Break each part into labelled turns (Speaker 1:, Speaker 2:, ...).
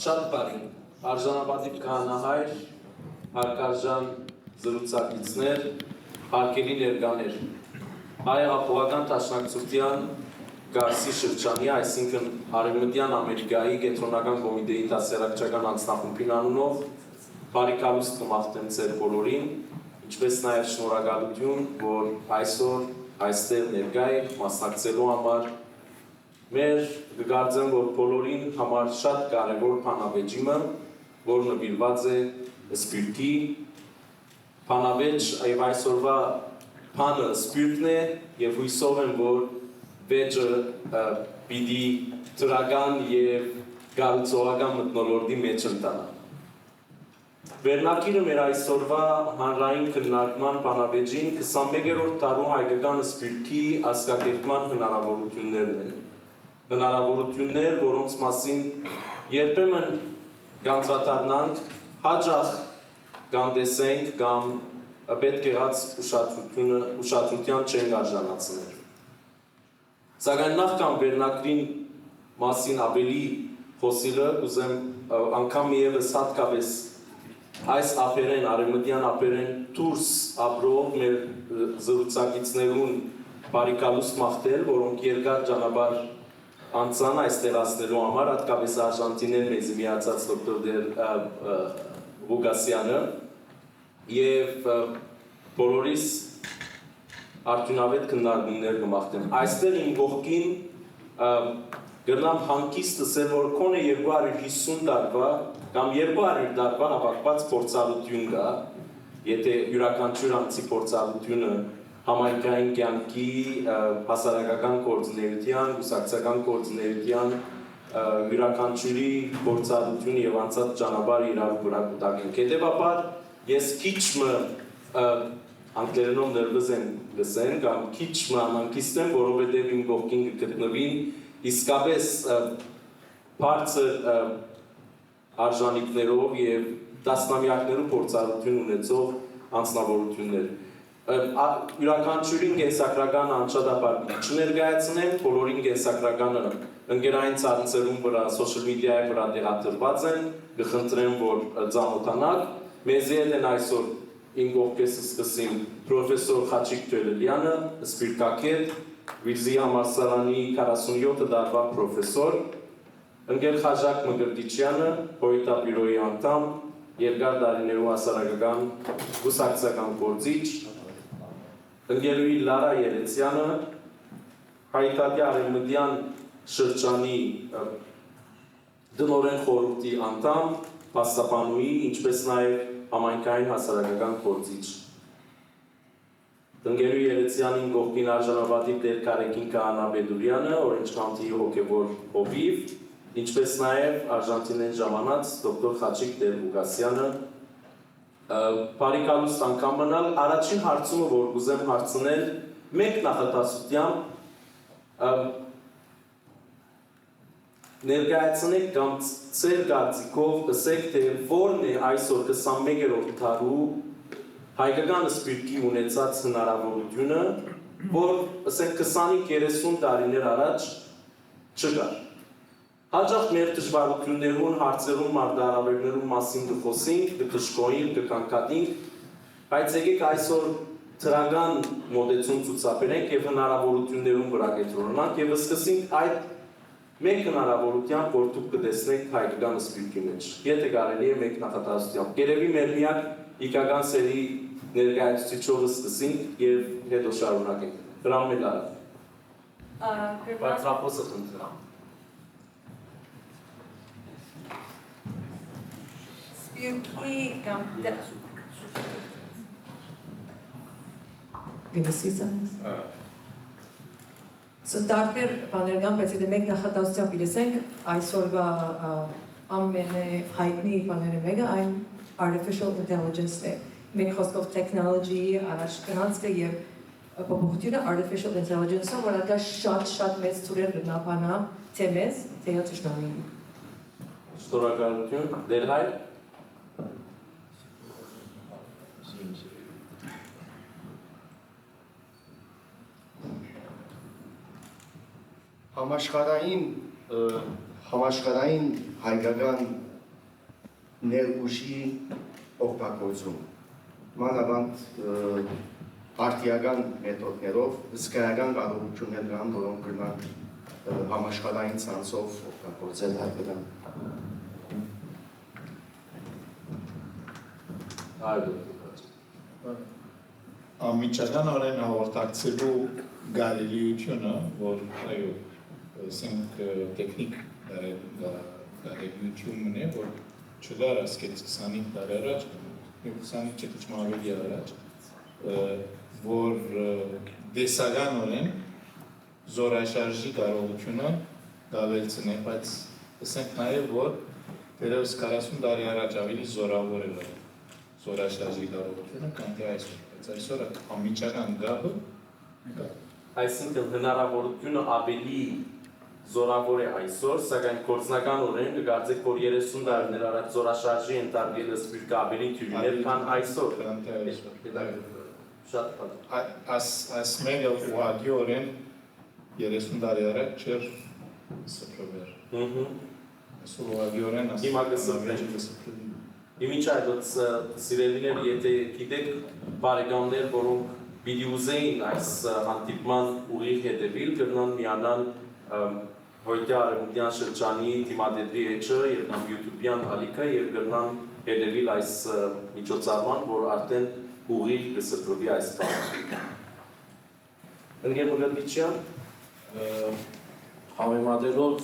Speaker 1: Շատ բարի, արժանապատիվ քահանահայր, հարգարժան զրուցակիցներ, հարգելի ներկաներ, հայ հեղափոխական դաշնակցության Գարսի շրջանի, այսինքն Արևմտյան Ամերիկայի կենտրոնական կոմիտեի դասերակցական անձնախումբին անունով բարիքալուստ կմաղթեմ ձեր բոլորին, ինչպես նաև շնորհակալություն, որ այսօր այստեղ ներկա եք մասնակցելու համար մեր կգարձեմ, որ բոլորին համար շատ կարևոր փանավեճիմը, որ նվիրված է սպիրտի, փանավեճ եւ այսօրվա փանը սպիրտն է եւ հույսով եմ, որ վեճը պիտի դրական եւ գալուծողական մթնոլորտի մեջ ընտանա։ Վերնակիրը մեր այսօրվա հանրային քննարկման փանավեճին 21-րդ դարու հայկական սպիրտի ազգակերպման հնարավորություններն են։ Հնարավորություններ, որոնց մասին երբեմն գանձվատառնանք, հաճախ կամ տեսենք, կամ պետք եղած ուշադրության չենք արժանացնել։ Սակայն նախքան վերնակրին մասին ավելի խոսելը, ուզեմ անգամ ևս հատկապես այս ափերեն, արևմտյան ափերեն դուրս ապրող մեր զրուցակիցներուն բարիքալուստ մաղթել, որոնք երկար ճանապարհ անցան այստեղ հասնելու համար, հատկապես արժանտիներ մեզ միացած դոկտոր Ղուկասյանը եւ բոլորիս արդյունավետ քննարկումներ կմաղթեմ։ Այստեղ իմ կողքին գրնամ հանգիստ ասել, որ քոնե 250 տարվա կամ 200 տարվա հավաքված փորձառություն կա, եթե յուրաքանչյուր անձի փորձառությունը համայնքային կյանքի, հասարակական գործունեության, կուսակցական գործունեության, յուրաքանչյուրի փորձառություն եւ անցած ճանապարհը իրար վրա կուտակենք։ Հետեւաբար ես քիչը անգլերենով ներվыз եմ լսեն, կամ քիչը անհանգիստ եմ, որովհետեւ իմ կողքին կգտնվին իսկապես բարձր արժանինքներով եւ տասնամյակներու փորձառություն ունեցող անձնավորություններ։ Յուրաքանչյուրին կենսագրական անշադապար չներկայացնեմ, բոլորին կենսագրականը ընկերային ցանցերում վրա, սոցիալ մեդիայի վրա տեղադրված են, կխնդրեմ, որ ծանոթանաք։ Մեզ հետ են այսօր իմ կողքես սկսին պրոֆեսոր Խաչիկ Թելելյանը, սպիրտակետ, Վիզի համալսարանի 47 տարվա պրոֆեսոր, ընկեր Խաժակ Մկրտիչյանը, Պոլիտաբյուրոյի անդամ, երկար տարիներու հասարակական կուսակցական գործիչ, ընկերուհի Լարա Երեցյանը, Հայաստանի Արևմտյան շրջանի դնորեն խորհրդի անդամ, փաստաբանուհի, ինչպես նաև համայնքային հասարակական գործիչ։ Ընկերուհի Երեցյանին կողքին արժանապատիվ Տեր Կարեկին Քահանա Բեդուրյանը, Orange County-ի հոգևոր հովիվ, ինչպես նաև արժանտինեն ժամանած դոկտոր Խաչիկ Տեր Ղուկասյանը, բարիքալուստ անգամ մնալ, առաջին հարցումը, որ կուզեմ հարցնել, մեկ նախատասությամբ ներկայացնեք կամ ծեր կարծիքով ասեք, թե որն է այսօր 21-րդ դարու հայկական սպիրտի ունեցած հնարավորությունը, որ ասենք 20-30 տարիներ առաջ չկար։ Հաճախ մեր դժվարություններուն, հարցերուն, մարտահրավերներուն մասին կխոսենք, կդժգոհենք, կկանգնենք, բայց եկեք այսօր դրական մոտեցում ցուցաբերենք եւ հնարավորություններուն վրա կենտրոնանանք եւ սկսենք այդ մեկ հնարավորությամբ, որ դուք կտեսնեք հայկական սպիրտի մեջ։ Եթե կարելի է մեկ նախատեսությամբ։ Երևի մեր միակ իգական սերի ներկայացուցիչով սկսենք եւ հետո շարունակենք։ Հրամն էլ արա։ Բայց ռապոսը խնդրեմ։
Speaker 2: Սպիրտի կամ
Speaker 3: Տարբեր բաներ կան, բայց եթե մեկ նախատեսությամբ իրենք այսօրվա ամենահայտնի բաները մեկը այն artificial intelligence-ն է։ Մենք խոսքով technology-ի առաջ գնացքը եւ փոփոխությունը artificial intelligence-ը, որ դա շատ մեծ ծուրեր բնաբանա թե մեզ, թե յոթշնամին։
Speaker 1: Շնորհակալություն, Դերհայր։
Speaker 4: Համաշխարհային հայկական ներուժի օգտագործում, մանավանդ արտիական մեթոդներով հսկայական կարողություններ կան, որոնք կրնան համաշխարհային ցանցով օգտագործել հայկական։
Speaker 5: Անմիջականորեն հաղորդակցելու գարելիությունը, որ այո, ասենք տեխնիկ գարելիությունն է, որ չդար ասկեց 25 տարի առաջ, 25 չեքիչ ավելի առաջ, որ դեսականորեն զորաշարժի կարողությունը գավելցն է, բայց ասենք նաև, որ դերևս 40 տարի առաջ ավելի զորավոր է զորաշարժի կարողությունը, քան թե այսօր, բայց այսօր անմիջական գաբը կա։
Speaker 1: Այսինքն հնարավորությունը ավելի զորավոր է այսօր, սակայն գործնականորեն կգործեք, որ 30 տարիներ առաջ զորաշարժի ենթարկել սպիրկը ավելի թույլներ, քան այսօր։ Շատ
Speaker 5: Այս մերը ուղղակիորեն 30 տարի առաջ չէր սփռվել։ Այսօր ուղղակիորեն
Speaker 1: ասում Իմիջ այդոց սիրելիներ, եթե գիտեք բարեկամներ, որոնք պիտի ուզեին այս հանդիպման ուղիղ հետևել, կրնան միանալ հոյտի արևմտյան շրջանի թիմադեդի էջը և նամ յութուբյան ալիքը և կրնան հետևել այս միջոցառման, որ արդեն ուղիղ կսրտվի այս բանը։ Ընկեր Մգրտիչյան,
Speaker 6: համեմատելով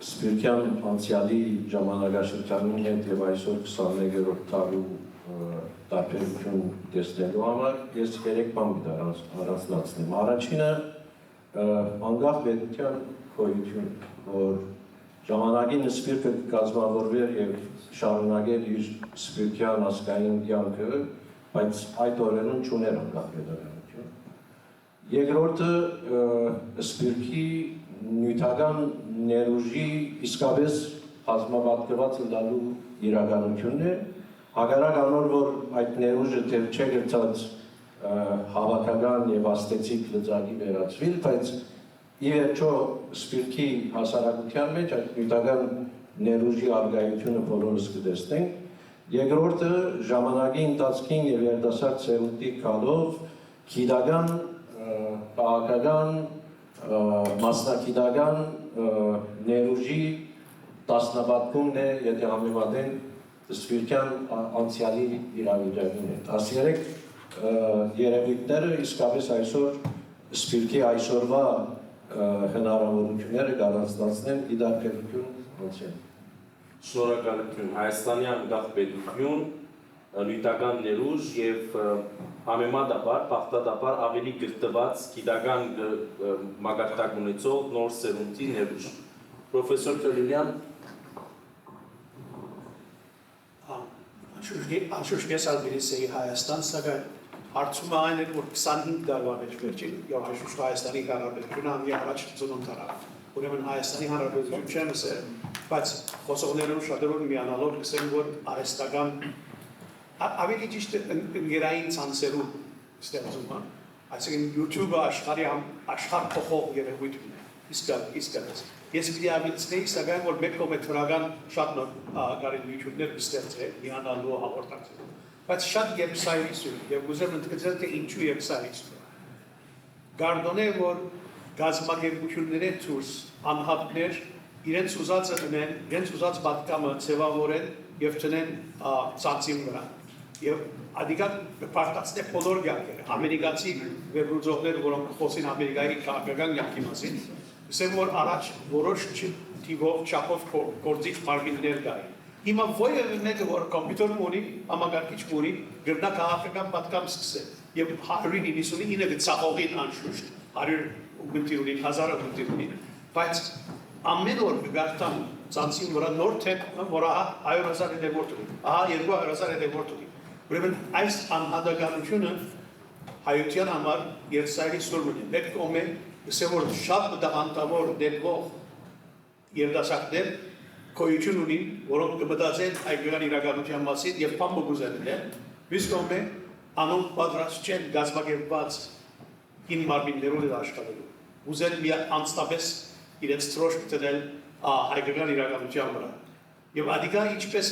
Speaker 6: Սպիրկյան անցյալի ժամանակաշրջանին հետ և այսօր 21-րդ տարու տարբերություն տեսնելու համար ես 3 բան առանձնացնեմ։ Առաջինը անկախ պետության գոյություն, որ ժամանակին Սպիրկը կազմավորվեր և շարունակեր իր սպիրկյան ազգային կյանքը, բայց այդ օրերուն չուներ անկախ պետականություն։ Երկրորդը Սպիրկի նյութական ներուժի իսկապես հազմապատկված լալու իրականությունն է, հակառակ անոր, որ այդ ներուժը թեր չէ գրծած հավաքական և աստեցիկ լծակի վերածվիլ, բայց ի վերջո Սպիրկի հասարակության մեջ այդ նյութական ներուժի արգայությունը բոլորս կտեսնենք, երկրորդը ժամանակի ընթացքին և երիտասարդ սերունդի գալով գիտական, քաղաքական, մասնակիտական ներուժի տասնապատկումն է, եթե համեմատեն Սպիրկյան անցյալի իրավիճակին հետ։ 13 երևույթները իսկապես այսօր Սպիրկի այսօրվա հնարավորությունները կառանձնացնեն ի տարբերություն անցյալի։
Speaker 1: Շնորհակալություն, Հայաստանի անկախ պետություն, նյութական ներուժ և համեմատաբար, պախտադաբար ավելի գրտված գիտական մակարդակ ունեցող նոր սերունդի ներուժ։ Պրոֆեսոր Քելիլյան։
Speaker 7: Անշուշտ ես ալբերիս էի Հայաստան, սակայն հարցումը այն էր, որ 25 տարվա մեջ վերջին, և անշուշտ Հայաստանի Հանրապետությունը անգի առաջ ծնունդ արավ։ Ուրեմն Հայաստանի Հանրապետություն չեմ ասել, բայց խոսողներում շատերուն միանալով կսեմ, որ արհեստական ավելի ճիշտ ընկերային ցանցերում ստեղծումը, այսինքն YouTube-ը աշխարհ փոխող երևույթն է, իսկապես։ Ես պիտի ավելցնեի, սակայն որ մեկ կոմենտորական շատ նոր կարելիություններ կստեղծել, միանալու հաղորդակցելու, բայց շատ երկսայրություն, և ուզեմ ընդգծել, թե ինչու երկսայրություն է։ Գարդոն է, որ գազམ་ակերպությունների դուրս անհատներ իրենց ուզածը ունեն, իրենց ուզած պատկամը ձևավորեն և տնեն ցանցի վրա։ Եվ ադիկան պարտացնե բոլոր կյանքերը, ամերիկացի վերլուծողներ, որոնք խոսին Ամերիկայի քաղաքական կյանքի մասին, ասեմ, որ առաջ որոշ թիվով չափով գործիչ մարմիններ կային։ Հիմա ովևէ մեկը, որ կոմպյուտերում ունի, համակարգիչ ունի, գրնա քաղաքական պատկամ սկսել։ Եվ 199 ծախողին անշուշտ, 100 գնտիրունին, 1000 գնտիրունին, բայց ամեն օր կգարտան ցանցին վրա նոր թեփ, որ ահա 100,000 հետևորդ ունի, ահա 200,000 հետևորդ ունի։ Ուրեմն այս անհատականությունը հայության համար երսայրի սուրմն է։ Մեկ կողմը ասեմ որ շատ դանդավոր դեպքով երդասախտներ կոյություն ունի, որոնք կմտածեն հայկական իրականության մասին եւ փամփ կուզեն։ Մյուս կողմը անոնք պատրաստ չեն գազམ་ակերպված ին մարմիններով աշխատելու։ Ուզեն մի անստապես իրենց ծրոշ գտնել հայկական իրականության վրա։ Եվ ադիգա ինչպես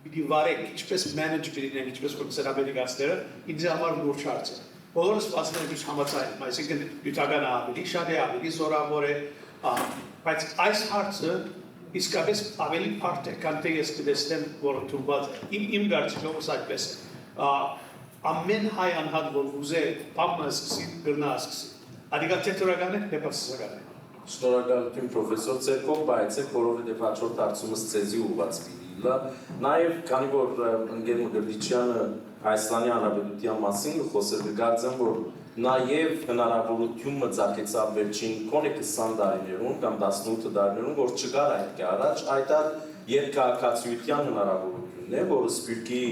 Speaker 7: պիտի վարենք, ինչպես manage բերենք, ինչպես կոնսեր ամերիկացիները, ինձ համար լուրջ հարց է։ Բոլորս սպասում ենք համաձայն, այսինքն յութական ավելի, շատ է ավելի զորավոր է, բայց այս հարցը իսկապես ավելի բարդ է, քան թե ես կտեսնեմ, որ ընդունված է։ Իմ կարծիքով այդպես է։ Ամեն հայ անհատ, որ ուզե փամը սկսի, գրնա սկսի։ Ադիգա թեթորական է, նեպասական է։
Speaker 1: Շնորհակալություն պրոֆեսոր Ցերկով, բայց որովհետև հաջորդ հարցումս ցեզի ուղղված պիտի լա, նաև քանի որ ընկեր Մգրտիչյանը Հայաստանի Հանրապետության մասին խոսել կգարձեմ, որ նաև հնարավորություն մծակեցավ վերջին կոնե 20 տարիներում կամ 18 տարիներում, որ չկար այդ կառաջ, այդ երկհաղաքացիության հնարավորությունն է, որը Սփյուռքի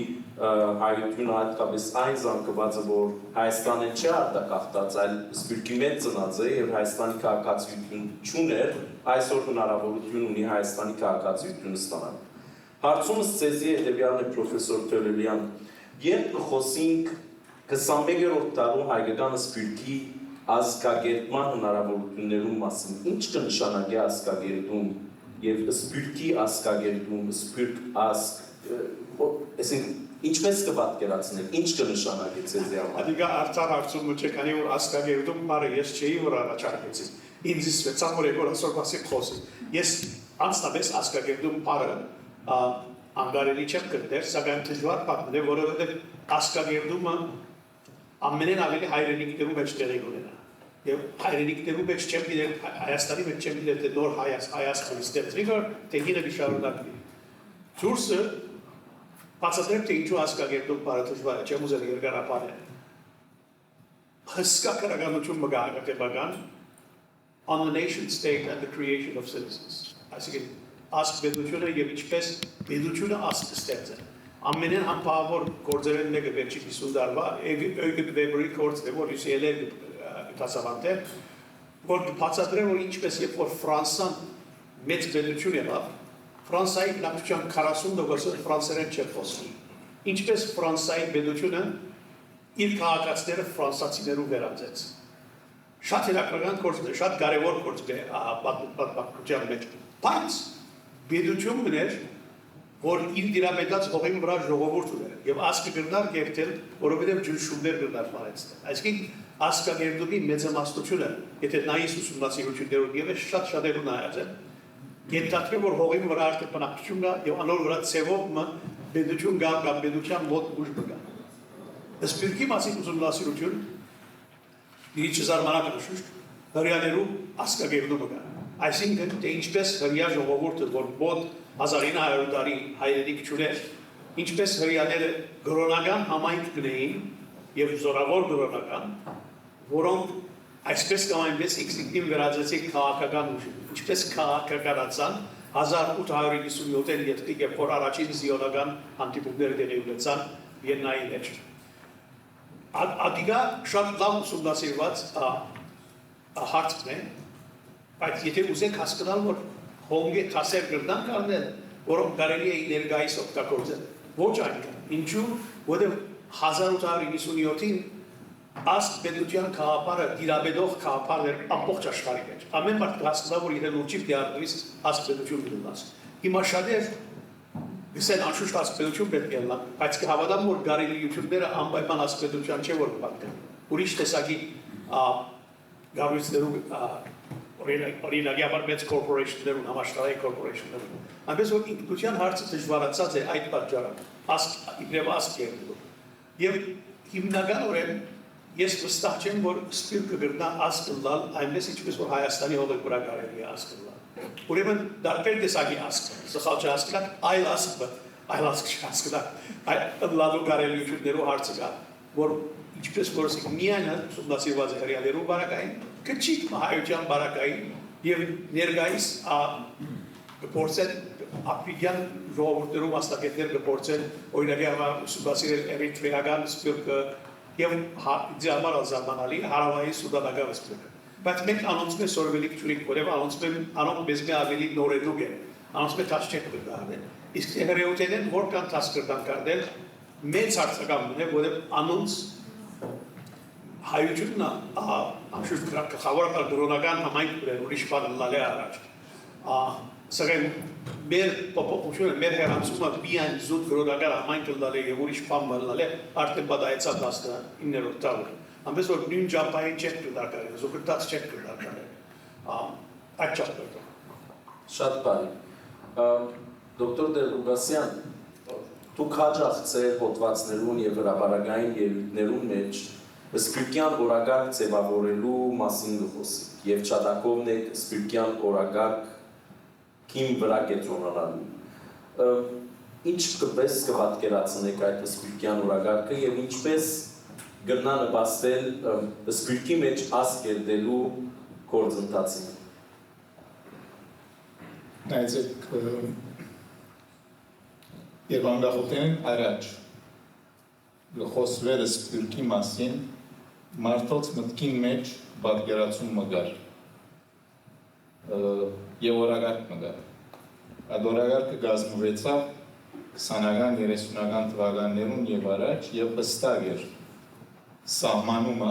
Speaker 1: հայությունը հատկապես այն զանգվածը, որ Հայաստանը չի արտակախտած, այլ Սփյուռքի մեջ ծնած է եւ Հայաստանի քաղաքացիություն չուներ, այսօր հնարավորություն ունի Հայաստանի քաղաքացիությունը ստանալ։ Հարցումս ցեզի հետեւյալն է պրոֆեսոր Թելելյան, երբ խոսենք 21-րդ դարում հայկական Սփյուռքի ազգագերտման հնարավորություններու մասին, ինչ կնշանակի ազգագերտում եւ Սփյուռքի ազգագերտում, Սփյուռք ազգ, ինչպես կպատկերացնեք, ինչ կնշանակի ցեզի համար։
Speaker 7: Ադիգա արդար հարցումը չէ, քանի որ ազգագերտում բառը ես չէի որ առաջարկեցի։ Ինձ իսվեցան որ եկոր ասոր բասի խոսի։ Ես անստապես ազգագերտում բառը անգարելի չեմ կրտեր, սակայն դժվար պատմել է, որովհետև ազգագերտումը ամենեն ավելի հայրենիքներու մեջ տեղի ունենա։ Եվ հայրենիքներու մեջ չեմ դիտել, Հայաստանի մեջ չեմ դիտել, թե նոր Հայաստանի ստեղծվելը, թե ինը վիշարունակվի։ Դուրսը բացատրեմ, թե ինչու ազգագերտում բառը դժվար է, չեմ ուզել երկարապանել։ Հսկա քրագանություն մգահակատեբական on the nation state and the creation of citizens։ Այսինքն ազգ-պետությունը եւ ինչպես պետությունը ազգ ստեղծել։ Ամենեն համբավոր գործերեն մեկը վերջին 50 տարվա Eugen Weber-ի գործը, որ UCLA դասավանդել, որ բացատրել որ ինչպես երբ որ Ֆրանսան մեծ պետություն եղավ, Ֆրանսիայի բնակչության 40%-ը ֆրանսերեն չէր խոսում։ Ինչպես Ֆրանսիայի պետությունը իր քաղաքացիները ֆրանսացիներու վերածեց։ Շատ հերակրական գործ է, շատ կարևոր գործ է պատմության մեջ։ Բայց պետություն մներ, որ իր դիրամետած հողին վրա ժողովուրդ ուներ, եւ ազգը գրնար գերտել, որովհետեւ ջնշումներ գրնար մարեցնել։ Այսինքն ազգագերտումի մեծամասնությունը, եթե նայես ուսումնասիրություններով եւ շատ-շատերու նայած են, գետատրի որ հողին վրա արդեն բնակչություն կա եւ անոր վրա ցևով պետություն կա կամ պետության մոտ ուժ կա։ Սփյուռքի մասին ուսումնասիրություն մի չզարմանալի հրյաներու ազգագերտումը կա։ Այսինքն թե ինչպես հրյա ժողովուրդը, որ մոտ 1900 տարի հայրենիք չուներ, ինչպես հրյաները գրոնական համայնք գնեին եւ զորավոր գրոնական, որոնք այսպես կամ այնպես ինքնին վերածեցին քաղաքական ուժ, ինչպես քաղաքականացան 1857-ին երբ որ առաջին զիոնական հանդիպումները տեղի ունեցան Վիեննայի մեջ։ Ադիգա շատ լավ ուսումնասիրված հարցն է, բայց եթե ուզենք հասկանալ, որ հոնգե թասեր գրնանք արնել, որոնք կարելի է ներկայիս օգտագործել, ոչ այնքան։ Ինչու, որտեղ 1897-ին ազգ-պետության գաղափարը դիրաբեդող գաղափարն էր ամբողջ աշխարհի մեջ։ Ամեն մարդ կհասկանա, որ իրեն ուղղի դիարդվից ազգ-պետություն ունենաս։ Հիմա շատեր գսեն անշուշտ ազգ-պետություն պետք է լա, բայց կհավատամ, որ գարելիությունները անպայման ազգ-պետության չէ որ պատկան։ Ուրիշ տեսակի գավույցներու օրինակ մեծ կորպորեյշններուն, համաշխարհային կորպորեյշններուն։ Այնպես որ ինքնության հարցը դժվարացած է այդ պատճառով, իբրև ազգ երկրում։ Եվ հիմնականորեն ես վստահ չեմ, որ Սփյուռքը գրնա ազգ լալ, այնպես ինչպես որ Հայաստանի հողի վրա կարելի է ազգ լալ։ Ուրեմն դարբեր տեսակի ազգ, սխալ չհասկանաք, այլ ազգ չհասկանաք, լալու կարելիություններու հարցը կա, որ ինչպես որ միայն ուսումնասիրված է հրյալերու բարակային, քչիկ հայության բարակային եւ ներկայիս գործել ապրիլյան ժողովուրդներում մասնակիցներ գործել օրինակի համար ուսումնասիրել էրիթրեական սպյուրքը եւ դիամար ազամանալի հարավային սուդանական սպյուրքը բայց մենք անոնցմե սորվելիք ճուրիկ որև անոնց մեզմե ավելի նորերուկ է անոնցմե տաս չեք կրդարել իսկ հերեուտենեն որքան տաս կրդան կարդել մեծ հարցակամն է որև անոնց հայությունն ամշուշտ խավորական դրոնական համայնք բրեն ուրիշ բան լալե առաջ սակայն մեր պոպուլացիոնը մեր հերանցումը միայն զուտ գրոդական համայնքը լալե եւ ուրիշ բան լալե արդեն բադայեցա 19-րդ դարը ամենից որ նույն ճապային չեք կրդակարել զուգտած չեք կրդակարել այդ ճապը
Speaker 1: Շատ բարի դոկտոր Դելուգասյան դուք հաջողացել հոդվածներուն եւ հրապարակային ելույթներուն մեջ սպյուրքյան օրագարկ ձևավորելու մասին գխոսիկ եւ չադակովն է սպյուրքյան օրագարկ քիմ վրա կենտրոնանալու ինչ կպես կպատկերացնեք այդ սպյուրքյան օրագարկը եւ ինչպես գտնա նպաստել սպյուրքի մեջ ասկ ելդելու գործընթացին
Speaker 5: նայեցեք երբ անգախոտեն առաջ խոսվերը սպյուրքի մասին մարդոց մտքին մեջ պատկերացում մգար եւ օրագարկ մգար այդ օրագարկը գազմվեցավ 20-ական 30-ական թվականներուն եւ առաջ եւ հստակ էր սահմանումը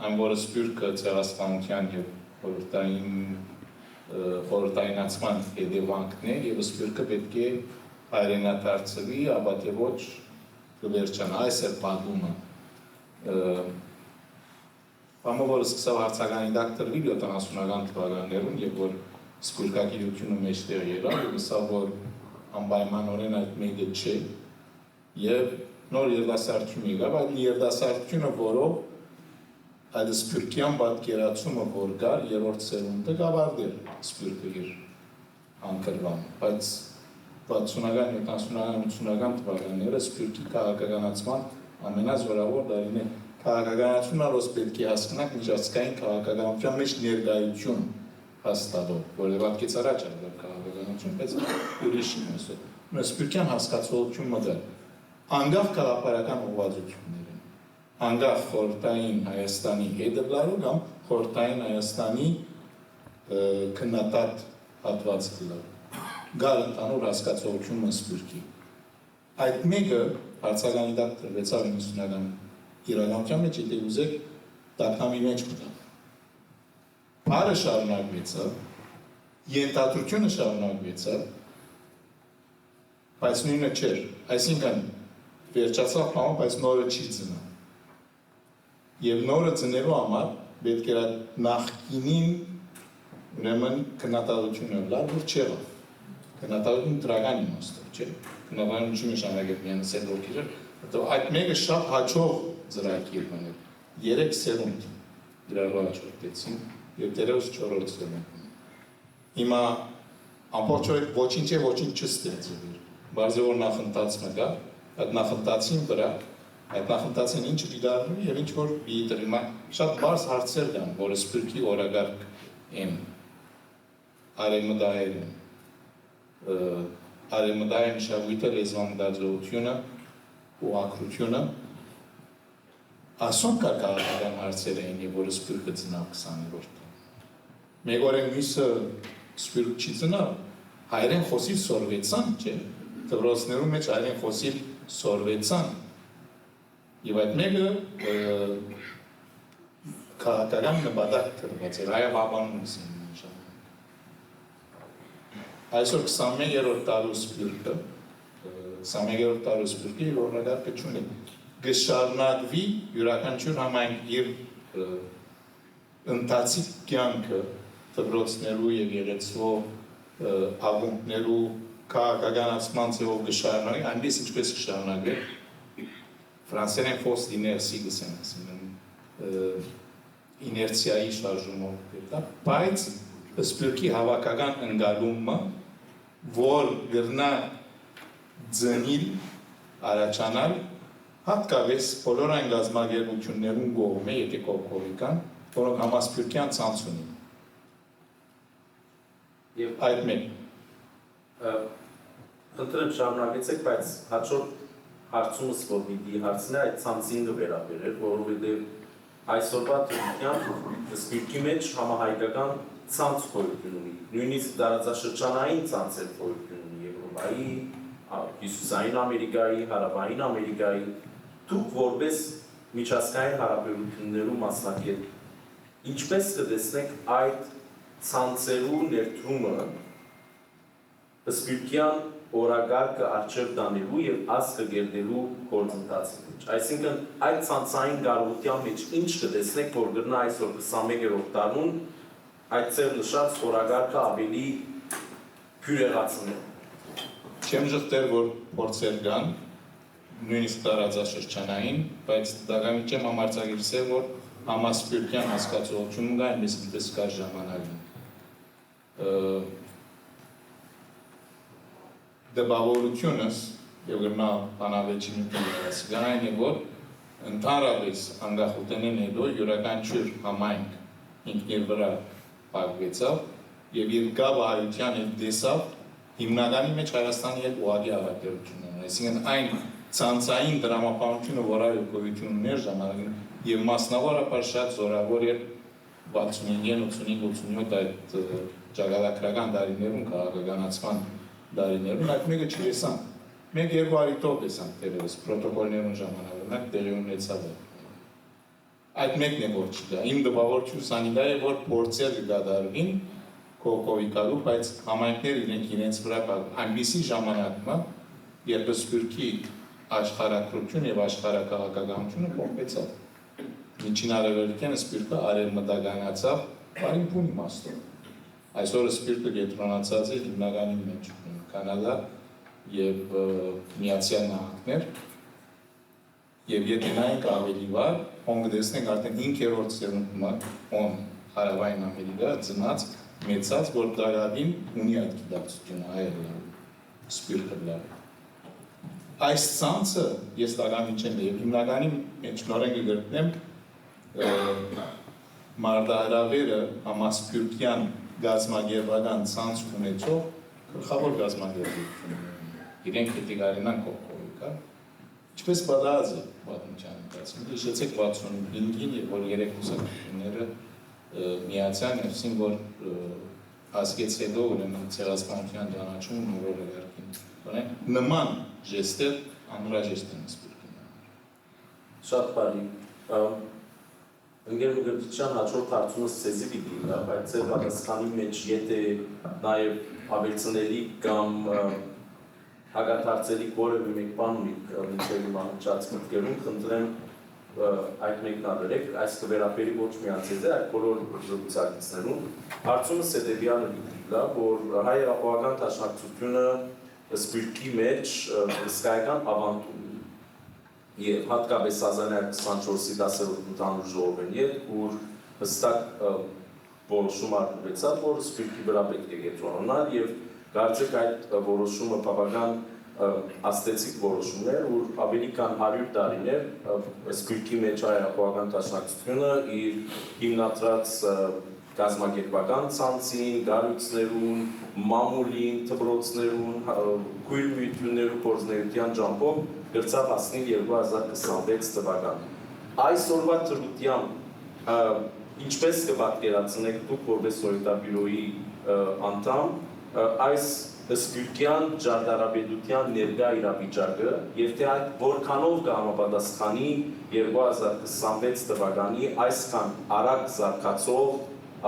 Speaker 5: այն որը սպյուրքը ցեղասպանության եւ խորհրդայնացման հետևանքն է եւ սպյուրքը պետք է հայրենադարձվի ապա թե ոչ կվերջանա այս էր պատումը Բամը որը սկսավ հարցականի դակտրվի 70-ական թվականներուն եւ որ սպյուրքագիտությունը մեջտեղ ելավ եւ սա որ անպայմանորեն այդ մեկը չէ եւ նոր երդասարտություն եկավ այդ երդասարտությունը որով այդ սպյուրքյան պատկերացումը որ կար երրորդ սերունդը գավարդեր սպյուրքը իր անկրվան բայց 60-ական 70-ական 80-ական թվականները սպյուրքի քաղաքականացման ամենազորավոր դարին է քաղաքականությունը ոնց պետք է հասկանանք միջազգային քաղաքականության մեջ ներկայություն հաստատող, որը պատկից առաջ է քաղաքականություն, բայց ուրիշին է։ Սպյուրքյան հասկացողություն մտել։ Անգախ քաղաքական ուղղվածություններ են։ Անգախ խորհրդային Հայաստանի հետևլարու կամ խորհրդային Հայաստանի քննադատ հատվածը լավ։ Գալ ընդհանուր հասկացողությունը սպյուրքի։ Այդ մեկը հարցականի դակ տրվեցավ 90-ական իրականության մեջ եթե ուզեք տակնամի մեջ մտավ։ Բարը շարունակվեցավ, ենթադրությունը շարունակվեցավ, բայց նույնը չէր, այսինքն վերջացավ պահում, բայց նորը չի ծնա։ Եվ նորը ծնելու համար պետք էր նախկինին ուրեմն քննադատությունը լավ որ չեղավ։ Քննադատությունը դրական իմաստով, չէ։ Քննադատությունը չի նշանակել միայն ասել որ քիչ, այդ մեկը շատ հաջող ծրագիր բաներ։ 3 սերունդ դրարու հաջորդեցին եւ դերոս 4-րդ սերունդ։ Հիմա ամբողջովին ոչինչ չստեղծվի։ Բարձր որ նախընթացը կա, այդ նախընթացին վրա, այդ նախընթացին ինչ դիդարվում եւ ինչ որ դիտր հիմա շատ բարձ հարցեր կան, որը սպյուրքի օրագարկ են։ Արեմդային շահույթը լեզվամտածողությունը ու ակրությունը ասում կա քաղաքական հարցեր էին եւ որը սպյուրքը ծնավ 20-րդ։ Մեկ օրեն մյուսը սպյուրք չի ծնավ, հայերեն խոսիլ սորվեցան, չէ, դպրոցներում մեջ հայերեն խոսիլ սորվեցան եւ այդ մեկը քաղաքական նպատակ տրված էր, հայաբաբանում են Այսօր 21-րդ տարու սպյուրքը, 21-րդ տարու սպյուրքը իր օրագարկը չունի։ Գշարունակվի յուրաքանչյուր համայնք իր ընթացիկ կյանքը դպրոցներու եւ եղեցվող աղմուկներու քաղաքականացման ձևով գշարունակի, այնպես ինչպես գշարունակվել ֆրանսերեն ֆոս դիներսի գսեն, իներցիայի շարժումով, բայց սպյուրքի հավաքական ընկալումը որ գրնա ձնիլ առաջանալ հատկապես բոլոր այն գազագերբություններուն կողմ է, եթե կողքովիկան, որոնք համասպյուրքյան ցանց ունին։ Եվ այդ մեկ։
Speaker 1: Խնդրեմ շարունակեցեք, բայց հաջորդ հարցումս, որ պիտի հարցնի, այդ ցանցին կվերաբերել, որովհետև այսօրվա դեպքում սպիրկի մեջ համահայկական ցանց գոյություն ունի, նույնիսկ տարածաշրջանային ցանցեր գոյություն ունի Եվրոպայի, Հյուսիսային Ամերիկայի, Հարավային Ամերիկայի, դուք որպես միջազգային հարաբերություններու մասնակից, ինչպես կտեսնեք այդ ցանցերու ներդրումը սպիրկյան օրագարկը արջև տանելու և ասկը գերդելու գործընթացի մեջ։ Այսինքն այդ ցանցային կարողության մեջ ինչ կտեսնեք, որ գրնա այսօր 21-րդ տարուն այդ ծեր նշած օրագարկը ավելի փյուրեղացնել։
Speaker 5: Չեմ ժխտեր, որ փորձեր կան, նույնիսկ տարածաշրջանային, բայց դակամի չեմ համարձակիրսել, որ համասպիրկյան հասկացողություն կա, այնպես դες կար ժամանակին։ Դպավորությունս և գրնա բանավեջինություն երասիգան այն է, որ ընդհանրապես անգախութենեն հետո յուրականչյուր համայնք ինքն իր վրա պակվեցավ և երկավ հայության հետ դեսավ հիմնականի մեջ Հայաստանի հետ ուղղակի առաքելություն ունեն, այսինքն այն ցանցային դրամապանությունը, որ այլ գոյություն ուներ ժամանակին և մասնավորապես շատ զորավոր էր 65, 85, 87 այդ ճակատագրական տարիներում քաղաքականացման դարիներում, այդ մեկը չլեսան, մեկ երկու արիտով լեսան տերևս, պրոտոկոլներուն ժամանակում, այդ տեղի ունեցավ է։ Այդ մեկն է, որ չկա, իմ դպավորություն սանիգա է, որ փորձեր կգադարվին կովիկալու, բայց համայնքներ իրենք իրենց վրա այնպիսի ժամանակմա, երբ սպիրկի աշխարհակրություն և աշխարհակաղակականությունը փոխվեցավ։ Միջին արևելքեն սպիրկը արևմտականացավ բարին իմաստով։ Այսօր սպիրկը կենտրոնացած է հիմնականի մեջ Կանադա և Միացյալ Նահանգներ և եթե նայենք ավելի վար, հոն կտեսնենք արդեն 5-րդ սերունդը հոն Հարավային Ամերիկա ծնած մեծած, որ դարավին ունի այդ գիտակցությունը հայերը սպիրկը լավ։ Այս ցանցը ես դակամի չեմ և հիմնականի մեջ նորեն կգրտնեմ մարդահրավերը համասպիրկյան գազմագերբական ցանց ունեցող գլխավոր գազմագերբություն իրենք հետի կարենան կողքովիկա ինչպես բադազ է պատմության ընթացքում հիշեցեք 65-ին և որ երեք ուսակությունները միացան ներսին, որ հասկեց հետո ուրեմն ցեղասպանության ճանաչում նորոր երկին նման ժեստեր անհրաժեշտ են սպիրկին։
Speaker 1: Շատ բարի։ Ընկերության հաջորդ հարցումս ցեզի պիտի գա, բայց ձեր պատասխանի մեջ եթե նաև հավելցնելի կամ հակադարձելի որևէ մեկ բան ունի մինչև հիմա հնչած մտքերում, խնդրեմ այդ մեկնաբերեք, այս կվերաբերի ոչ միայն ձեզ, այլ բոլոր զրուցակիցներուն։ Հարցումս հետևյալը պիտի գա, որ հայ հեղափոխական դաշնակցությունը սպիրկի մեջ հսկայական ավանդ ունի և հատկապես 1924-ի 10-րդ ընդհանուր ժողովեն ետ, ուր հստակ որոշում արտվեցավ, որ սպիրկի վրա պետք է կենտրոնանալ և կարծեք այդ որոշումը բավական աստեցիկ որոշումներ, ուր ավելի քան 100 տարիներ սպիրկի մեջ հայ հեղափոխական դաշնակցությունը իր հիմնադրած գազմագերբական ցանցին, գարույցներուն, մամուլին, դպրոցներուն, քույր միություններու փորձնեության ջամփով գրծավ հասնել 2026 թվական։ Այսօրվա դրությամբ ինչպես կպատկերացնեք դուք որպես Սովետաբյուրոյի անդամ այս սպիրկյան ճարտարապետության ներկա իրավիճակը և թե այդ որքանով կհամապատասխանի 2026 թվականի այսքան արագ զարգացող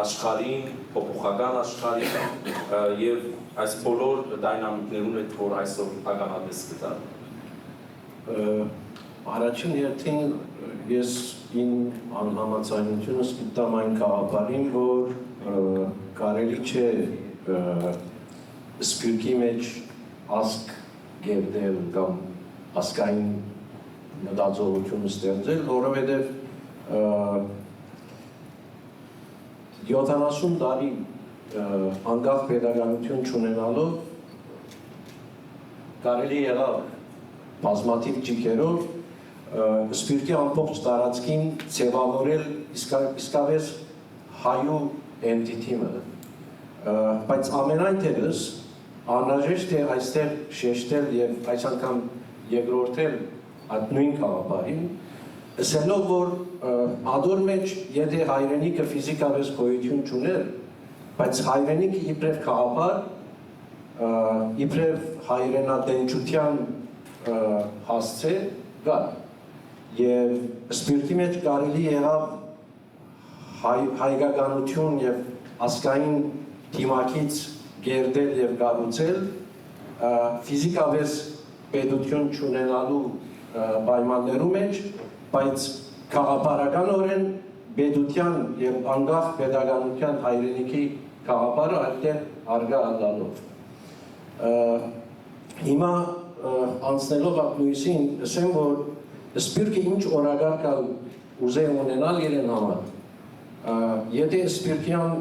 Speaker 1: աշխարհին, փոփոխական աշխարհին և այս բոլոր դայնամիկներուն հետ, որ այսօր ականատես կտան։
Speaker 6: Առաջին երթին ես իմ անհամաձայնությունս գտամ այն գաղափարին, որ կարելի չէ սպիրկի մեջ ասկ գերդել կամ ասկային մտածողություն ստեղծել, որովհետև 70 տարի անկախ պետականություն չունենալով կարելի եղավ բազմաթիվ ճիգերով սպիրկի ամբողջ տարածքին ձևավորել իսկապես հայու entity-ը, բայց ամենայն թերս անհրաժեշտ է այստեղ շեշտել եւ այս անգամ երկրորդել այդ նույն կաղապարին, ասելով, որ ադոր մեջ եթե հայրենիքը ֆիզիկապես գոյություն չուներ, բայց հայրենիքը իբրև կաղապար, իբրև հայրենադենչության հասցե գա եւ սպիրտի մեջ կարելի եղավ հայկականություն եւ ասկային դիմակից գերդել եւ կառուցել ֆիզիկապես պետություն չունենալու պայմաններում մեջ, բայց քաղաքապարականորեն պետության եւ անկախ պետականության հայրենիքի քաղաքապարը այդտեղ արգա ալալով։ Հիմա անցնելով այդ լույսին, ասեմ, որ սպիրկը ինչ օրագար կալ ուզե ունենալ իրեն համար։ Եթե սպիրկյան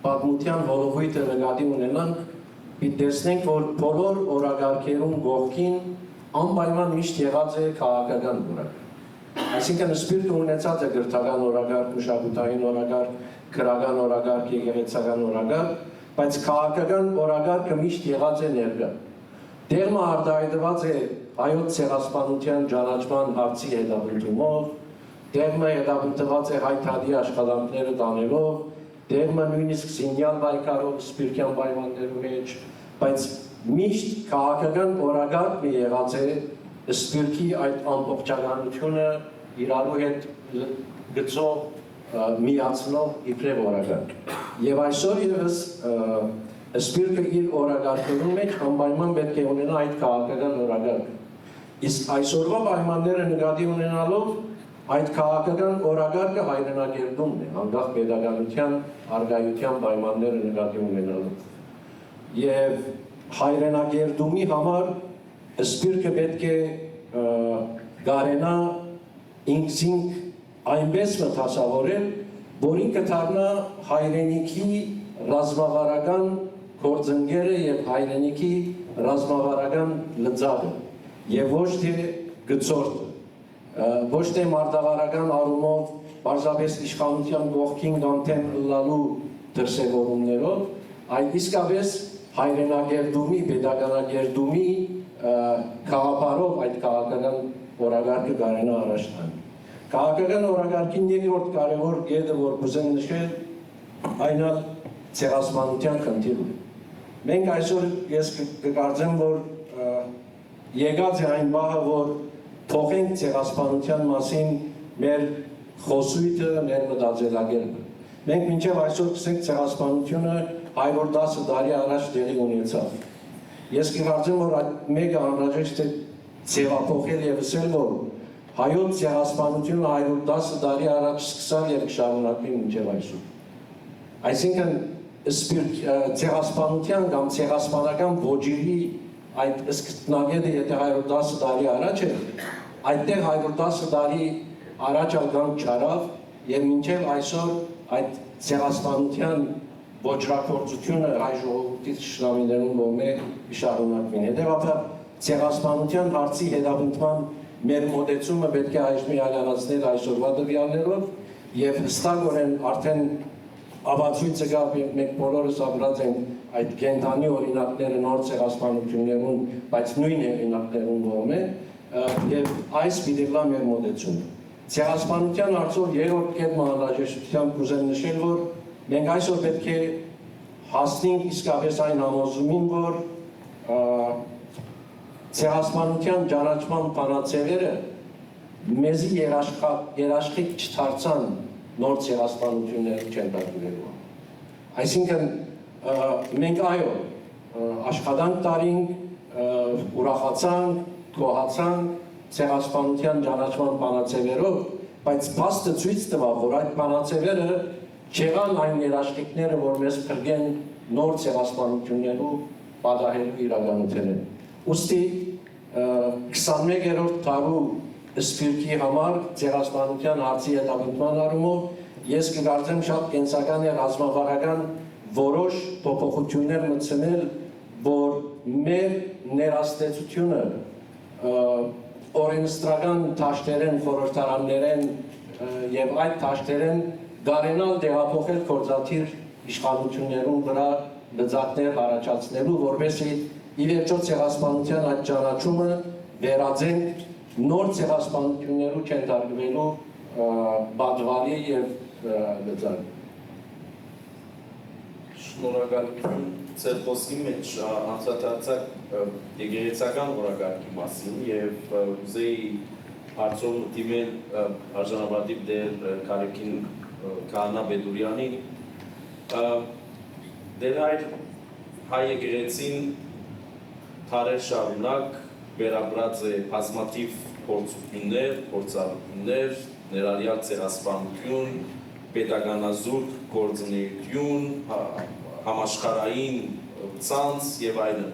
Speaker 6: պատմության հոլովույթը նկատի ունենանք, պիտի տեսնենք, որ բոլոր օրագարկերում գողքին անպայման միշտ եղած է քաղաքական օրագար։ Այսինքն սպիրկը ունեցած է գրթական օրագարկ, մշակութային օրագարկ, քրական օրագարկ, եկեղեցական օրագարկ, բայց քաղաքական օրագարկը միշտ եղած է ներկա։ Դերմը արտահայտված է հայոց ցեղասպանության ճանաչման հարցի հետապնդումով, դերմը հետապնդված է հայթադի աշխատանքները տանելով, դերմը նույնիսկ զինյալ պայքարով սպիրկյան պայմաններու մեջ, բայց միշտ քաղաքական օրագարկը եղած է սպիրկի այդ ամբողջականությունը իրարու հետ գծով միացնող իբրև օրագարկ։ Եվ այսօր ևս սպիրկը իր օրագարկերում մեջ անպայման պետք է ունենա այդ քաղաքական օրագարկը։ Իսկ այսօրվա պայմանները նկատի ունենալով այդ քաղաքական օրագարկը հայրենագերդումն է, անկախ պետականության արգայության պայմանները նկատի ունենալով։ Եվ հայրենագերդումի համար սպիրկը պետք է գարենա ինքսինք այնպես մտածավորել, որ ինքը դառնա հայրենիքի ռազմավարական գործընկերը եւ հայրենիքի ռազմավարական լծակը եւ ոչ թե գծորդը, ոչ թե մարտավարական առումով պարզապես իշխանության կողքին կամ թեմ լալու դրսևորումներով, այլ իսկապես հայրենագերդումի, պետականագերդումի քաղաքարով այդ քաղաքական օրագարկը կարենա առաջ տանի։ Քաղաքական օրագարկին երկրորդ կարևոր կետը, որ կուզեմ նշել, այն է ցեղասպանության խնդիրը։ Մենք այսօր ես կկարծեմ, որ եկած է այն բախը, որ թողենք ցեղասպանության մասին մեր խոսույթը, մեր մտածելակերպը։ Մենք մինչև այսօր կսենք ցեղասպանությունը 110 տարի առաջ տեղի ունեցավ։ Ես կկարծեմ, որ այդ մեկը անհրաժեշտ է ձևափոխել եւ ասել, որ հայոց ցեղասպանությունը 110 տարի առաջ սկսավ եւ կշարունակվի մինչև այսօր։ Այսինքն ցեղասպանության կամ ցեղասպանական ոճերի այդ սկզբնագետը եթե 110 տարի առաջ է, այդտեղ 110 տարի առաջ ալգանք չարավ եւ մինչեւ այսօր այդ ցեղասպանության ոճրագործությունը հայ ժողովրդի շնամիներուն կողմէ շարունակվին։ Հետևաբար ցեղասպանության հարցի հետապնդման մեր մոտեցումը պետք է այժմ իրականացնել այսօրվա տվյալներով եւ հստակորեն արդեն ապացույցը կա, մենք բոլորս ապրած ենք այդ կենտանի օրինակները նոր ցեղասպանություններուն, բայց նույն օրինակներուն կողմէ եւ այս պիտի լա մեր մոտեցումը։ Ցեղասպանության հարցով երրորդ կետը անհրաժեշտությամբ կուզեմ նշել, որ մենք այսօր պետք է հասնենք իսկապես այն համոզումին, որ ցեղասպանության ճանաչման բանացեղերը մեզի երաշխիք չդարձան նոր ցեղասպանությունները չեն դարձնելու։ Այսինքն մենք այո աշխատանք տարինք, ուրախացանք, գոհացանք ցեղասպանության ճանաչման բանացեղերով, բայց փաստը ցույց տվավ, որ այդ բանացեղերը չեղան այն երաշխիքները, որ մեզ փրկեն նոր ցեղասպանություններու պատահելու իրականությունները։ Ուստի 21-րդ դարու սպիրկի համար ցեղասպանության հարցի հետապնդման առումով ես կկարծեմ շատ կենսական է ռազմավարական որոշ փոփոխություններ մտցնել, որ մեր ներաստեցությունը օրենսդրական դաշտերեն, խորհրդարաններեն եւ այդ դաշտերեն գարենալ տեղափոխել գործադիր իշխանություններուն վրա լծակներ առաջացնելու, որովհետեւ ի վերջո ցեղասպանության այդ ճանաչումը վերածենք նոր ցեղասպանություններու չընթարկվելու բադվարի եւ լծակ։
Speaker 1: Շնորհակալություն ձեր խոսքի մեջ անդրադարձակ եկեղեցական օրակարգի մասին եւ ուզեի հարցով դիմել արժանապատիվ դեր Կարեկին Քահանա Բեդուրյանին դեր հայ եկեղեցին թարեր շարունակ վերաբրած է բազմաթիվ փորձություններ, փորձառություններ, ներառյալ ցեղասպանություն, պետականազուրկ գործունեություն, համաշխարհային ցանց եւ այլն։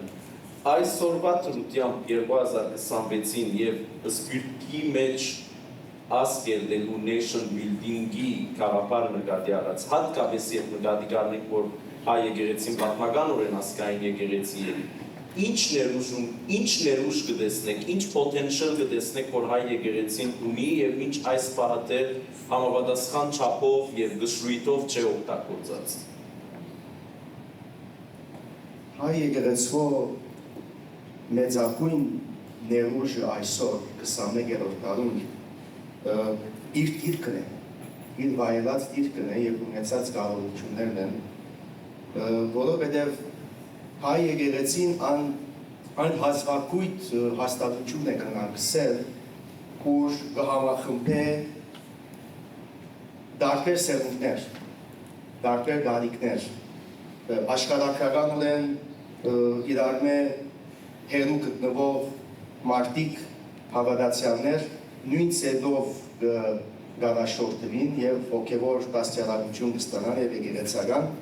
Speaker 1: Այսօրվա ծրությամբ 2026-ին եւ սպիրտի մեջ ասկերդելու nation building-ի գաղափարը նկատի առած, հատկապես երբ նկատի կառնենք, որ հայ եկեղեցին պատմականորեն ասկային եկեղեցի է, ինչ ներուժ կտեսնեք, ինչ potential կտեսնեք, որ հայ եկեղեցին ունի եւ ինչ այս պահատեր համապատասխան չափով եւ գշրույթով չէ օգտագործած։
Speaker 4: Հայ եկեղեցու մեծակույն ներուժը այսօր 21-րդ դարում իր դիրքն է, իր վայելած դիրքն է եւ ունեցած կարողություններն են, որովհետեւ հայ եկեղեցին այն հազվագույթ հաստատություն է կնարկսել, որ կհամախմբե տարբեր սերունդներ, տարբեր գարիքներ, աշխարհագրական ունեն իրար մե հերու գտնվող մարդիկ հավատացյալներ նույն ցեդով գարաշորտվին եւ ոգեվոր դաստիարակություն կստանան եւ եկեղեցական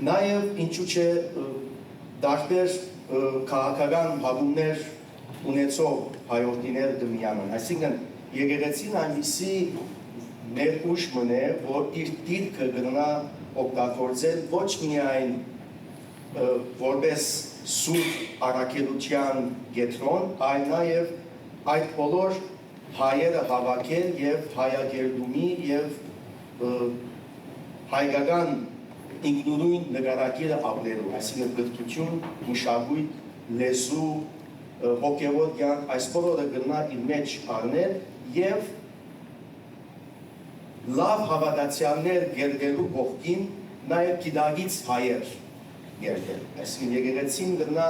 Speaker 4: Նաև ինչու չէ տարբեր քաղաքական հագումներ ունեցող հայորդիներ դմյանան, այսինքն եկեղեցին այնպիսի ներուժ մնե, որ իր դիրքը գնա օգտագործել ոչ միայն որպես սուրբ առաքելության կենտրոն, այլ նաև այդ բոլոր հայերը հավաքել եւ հայագերդումի եւ հայկական ինքնուրույն նկարագիրը ապրելու, այսինքն գրթություն, մշակույթ, լեզու, հոգևոր կյանք, այս բոլորը գնա իր մեջ առնել եւ լավ հավատացյալներ գերդելու կողքին նաեւ գիտագից հայեր գերդել։ Այսինքն եկեղեցին գնա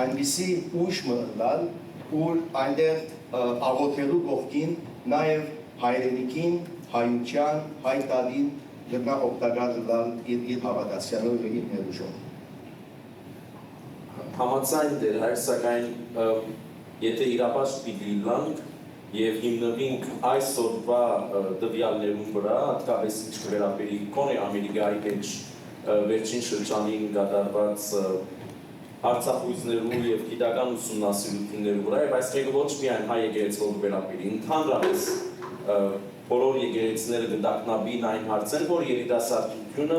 Speaker 4: այնպիսի ուժ մտնել, որ այնտեղ աղոթելու կողքին նաեւ հայրենիքին, հայության, հայ տալին գտնա օգտագործել իր հավատացյալով եւ իր ներուժով։
Speaker 1: Համաձայն դեր հայր, սակայն եթե իրապաշտ պիտի լանք եւ հիմնվենք այսօրվա տվյալներուն վրա, հատկապես ինչ կվերապերի կոնե Ամերիկայի մեջ վերջին շրջանին կատարված հարցախույզներու եւ գիտական ուսումնասիրություններու վրա, եւ այստեղ ոչ միայն հայ եկեղեցու վերապերի, ընդհանրապես բոլոր եկեղեցիները կդակնաբին այն հարցեր, որ երիտասարդությունը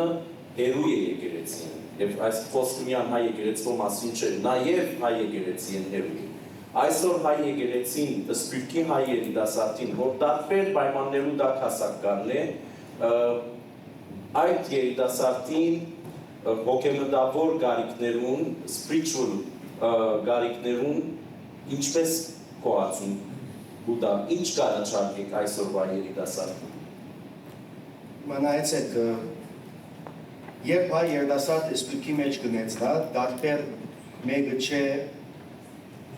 Speaker 1: հերու է եկեղեցին, եւ այս խոսքը միայն հայ եկեղեցու մասին չէ, նաեւ հայ եկեղեցին հերու է։ Այսօր հայ եկեղեցին, սպիրտի հայ երիտասարդին, որ տարբեր պայմաններու տակ հասակ կառնե, այդ երիտասարդին հոգեմտավոր գարիքներուն, spiritual գարիքներուն ինչպես կոացում Բուդա, ինչ կարաչարկեք այսօրվա երիտասարդին։
Speaker 4: Մնայեցեք, երբ հայ երիտասարդը սպիրտի մեջ գնեցնա, տարբեր մեկը չէ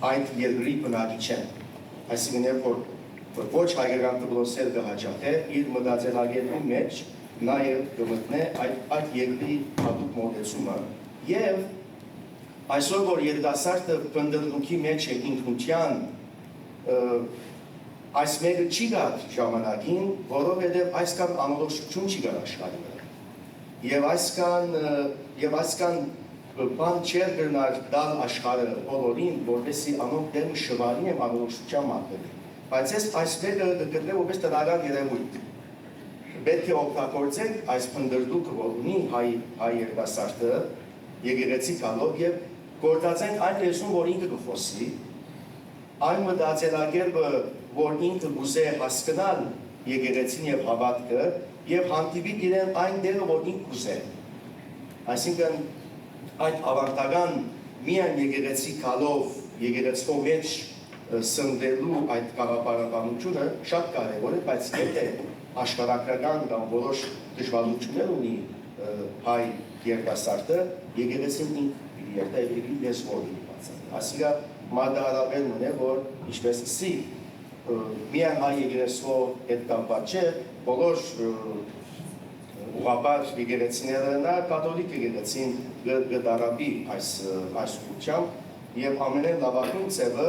Speaker 4: այդ երկրի բնակիչ են։ Այսինքն երբ որ ոչ հայկական դպրոցներ կհաճախե, իր մտածելակերպի մեջ նաև կմտնե այդ երկրի հատուկ մոտեցումը։ Եվ այսօր որ երիտասարդը բնդրնուքի մեջ է ինքնության այս մեկը չի գար ժամանակին, որովհետև այսքան անորոշություն չի գար աշխարհի վրա։ Եվ այսքան բան չեր գրնար դալ աշխարհը բոլորին, որպեսզի անոնք դեմ շվարի եմ անորոշության մատնելու։ Բայց այս մեկը գտնե որպես տնական երևույթ։ Պետք է օգտագործենք այս փնդրդուկը, որ ունի հայ երիտասարդը, եկեղեցի գալով եւ գործածենք այն լեզուն, որ ինքը կխոսի, այն մտածելակերպը, որ ինքը գուզե հասկանալ եկեղեցին եւ հավատքը եւ հանդիպի իրեն այն դերը, որ ինքը գուզե։ Այսինքն այդ ավարտական միայն եկեղեցի կալով, եկեղեցու մեջ սնվելու այդ կաղապարականությունը շատ կարևոր է, բայց եթե աշխարհագրական կամ որոշ դժվարություններ ունի հայ երիտասարդը, եկեղեցին ինքն իր լեզվով բացել։ Ասիկա մարտահրավերն ունի, որ ինչպես սի միայն հայ եկեղեցու հետ կապված չէ, բոլոր ուղղապար եկեղեցիները կաթոլիկ եկեղեցին գդարաբի այս ուղղությամբ եւ ամենեն լավագույն ձևը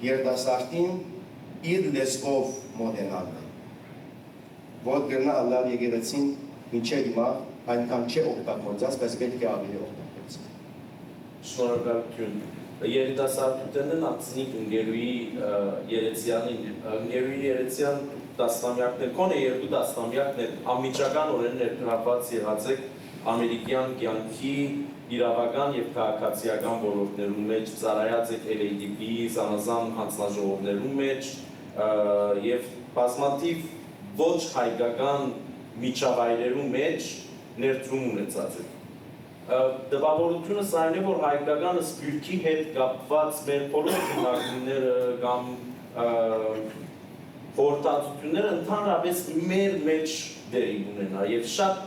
Speaker 4: երիտասարդին իր լեզվով մոտենալն է, որ գրնա ալալ եկեղեցին մինչև հիմա այնքան չէ օգտագործած, բայց պետք է ավելի օգտագործել։
Speaker 1: Շնորհակալություն։ Երիտասարդութենն ածնիկ ընկերուի երեցյան տասնամյակներ, կոնե երկու տասնամյակներ անմիջական օրեն ներգրավված եղած եք ամերիկյան կյանքի իրավական եւ քաղաքացիական ոլորտներում մեջ, ծառայած եք LADP զանազան հանձնաժողովներում մեջ եւ բազմաթիվ ոչ հայկական միջավայրերում մեջ ներդրում ունեցած եք։ Տպավորությունս այն է, որ հայկական սփյուռքի հետ կապված մեր բոլոր քննարկումները կամ խորհրդածությունները ընդհանրապես մեր մեջ դերի ունենա եւ շատ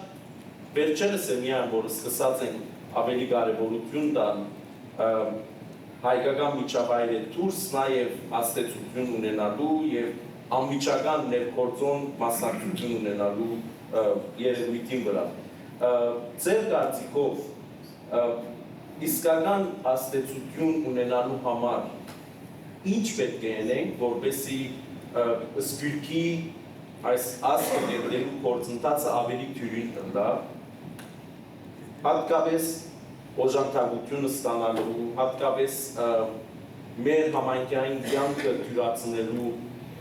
Speaker 1: վերջերս է միայն որ սկսած ենք ավելի կարևորություն տալ հայկական միջավայրի դուրս նաև աստեցություն ունենալու եւ անմիջական ներկործոն մասնակցություն ունենալու երևույթին վրա։ Ձեր կարծիքով իսկական աստեցություն ունենալու համար ինչ պետք է անենք, որպեսզի սփյուռքի այս աստղը ներդրելու գործընթացը ավելի թյուրին տա, հատկապես օժանդակությունը ստանալու, հատկապես մեր համայնքային կյանքը թյուրացնելու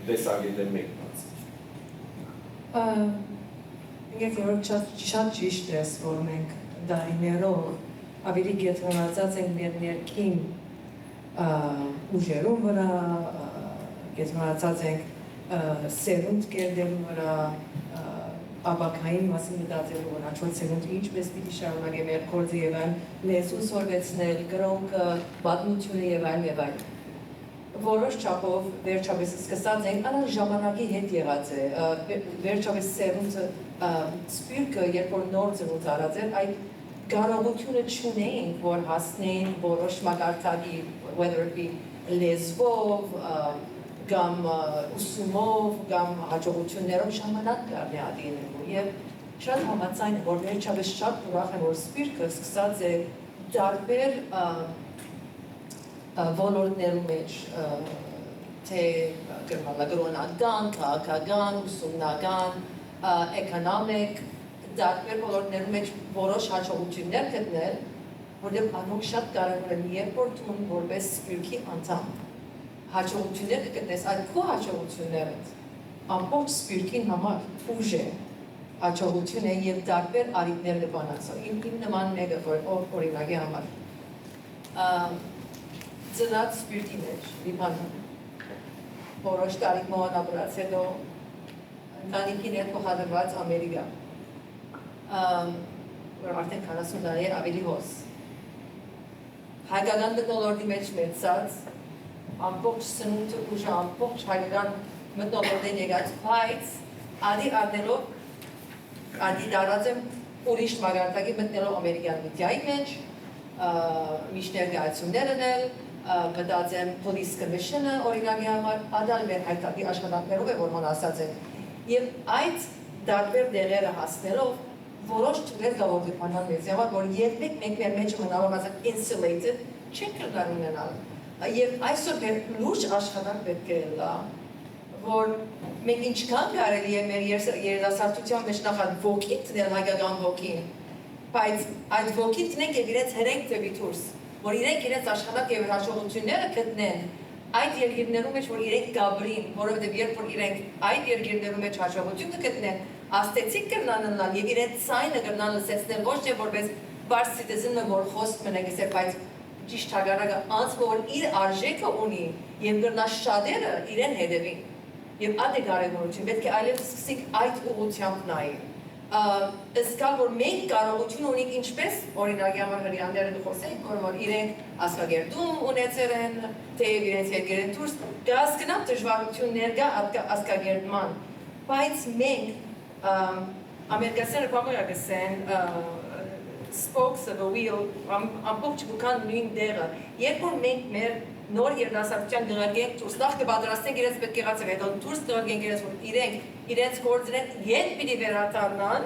Speaker 1: տեսակետը մեկնած։
Speaker 3: Ինքնուրույն շատ ճիշտ ես, որ մենք դարիներով ավելի կենտրոնացած ենք մեր ներքին ուժերում վրա, կենտրոնացած ենք սերունդ կերտելու վրա, ապակային մասին մտածելու վրա, հաջորդ սերունդը ինչպես պիտի շարունակի մեր գործը եւ այլն, լեզու սորվեցնել, կրոնքը, պատմությունը եւ այլն։ Որոշ չափով վերջապես սկսած ենք, անալ ժամանակի հետ եղած է, վերջապես սերունդը սփյուռքը, երբ որ նոր ծնունդ արած էր, այդ կարողությունը չունեինք, որ հասնեին որոշ մակարդակի, whether it be լեզվով, կամ ուսումով, կամ հաջողություններով ժամանակ կարնի ադինելու եւ շատ համաձայն է, որ վերջապես շատ ուրախ եմ, որ սփյուռքը սկսած է տարբեր ոլորտներում մեջ, թե գրոնական, քաղաքական, ուսումնական, էկոնոմիկ, տարբեր ոլորտներում մեջ որոշ հաջողություններ գտնել, որտեղ անոնք շատ կարևոր են, երբ որ դու որպես սփյուռքի անդամ հաջողություններ գտնես, այդ քո հաջողությունները ամբողջ սփյուռքին համար ուժ է, հաջողություն է եւ տարբեր արիտներ բանացել։ Իմ նման մեկը օրինակի համար ծնած սփյուռքի մեջ, Լիբանան, որոշ տարի մոհանապրած հետո ընտանիքին հետ փոխադրված Ամերիկա, որ արդեն 40 տարի ավելի հոս։ Հայկական մթնոլորտի մեջ մեծած, ամբողջ սնունդը ուժը, ամբողջ հայկական մթնոլորտին եկած, բայց ադի արդելով, ադի դարած եմ ուրիշ մագարտակի մտնելով Ամերիկյան միդիայի մեջ, միշտ ներկայացումներ անել, մտածեմ police commission-ը օրինակի համար, ադալ մեր հայտարարի աշխատանքներով է, որ ման ասած են։ Եվ այդ տարբեր դեղերը հասնելով, որոշ ճուղեր կա, որ դիպանան մեզ համար, որ երբեք մենք մեր մեջ մնալով ասած insulated չենք կրնար ունենալ։ Եվ այսօր մեր լուրջ աշխատանք պետք է լա, որ մենք ինչքան կարելի է մեր երիտասարդության մեջ նախ ոգին տնել հայկական ոգին, բայց այդ ոգին տնենք եւ իրենց հերենք դեպի դուրս, որ իրենք իրենց աշխատանք եւ հաջողությունները գտնեն այդ երկիրներում մեջ, որ իրենք գաբրին, որովհետեւ երբ որ իրենք այդ երկիրներում մեջ հաջողություն կգտնեն, աստեցիկ կրնանալ եւ իրենց ցայնը կրնան լսեցնել ոչ թե որպես բարձ citizen-ը, որ խոսք մնա գսե, բայց ճիշտ հագարակը անց որ իր արժեքը ունի եւ կրնա շատերը իրեն հետևին։ Եվ այդ է կարևորություն, պետք է այլևս սկսենք այդ ուղղությամբ նայել։ Ըսկալ, որ մենք կարողություն ունենք ինչպես, օրինակի համար հրյանները խոսենք, որ իրենք ասկագերդում ունեցել են, թեև իրենց երկերեն դուրս, կհասկնամ դժվարություններ կա ասկագերդման, բայց մենք ամերիկացիները կամոյա գսեն, spokes of a wheel, ամբողջ բուկան նույն դեղը, երբ որ մենք մեր նոր երդասարտության դրագենք դուրս, նախ կպատրաստենք իրենց պետք եղածը, հետո դուրս դրագենք իրենց, որ իրենց գործերեն ետ պիտի վերադառնան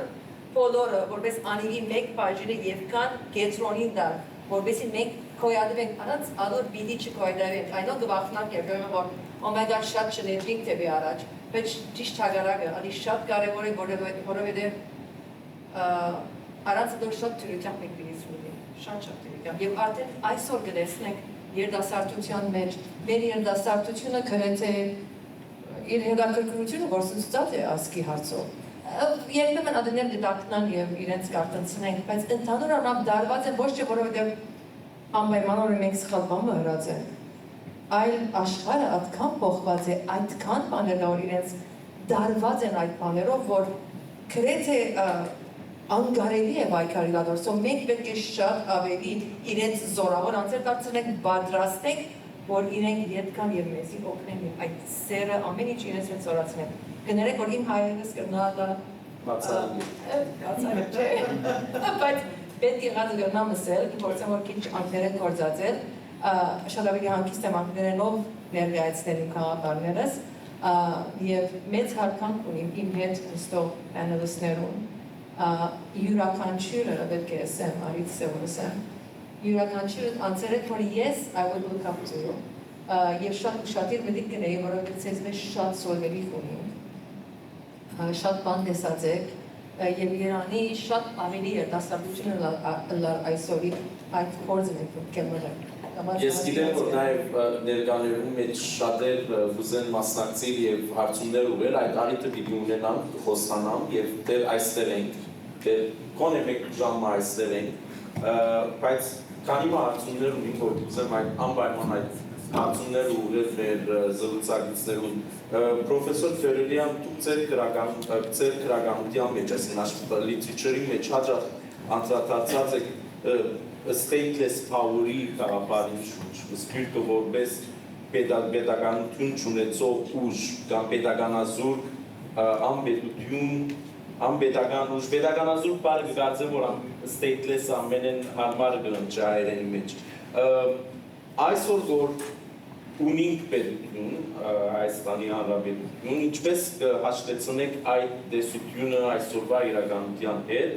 Speaker 3: բոլորը, որպես անիվի մեկ բաժինը և կան կենտրոնին դար, որպեսզի մենք քոյադվենք, առանց ալոր պիտի չքոյադվենք, այնո գվախնանք և գոյում որ oh my god, շատ չներվինք տևի առաջ, բայց ճիշտ հագարակը, ալի շատ կարևոր է, որովհետև առանց դոր շատ թյուրությամբ մենք պիտի շատ թյուրությամբ, և արդեն այսօր գտեսնենք երդասարտության մեջ, մեր երդասարտությունը գրեթե իր հետաքրքրությունը գործընծած է ասկի հարցով։ Երբեմն ադներ դիտակնան և իրենց կարտնցնենք, բայց ընդհանուր առմամբ դարված են ոչ չէ, որովհետև անպայմանորեն մենք սխալ բան հրած են, այլ աշխարհը այդքան փոխված է, այդքան բաներ որ իրենց դարված են այդ բաներով, որ գրեթե անգարելի է վայքարի լադորսով, մենք պետք է շատ ավելի իրենց զորավոր անձեր դարձնենք, բադրաստենք, որ իրենք ետքան և մեզի օգնեն և այդ սերը ամեն ինչ իրենց հետ զորացնեն։ Կներեք, որ իմ հայերս կրնալը բացարը չէ, բայց պետք եղած գրնամ ասել, փորձեմ որ քիչ անգլերեն գործածել, շատ ավելի հանգիստ եմ անգլերենով ներկայացնել իմ քաղաքարներս և մեծ հարկանք ունիմ իմ հետ նստող պանելիստներուն յուրաքանչյուրը պետք է ասեմ, արից սևորսեմ, յուրաքանչյուրը անձերեք, որ ես I will look up to you և շատ ուշադիր մտիկ կնեի, որովհետև ցեզ մեջ շատ սովելի ունիմ, շատ բան տեսած եք և Երանի շատ ավելի երդասարտությունը այսօրի այդ փորձն եք կեմրել։
Speaker 1: Ես գիտեմ, որ նաև ներկաներում մեջ շատեր ուզեն մասնակցել և հարցումներ ուղել, այդ արիթը պիտի ունենանք, խոսանամ և դեր այստեղ ենք, դեր կոնե մեկ ժամը այստեղ ենք, բայց քանի հարցումներ ունիմ, որ ուզեմ այդ անպայման այդ հարցումներ ուղել մեր զրուցակիցներուն, պրոֆեսոր Ֆերելյան, դուք ձեր գրականության մեջ, այսին լիտրիչերի մեջ հաճախ անդրադարձած եք stateless power-ի գաղափարին շուրջ, սպիրտը որպես պետականություն չունեցող ուժ կամ պետականազուրկ անպետական ուժ, պետականազուրկ բարը գգարձեմ, որ stateless ամենեն հարմարը գրնչի հայերենի մեջ։ Այսօր որ ունինք պետություն, Հայաստանի Հանրապետություն, ինչպես հաշտեցնեք այդ տեսությունը այսօրվա իրականության հետ,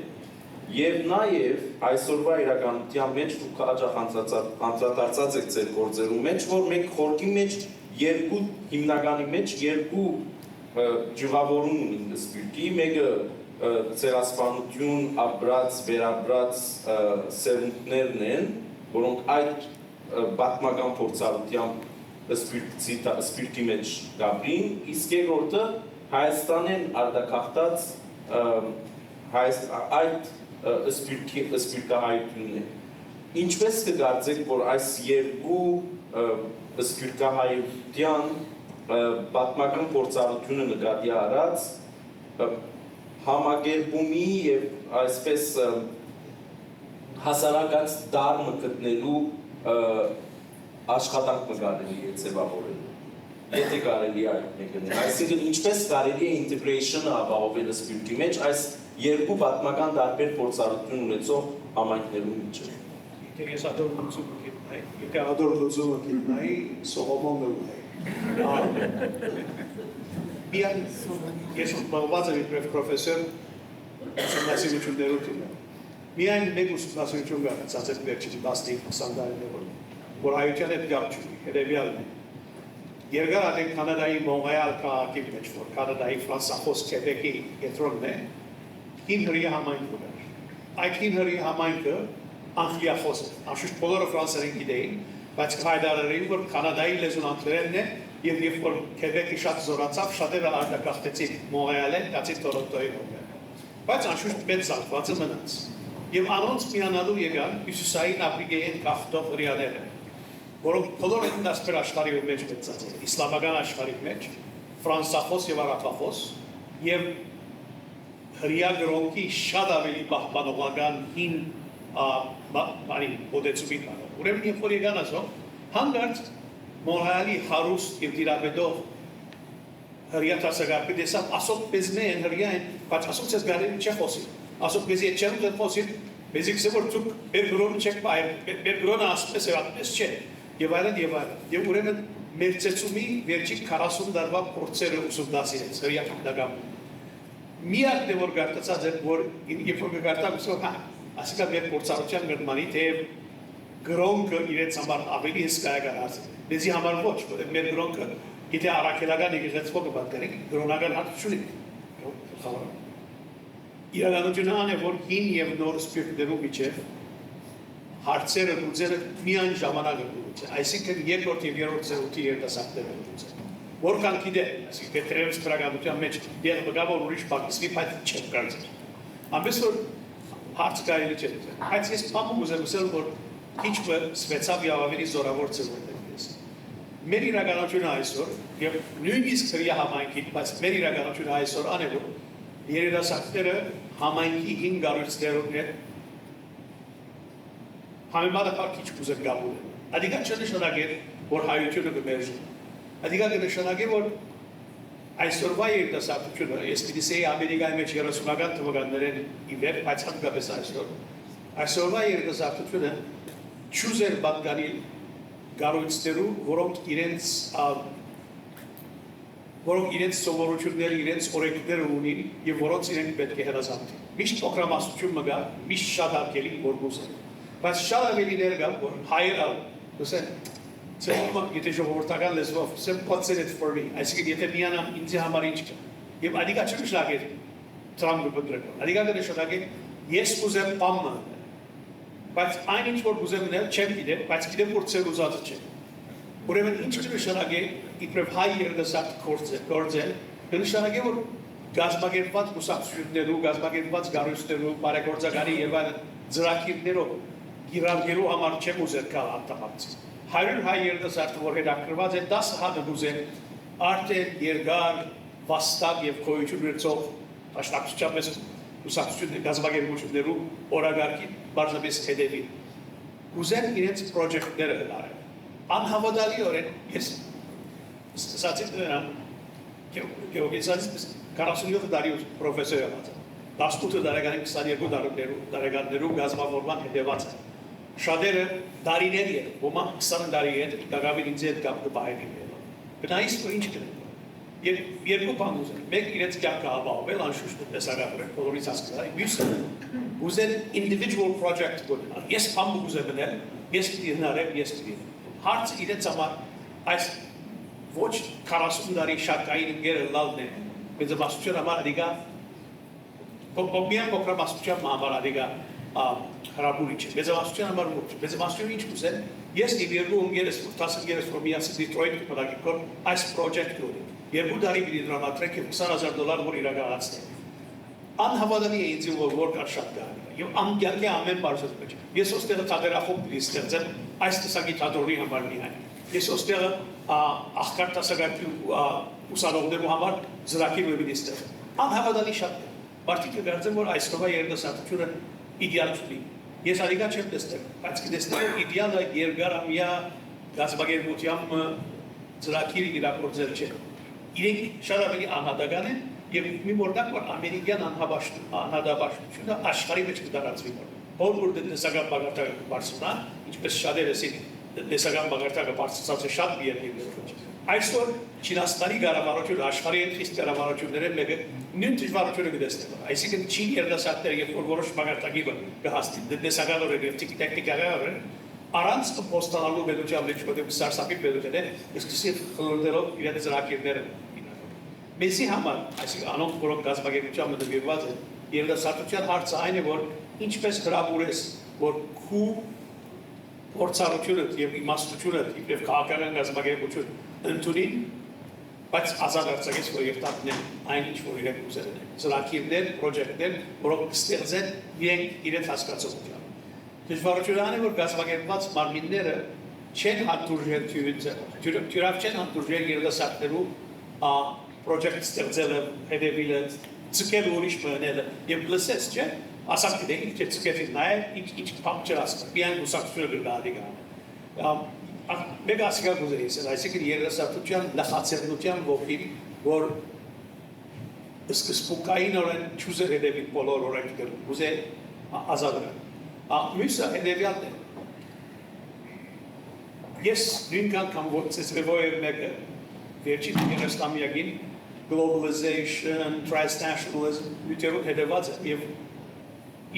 Speaker 1: և նաև այսօրվա իրականության մեջ դուք հաճախ անդրադարձած եք ձեր գործերում մեջ, որ մենք խորքի մեջ հիմնականի մեջ երկու ջղավորում ունենք սպիրտի, մեկը ցեղասպանություն ապրած, վերապրած սերունդներն են, որոնք այդ պատմական փորձառությամբ սպիրտի մեջ գաբրին, իսկ երկրորդը Հայաստանեն արտաքաղթած այդ սպիրկահայությունն է։ Ինչպես կգարձեք, որ այս երկու սպիրկահայության պատմական փորձառությունը նկատի առած համագերբումի և այսպես հասարակած դարմը գտնելու աշխատանք կարելի է ձևավորելու։ Եթե կարելի է այդ մեկնել, այսինքն ինչպես կարելի է ինտեգրեյշնը ապահովել սպիրտի մեջ այս երկու պատմական տարբեր փորձառություն ունեցող համայնքներու միջև։
Speaker 7: Ես ադոր լուծումը գիտնայի, եթե ադոր լուծումը գիտնայի, Սողոմոնը ունայի։ Միան ես մաղված եմ իբրև պրոֆեսոր ուսումնասիրություններում միայն մեկ ուսումնասիրություն գանացած եմ վերջին 10-20 տարիներում, որ հայության հետ գապ չունի, հետևյալն է։ Երկար ադեք Կանադայի Մոնրեալ քաղաքի մեջ, որ Կանադայի ֆրանսախոս Քեբեկի կենտրոնն է, հին հրի համայնք ուներ։ Այդ հին հրի համայնքը անգլիախոս է, անշուշտ բոլորը ֆրանսերեն գիտեին, բայց հայտարարեին, որ Կանադայի լեզուն անգլերենն է, և երբ որ Քեբեկի շատ զորացավ, շատերը արտագաղթեցին Մոնրեալեն, դարձին Տորոնտոյի մոտ։ Բայց անշուշտ մեծ զարգվածը մնաց։ Եվ անոնց միանալու եկան Հյուսիսային Աֆրիկայից գաղթող հրեաները, որոնք բոլորը դասպեր աշխարհի մեջ մեծած են, իսլամական աշխարհի մեջ, ֆրանսախոս և արաբախոս, և հրյա գրոնքի շատ ավելի պահպանողական հին մոտեցումի կարող։ Ուրեմն երբ որ եկան ասո, հանգարց Մոնրեալի հարուստ եւ դիրապետող հրյա տասագարպի դեսավ ասոք բեզմե են հրյա են, բայց ասոք ես գարերի չէ խոսի։ Ասոք բեզի է չեմ դեր խոսի, բեզի կսե որ ցուկ բերգրոն չեք բայ, բերգրոնը ասպես է այդպես չէ։ Եվ այլն եւ այլն։ Եվ ուրեմն մեր ծեցումի վերջին 40 տարվա փորձերը ուսումնասիրեց հրյա քննական։ Միակն է որ գարտացած է որ երբ որ գարտա ուսում հա ասիկա մեր փորձառության գրմանի թե գրոնքը իրենց համար ավելի հսկա է գարած։ Դեզի համար ոչ, որովհետեւ մեր գրոնքը գիտե առաքելական եկեղեցվո կպատկերենք, գրոնական հարց չունի։ Իրականությունը այն է, որ հին եւ նոր սպիրտներու միջև հարցերը լուծելը միայն ժամանակը լուծել։ Այսինքն երկրորդ եւ երրորդ զրույցի երիտասարդները լուծել։ Որքան գիտե, այսինքն դերևս քրագանության մեջ դեռ բգավոր ուրիշ բակիսի փայտ չեմ կարծել։ Ամենից որ հարց կարելի չէ։ Բայց ես բամում ուզեմ ասել, որ ինչը սվեցավ եւ ավելի զորավոր ծնունդ է։ Մեր իրականությունը այսօր եւ նույնիսկ հրյա համայնքի, բայց մեր իրականությունը այսօր անելու երիտասարդները համայնքի 5 գարույցներով են համեմատաբար քիչ կուզեն գալու են։ Ադիգա չնշանակե, որ հայությունը կմերժի։ Ադիգա կնշանակե, որ այսօրվա երիտասարդությունը, ես դիսեի Ամերիկայի մեջ 30-ական թվականներին իվեր, բայց հատկապես այսօր։ Այսօրվա երիտասարդությունը չուզեր պատկանել գարույցներու, որոնք իրենց սովորությունները, իրենց օրենքները ունին եւ որոնց իրենք պետք է հրաժարվեն։ Միշտ օգրամասություն մգա, միշտ շատ արկելի որ գուզեն։ Բայց շատ ավելի ներգա, որ հայերը, ասեն, ցեհում եթե ժողովրդական լեզվով, what's in it for me, այսինքն եթե միանամ ինձ համար ինչ կա։ Եվ ադիգա չնշանակե Թրամփը բդրեք։ Ադիգա կնշանակե ես կուզեմ պամը։ Բայց այն ինչ որ կուզեմ ունել չեմ գիտեմ, բայց գիտեմ որ ցել ուզածը չէ։ Ուրեմն ինչ կնշանակե իբրև հայ երիտասարդ գործել, կնշանակե որ գազագերբված կուսակցություններու, գազագերբված գարույցներու, բարեգործականի եւ այլ ծրագիրներով գիրառելու համար չեմ ուզել կալ արտահայտել։ 100 հայ երիտասարդը որ հետաքրված է 10 հատ ուզեն արդեն երկար վաստակ եւ գոյություն ունեցող աշխատությունից կուսակցությունների գազագերբություններու օրագարկի բարձրապես հետևի։ Ուզեն իրենց պրոջեկտները հնարել։ Անհավատալիորեն ես ստացել եմ գեոգեզից 47 տարի պրոֆեսոր եմ 18 տարեկան 22 տարեկաններու գազավորման հետևած է։ Շատերը տարիներ են, ոմանք 20 տարի են, դակավին ինձ հետ կապ կպահելին են։ Գնայիս որ ինչ կնեմ։ Եվ երկու բան ուզեն, մեկ իրենց կյանքը ապահովել, անշուշտ տեսարակորեն, բոլորից հասկացա, մյուսը ուզեն individual project գոնել։ Ես բան ուզեմ մնել, ես պիտի հնարեմ, ես պիտի։ Հարցը իրենց համար այս ոչ 40 տարի շարքային ընկերը լալն է, մեծամասնություն համար ադիգա միայն փոքրամասնության համար ադիգա հրապուրի չէ, մեծամասնության համար ոչ, մեծամասնությունը ինչ կուզեն, ես և երկու ընկերս, 10 ընկերս որ միացի Դիթրոյթ կմտակի կոր այս պրոջեկտ ունի, երկու տարի պիտի դրամատրեք և $20,000 որ իրականացնեն։ Անհավատալի է ինձ որ կար շատ գարի, և անգյալի ամեն բարձր մեջ։ Ես ոստեղը թատերախոպ պիտի ստեղծեմ այս տեսակի թատորի համար միայն։ Ես ոստեղը աղքար տասագարպի ուսանողներու համար զրակիր պիտի ստեղծեմ։ Անհավատալի շատ է։ Մարդիկ կգործեն, որ այսօրվա երիտասարդությունը իդեալ չունի։ Ես ադիգա չեմ տեսնել, բայց կտեսնեմ իդեալը երկարամյա գազագերբությամբ ծրագիր իրագործել չէ։ Իրենք շատ ավելի անհատական են եւ մի մորդակ որ ամերիկյան անհատաբաշխությունը աշխարհի մեջ կդարածվի։ Բոլոր դեսական բաղարտակը բարձրանա, ինչպես շատերը ասին, դեսական բաղարտակը բարձրացած է շատ երկրներում։ Այսօր Չինաստանի կառավարությունը աշխարհի հետ խիստ կառավարությունները մեկը նույն դժվարությունը կտեսնեն։ Այսինքն Չինի երիտասարդները երբ որ որոշ բաղարտակի կհաստի դեսական օրենքով տեխնիկական առանց կփոստանալու բերության մեջ որտեղ սարսափի բերության է, սկսի խլորդելով իրենց ծրագիրները։ Մեզի համար, այսինքն անոնք որոնք գազագերբությամբ նվիրված են, երիտասարդության հարցը այն է, որ ինչպես հրավուրես, որ քու փորձառությունը եւ իմաստությունը եւ քաղաքական գազագերբություն ընդունին, բայց ազատ արձակես որ երթափնեն այն ինչ որ իրենք ուզել են։ Ծրագիրներ, պրոջեկտներ, որոնք ստեղծեն իրենց հասկացողությամբ։ Դժվարությունը այն է, որ գազագերբված մարմինները չեն հանդուրժել թյուրավ չեն հանդուրժել երիտասարդներու պրոջեկտ ստեղծելը, հետևելը, Ձգել ուրիշ մնելը եւ լսես, չէ՞։ Ասած դե ինչ ձգեցին նայ, ինչ փակ չրասկ։ Միայն ուսակցությունը գալի գա։ Մեկ ասիգա գուզեիս, այսինքն երեսատության նախաձեռնության ողի, որ սկզբունքային օրեն ճուզեր հետևի բոլոր օրենքները, գուզե ազատել։ Մյուսը հետևյալն է։ Ես նույնքան կամ որը մեկը վերջին 30-ամյակին globalization, transnationalism, յութերով հետևած է եւ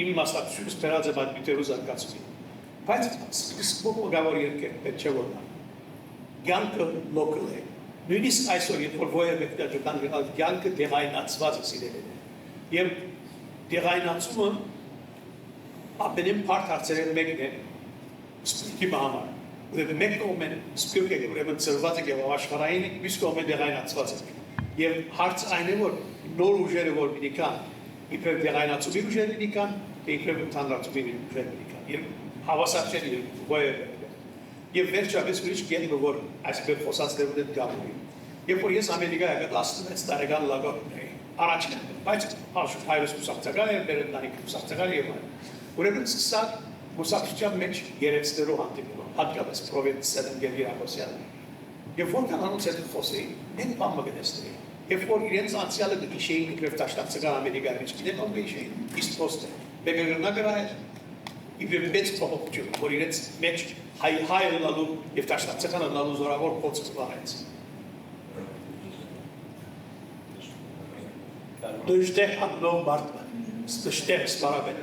Speaker 7: իմ մասնակցությունս բերած է այդ յութերով զարգացումին։ Բայց սկզբում գավոր երկեր պետք չէ որ նա։ Կյանքը local է։ Նույնիսկ այսօր երբ որ որևէ դեպքան կյանքը դեղայնացված է սիրել է։ Եվ դեղայնացումը ապենին բարդ հարցերեն մեկն է սպիրկի համար։ Ուրեմն մեկ կողմեն սպիրկը ուրեմն ծրված է եւ աշխարհային մյուս կողմեն դեղայնացված է։ Եվ հարց այն է որ նոր ուժերը որ պիտի կան, իբր դեղայնացումի ուժերը պիտի կան, իբր ընդհանրացումի ուժերը պիտի կան։ Եվ հավասար չէ որևէ։ Եվ վերջապես ուրիշ գետնը որ այսպես խոսածներով դեպ գալու։ Երբ որ ես Ամերիկայի 16 տարեկան լագորն էի, առաջին, բայց հայրս ուսուցչական էր, բերենտանիք ուսուցչական եւ այլն։ Ուրեմն սկսա ուսուցչության մեջ երեցներով հանդիպում, հատկապես Պրովենցիան եւ Իրակոսյանը։ Եվ որքան անոնց հետ խոսեի, մենք բան մգնեցի։ Եվ որ իրենց անցյալը դիշեին իբր տաշտակցական Ամերիկայի մեջ գիտեն ով էի, իսկ ոստը։ Բեգերնա գրայր իբր մեծ փոխություն, որ իրենց մեջ հայ լալու եւ տաշտակցական լալու զորավոր փոց զբաղեց։ Դժտեղ անով մարդը, դժտեղ սպարաբեն։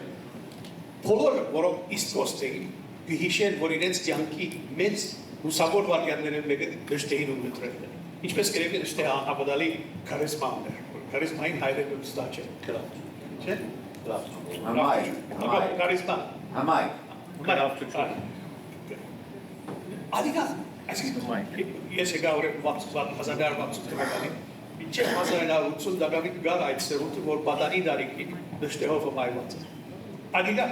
Speaker 7: Բոլորը, որոնք իսկ ոստեին, գհիշեն, որ իրենց կյանքի մեծ լուսավոր վարկյանները մեկը դժտեղին ու մտրելն է։ Ինչպես գրեթե դժտեղ անհավատալի քարիզման էր, քարիզմային հայրենի ստա չէ։ Չէ՞։ Քարիզմա։ Adică, ես եկա օրը 1960 թվականին, մինչև 1980 դակավիտ գար այդ սերունդը, որ պատանի դարիքին դժտեղով հմայված է։ Adică,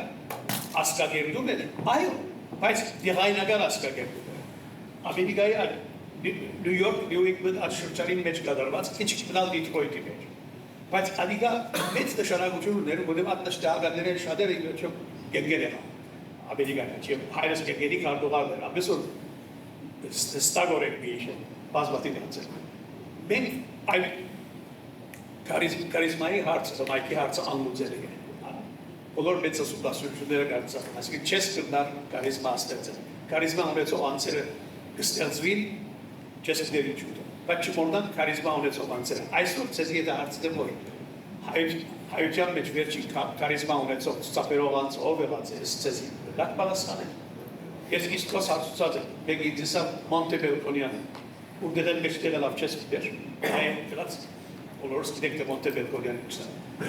Speaker 7: ասկագերդում է, այո, բայց դեղայնական ասկագերդում է։ Ամերիկայի Նյու Յորք, Նյու Ինգլենդ այդ շրջանի մեջ կատարված, քիչ մնալ Դիթրոյթի մեջ։ Բայց adică մեծ նշանակություն ուներ, որտեղ ատնաշտահականները շատերը իջում գերգեր են։ Ամերիկայից եւ հայրս գերգերի կարդողալ էր, ամենս որ ստագորեն բիշեն, բազմաթիվ անցել։ Մենք այդ քարիզմայի հարցը, մայքի հարցը անլուծել է։ Բոլոր մեծ ուսումնասիրությունները կարծում, այսինքն չես կրնար քարիզմա ստեղծել։ Քարիզմա ունեցող անձերը կստեղծվին, չես կդերի ճուտը։ Բայց չմոռնան քարիզմա ունեցող անձերը։ Այսօր ցեզ եթե հարցնեմ որ հայության մեջ վերջին քարիզմա ունեցող ցուցաբերող անձ ով եղած է, ցեզ լավ պատասխան է։ Ես իսկ խոսացած եմ, մեկի դիսա Մոնտեբելկոնյանը, ու դեռ մեջտեղը լավ չես գիտեր, այն դրած բոլորս գիտենք թե Մոնտեբելկոնյանը ինչ է։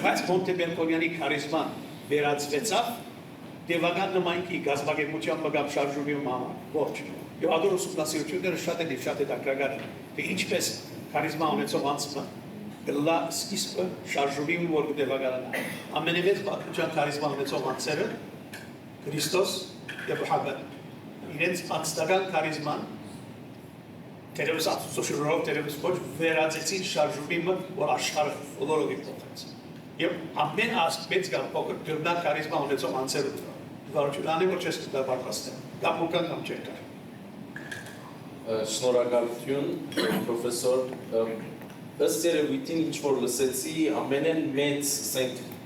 Speaker 7: Բայց Մոնտեբելկոնյանի քարիզման վերածվեցավ դեվական նմանքի գազագերբության մգամ շարժումի համար, ոչ։ Եվ ադոր ուսումնասիրությունները շատ են շատ հետաքրքրական են, թե ինչպես քարիզմա ունեցող անձը գլա սկիզբը շարժումի որ դեվականանա։ Ամենևից պատմության քարիզմա ունեցող անձերը Քրիստոս եւ Մուհամմեդ իրենց անձնական քարիզման տերևս ուսուցչորով տերևս ոչ վերածեցին շարժումի որ աշխարհը բոլորովի փոխեց։ Եվ ամեն ասպետ կամ փոքր դրնակ քարիզմա ունեցող անձերը վարչուլանի որ չես դա բարձրացնել։ Դա փոքր կամ չէ կար։
Speaker 1: Շնորհակալություն, պրոֆեսոր։ Ըստ երևույթին ինչ որ լսեցի, ամենեն մեծ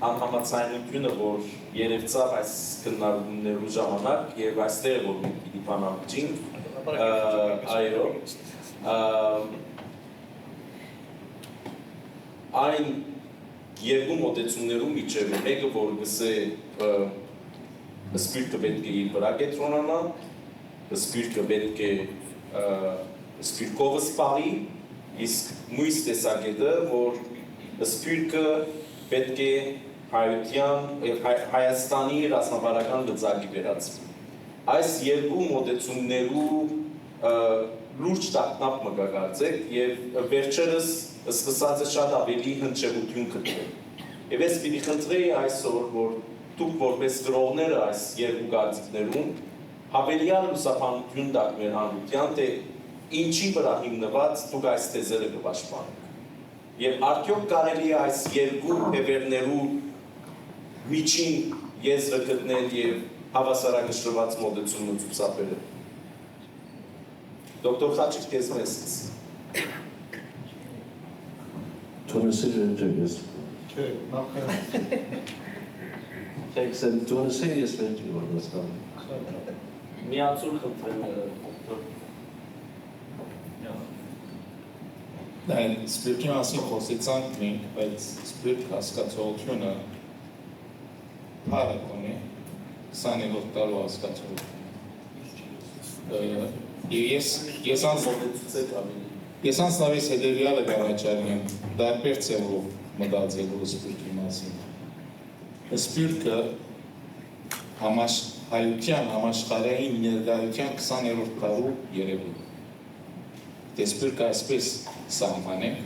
Speaker 1: անհամաձայնությունը, որ երևցավ այս քննարկումներու ժամանակ եւ այստեղ որ մենք պիտի բանալջինք, այո, այն երկու մոտեցումներու միջև մեկը որ գսե սպիրտը պետք է իր վրա կենտրոնանա, սպիրտը պետք է սպիրտկովը սպարի, իսկ մույս տեսակետը որ սպիրտը պետք է Հայաստանի ռազմավարական լծակի վերածվի։ Այս երկու մոտեցումներու լուրջ տագնապ մը կարծեք եւ վերջերս սկսած է շատ ավելի հնչեղություն գտնել։ Եվ ես պիտի խնդրեի այսօր, որ դուք որպես գրողները այս երկու կարծիքներում հավելյալ լուսաբանություն տակ մեր հանրության, թե ինչի վրա հիմնված դուք այս թեզերը կպաշտպանեք։ Եվ արդյոք կարելի է այս երկու բևերներու միջին եզրը գտնել և հավասարակշռված մոտեցումը ցուցաբերել։ Դոկտոր Խաչիկ, քեզ մեզ։
Speaker 6: Թունիսի ես։
Speaker 5: Չէ, նախ
Speaker 6: Տեքսեն Թունիսի ես վերջի որ հասկանում։
Speaker 1: Միացուր խնդրեմ դոկտոր։
Speaker 5: Դա սպիրկի մասին խոսեցանք մենք, բայց սպիրկ հասկացողությունը փառք ունի 20-րդ տարու հասկացողություն։ Ես անձնավես հետևյալը կառաջարկեմ տարբեր ձևով մտածելու սպիրկի մասին։ Սպիրկը հայության համաշխարհային ներկայության 20-րդ տարու երևույթ։ Սպիրկը այսպես սահմանենք,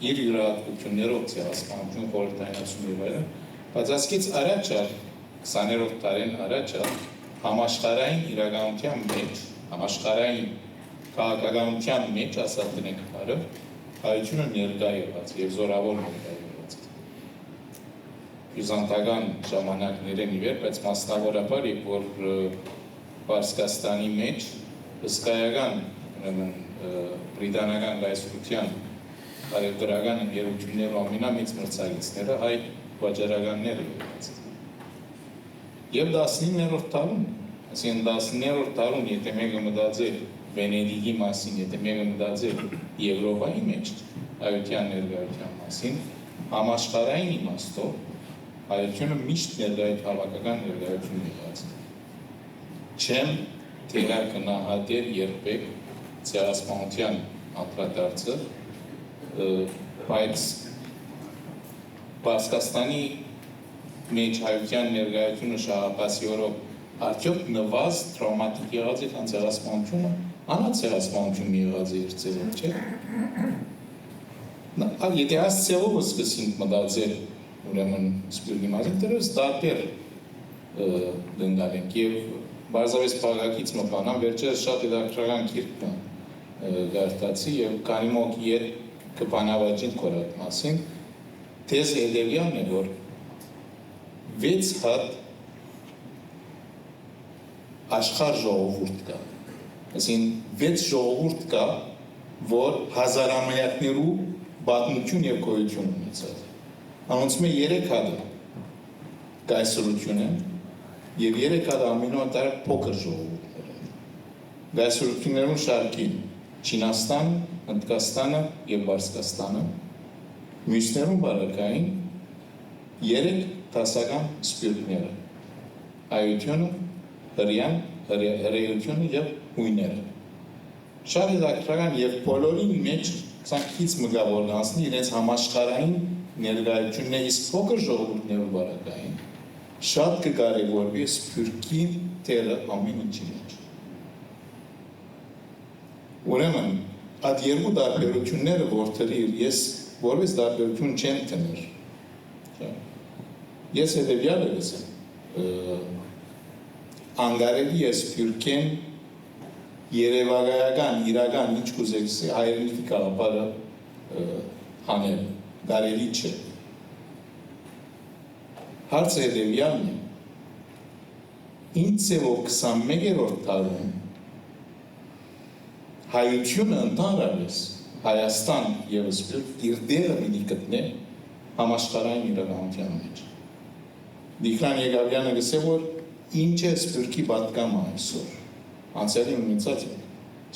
Speaker 5: իր յուրահատկություններով ցեղասպանություն, խորհրդայնացում եւ այլն, բայց ասկից առաջար 20-րդ տարին առաջար համաշխարհային իրականության մեջ, համաշխարհային քաղաքականության մեջ ասած դնենք բարը, հայությունը ներկա եղած եւ զորավոր ներկա եղած։ Բյուզանդական ժամանակներեն ի վեր, բայց մասնավորապես երբ որ Պարսկաստանի մեջ հսկայական բրիտանական լայսրության արևտրական ընկերություններու ամենամեծ մրցակիցները հայ վաճառականները եղած։ Եվ 19-րդ տարում, այսինքն 19-րդ տարում, եթե մեկը մտածեր Վենեդիգի մասին, եթե մեկը մտածեր Եվրոպայի մեջ հայության ներկայության մասին, համաշխարհային իմաստով հայությունը միշտ ներկայ հավաքական ներկայություն եղած։ Չեմ թերակնահատել երբեք ցեղասպանության անդրադարձը, բայց Պարսկաստանի մեջ հայության ներկայությունը շահապասիորով արդյոք նվազ տրավմատիկ եղած է քան ցեղասպանությունը, անցեղասպանություն եղած է իր ձևով, չէ՞։ Եթե այս ձևով սկսենք մտածել, ուրեմն սպիրկի մասին, դեռևս տարբեր դնգալ ենք եւ բարձրապես փաղաքից մտանամ, վերջերս շատ հետաքրքրական գիրք գարտացի եւ քանի մոտ իդ կբանավաճին կորած մասին, թեզ հետևյալն է, որ 6 հատ աշխարհ ժողովուրդ կա։ Այսինքն 6 ժողովուրդ կա, որ հազարամյակներու պատմություն եւ գոյություն ունեցած։ Անոնց մեջ 3 հատը գայսրություն են եւ 3 հատ ամենօտար փոքր ժողովուրդներ են։ Գայսրություններուն շարքին Չինաստան, Հնդկաստանը եւ Պարսկաստանը, մյուսներուն բարակային 3 դասական սպիրտները։ Հայությունը, հրեան, հրեությունը եւ հույները։ Շատ հետաքրքրական եւ բոլորին մեջ ցանկից մգավոր անցնի իրենց համաշխարհային ներկայությունն է, իսկ փոքր ժողովուրդներու բարակային շատ կկարևորվի սպիրկի տերը ամեն ինչի մեջ։ Ուրեմն, այդ երկու տարբերությունները որթրիր, ես որպես տարբերություն չեմ տներ։ Ես հետևյալը լսեմ, անգարելի է սպիրկեն երևակայական, իրական, ինչ կուզեք հայրենիքի կաղապարը հանել, կարելի չէ։ Հարցը հետևյալն է, ինչ ձևով 21-րդ տարում հայությունը ընդհանրապես Հայաստան եւ սպիրտ իր դերը պիտի գտնե համաշխարհային իրականության մեջ։ Դիքրան Եղավյանը գսե որ ինչ է սպիրկի պատկամը այսօր։ Անցյալի ունեցած է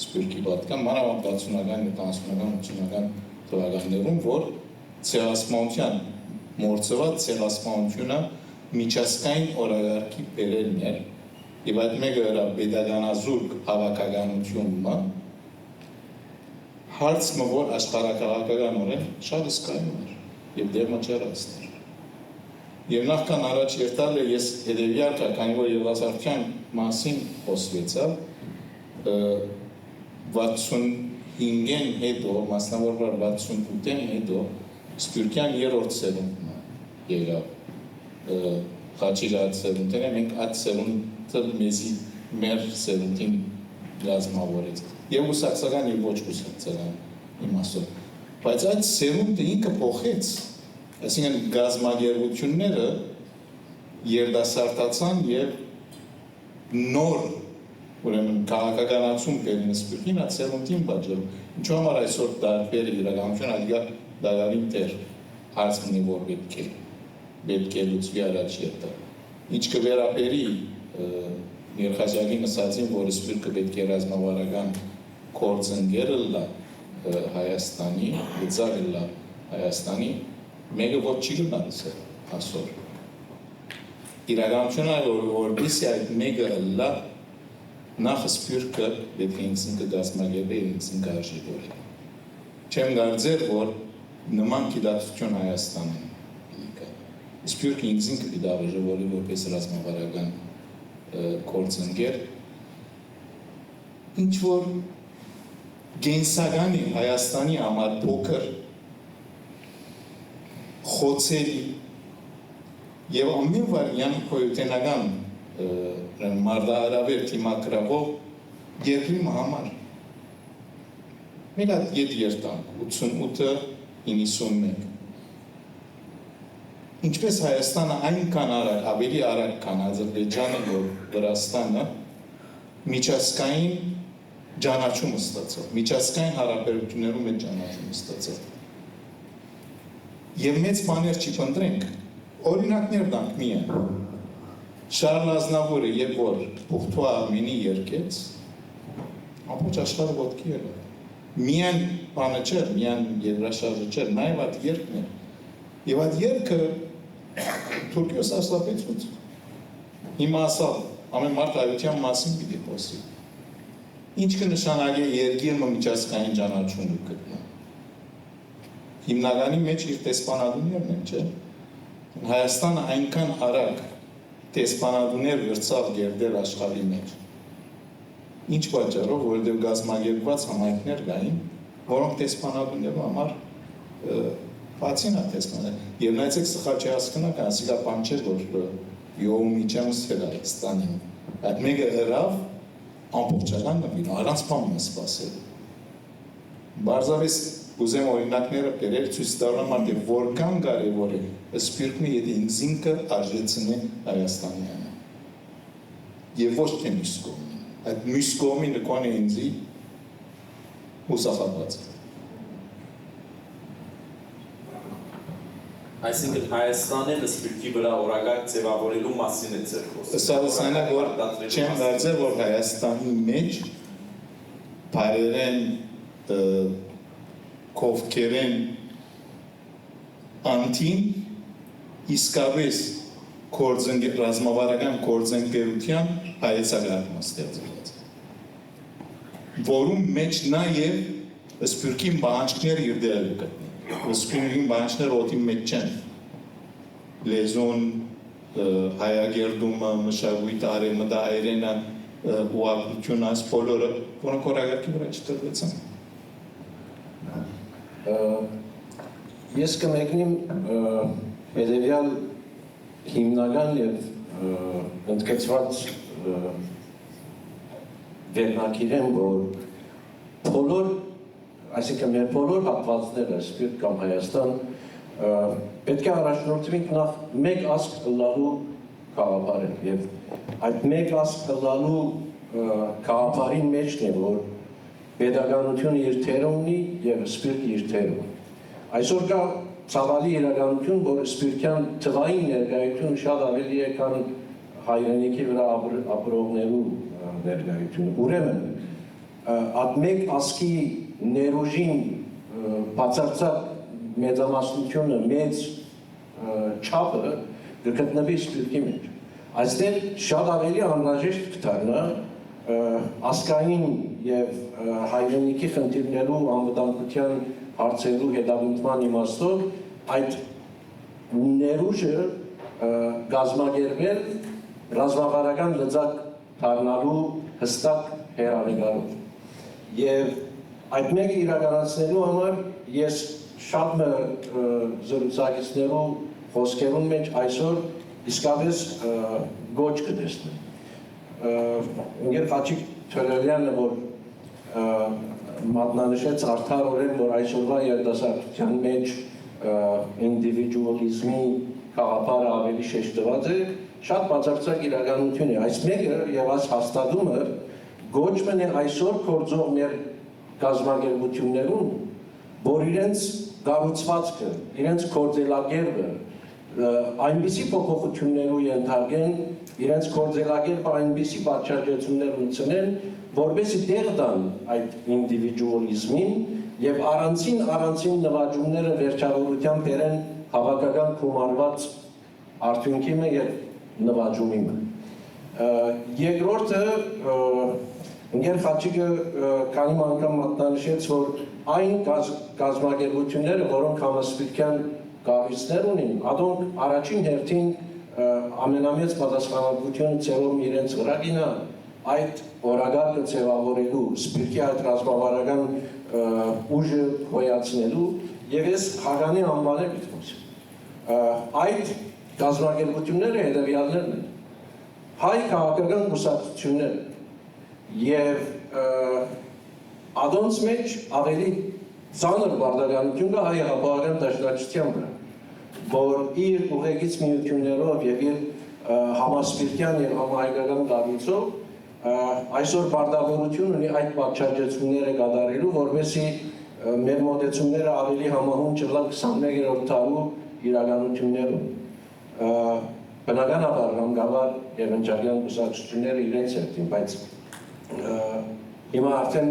Speaker 5: սպիրկի պատկամ մանավանդ 60-ական, 70-ական, 80-ական թվականներում, որ ցեղասպանության մորցված ցեղասպանությունը միջազգային օրակարգի բերելն էր եւ այդ մեկը era pedagoganazurg հավաքականությունը հարցը որ աշխարհակաղակական օրեն շատ սկայում էր եւ դեմը չերաստր։ Եվ նախքան առաջ երթալը ես հետևյալ կա, քանի որ երիտասարդության մասին խոսվեցավ 65-ին հետո, մասնավորապես 68-ին հետո սպիրկյան երրորդ սերունդն եղավ Խաչիկ այդ սերունդները, մենք այդ սերունդը մեզի մեր սերունդին գազմավորեց։ Եվ ուսակցական եւ ոչ ուսակցական իմաստով։ բայց այդ սերունդը ինքը փոխեց, այսինքն գազագերբությունները երդասարտացան եւ նոր ուրեմն քաղաքականացում կերին սպիրկին այդ սերունդին բաժել։ Ինչու համար այսօր տարբեր իրականություն այդգա դարավին տեր հարցնի որ պետք է լուծվի առաջ երթա։ Ինչ կվերապերի Ներխազյակին ասացին, որ սպիրկը պետք է ռազմավարական կորձընկերը լա Հայաստանի, գծարը լա Հայաստանի, մեկը ոչ չի գնալիս է ասոր։ Իրականությունն է, որպեսզի այդ մեկը լա նախ սպիրկը պետք է ինքնին կգազմագերբի ինքնին կարժի որի։ Չեմ կարծեր, որ նման գիտակցություն Հայաստանին պիտի սպիրկը ինքնին կպիտի որի որպես ռազմավարական կորձընկեր, ինչ որ գենսականի Հայաստանի համար փոքր խոցելի եւ ամեն վարյան քոյութենական մարդահրավեր թիմակրավով երկրի համար մեր այդ երտանք 88-91 ինչպես Հայաստանը այնքան արագ, ավելի արագ քան Ադրբեջանը եւ Վրաստանը միջազգային ճանաչում ստացավ, միջազգային հարաբերություններում այդ ճանաչում ստացավ։ Եվ մեծ բաներ չփնտրենք, օրինակներ տանք միայն։ Շարլ Ազնավուրը երբ որ Պուխտուա Արմենի երկեց, ամբողջ աշխարհը ոտքի ելավ։ Միայն բանը չէր, միայն երրաշարժը չէր, նաեւ այդ երկն էր։ Եվ այդ երկը Թուրքիոս ասլապեցուց։ Հիմա ասալ, ամեն մարդ այության մասին պիտի խոսի։ Ինչ կնշանակի երկիրը միջազգային ճանաչում գտնի։ Հիմնականի մեջ իր տեսփանadunներն են, չէ՞։ Հայաստանը այնքան արագ տեսփանadunներ վերցավ գերդել աշխարհի մեջ։ Ինչ պատճառով, որովհետև գազագերբված համայնքներ կային, որոնք տեսփանadunներու համար բացին ատեսման եւ նայեցեք սխալ չհասկնաք, ասիկա բան չէ որ յոումիջան Սերաստանին այդ մեկը հրավ ամբողջական նվին առանց բան սպասել բարձավես ուզեմ օրինակները բերել ցույց տալ համար թե որքան կարեւոր է սպիրկը եթե ինքնինքը արժեցնի Հայաստանյանը եւ ոչ թե մյուս կողմին այդ մյուս կողմին նկոնե ինձի հուսախաբած
Speaker 1: Այսինքն Հայաստանն սպիրկի վրա օրակարգ ձևավորելու մասին է ձեր խոսքը։
Speaker 5: Սա որ չեմ դարձել, որ Հայաստանի մեջ բարերեն կովքերեն անտին իսկապես ռազմավարական կորձընկերության հայեցակարգում ստեղծված։ Որում մեջ նաև սպիրկին պահանջները իր դերը գտնի։ Սպիրկին պահանջները օդի մեջ չեն։ Լեզուն, հայագերդումը, մշակույթը, արևմտահայերենը, ուղղությունը, այս բոլորը, որոնք օրակարգի վրա չտրվեցան։
Speaker 6: Ես կմեկնեմ հետևյալ հիմնական եւ ընդգծված վերնակիրեմ, որ բոլոր, այսինքն մեր բոլոր հատվածները Սպիրտ կամ Հայաստան պետք է առաջնորդվենք նախ մեկ ասկ լալու գաղափարին եւ այդ մեկ ասկ լալու գաղափարին մեջն է որ pedagogiությունը իր թերը ունի եւ Սպիրտը իր թերը ունի այսօր կա ցավալի իրականություն որ Սպիրտյան թվային ներկայությունը շատ ավելի է քան հայրենիքի վրա ապրողներու ներկայությունը ուրեմն այդ մեկ ասկի ներուժին բացարձակ մեծամասնությունը մեծ չափը գտնվի Սպիրտի մեջ այստեղ շատ ավելի անհրաժեշտ կդառնա ասկային եւ հայրենիքի խնդիրներու անվտանգության հարցերու հետապնդման իմաստով այդ ներուժը գազմագերբել ռազմավարական լծակ դառնալու հստակ հեռանկարով եւ այդ մեկը իրականացնելու համար ես շատ զրուցակիցներու խոսքերուն մեջ այսօր իսկապես գոչ կտեսնեմ։ Ինգեր Խաչիկ Թորելյանը, որ մատնանշեց արդարորեն, որ այսօրվա երիտասարդության մեջ ինդիվիդուալիզմի խաղապարը ավելի շեշտված է, շատ բացարձակ իրականություն է։ Այս մեկը եւ այս հաստատումը գոչվում է այսօր գործող մեր կազմակերպություններում, որ իրենց կառուցվածքը, իրենց գործելակերպը այնպիսի փոփոխություններու ենթարկեն, իրենց գործելակերպը այնպիսի պատշաճություններ ունենեն, որպեսզի տեղ տան այդ ինդիվիդուալիզմին եւ առանցին նվաճումները վերջավորության բերեն հավաքական գումարված արդյունքի եւ նվաճումի։ Երկրորդը Ինգեր Խաչիկը քանի անգամ մատնանշեց, որ այն կազմակերպությունները, որոնք համասպիրկյան կառույցներ ունին, ադոնք առաջին հերթին ամենամեծ պատասխանատվությունը ծեվում իրենց վրա գինա այդ օրագարկը ձևավորելու, սպիրկի այդ ռազմավարական ուժը հոյացնելու եւ ես Խաղանի անվանել գիտված։ Այդ կազմակերպությունները հետևյալներն են։ Հայ քաղաքական կուսակցությունները եւ ադոնց մեջ ավելի ծանր բարդականություն կա հայ հապաղական դաշնակցության վրա, որ իր ուղեկից միություններով եւ իր համասպիրկյան եւ համահայկական կառույցով այսօր բարդավորություն ունի այդ պատշաճությունները կատարելու, որովհետեւ մեր մոտեցումները ավելի համահունչ լավ 21-րդ դարու իրականություններում։ Բնականաբար ռանգավար եւ ընջարյան կուսակցությունները իրենց երթին, բայց հիմա արդեն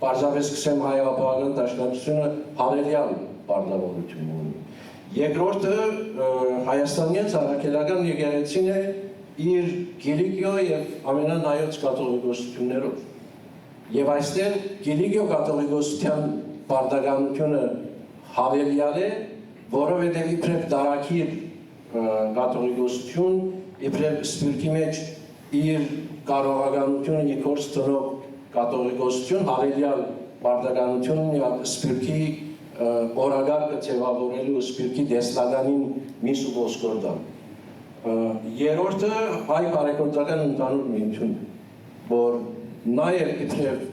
Speaker 6: պարզապես սկսեմ հայ հապաղական դաշնակցությունը հավելյալ բարդավորություն ունի։ Երկրորդը Հայաստանյան ցարակելական եկեղեցին է իր Գիլիգիո եւ ամենանայոց կաթողիկոսություններով։ Եվ այստեղ Գիլիգիո կաթողիկոսության բարդականությունը հավելյալ է, որովհետեւ իբրև դարակիր կաթողիկոսություն, իբրև սպիրկի մեջ իր կարողականությունը երկրորդ տնով կաթողիկոսություն հավելյալ բարդականությունն եւ սպիրկի օրագարկը ձևավորելու սպիրկի դեսլագանին միս ու ոսկորդան։ Երրորդը հայ բարեգործական ընդհանուր միություն, որ նաեւ իբրև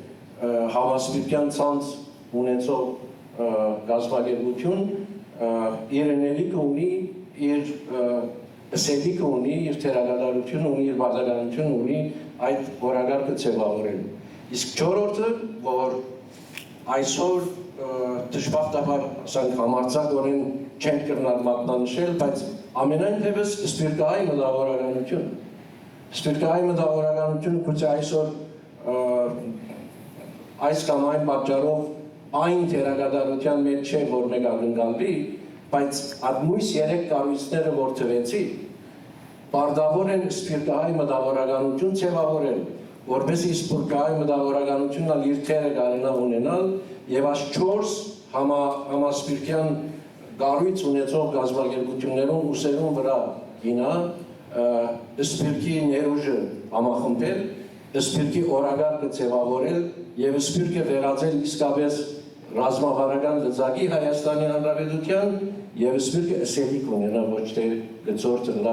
Speaker 6: համասպիրկյան ցանց ունեցող կազմակերպություն իր էներգիա ունի, իր սելիկը ունի, իր թերագադարությունը ունի, իր բարդականությունը ունի այդ օրագարկը ձևավորելու։ Իսկ չորրորդը, որ այսօր դժբախտաբար ասենք համարձակորեն չենք կրնալ մատնանշել, բայց ամենայն թևս սպիրկահայ մտավորականություն։ Սպիրկահայ մտավորականությունը գուցե այսօր այս կամ այն պատճառով այն թերագադարության մեջ չէ, որ մեկ ակնկալվի, բայց ադմույս երեք կառույցները որ թվեցի, բարդավոր են սպիրկահայ մտավորականություն ձևավորել, որպեսզի սպիրկահայ մտավորականությունն իր թերը կարողանա ունենալ եւ այս 4 համասպիրկյան կառույց ունեցող կազմակերպություններում ուսերուն վրա գինա սպիրկի ներուժը համախմբել, սպիրկի օրագարկը ձևավորել եւ սպիրկը վերածել իսկապես ռազմավարական լծակի Հայաստանի Հանրապետության եւ սպիրկը սելիկ ունենա ոչ թե գծորտը լա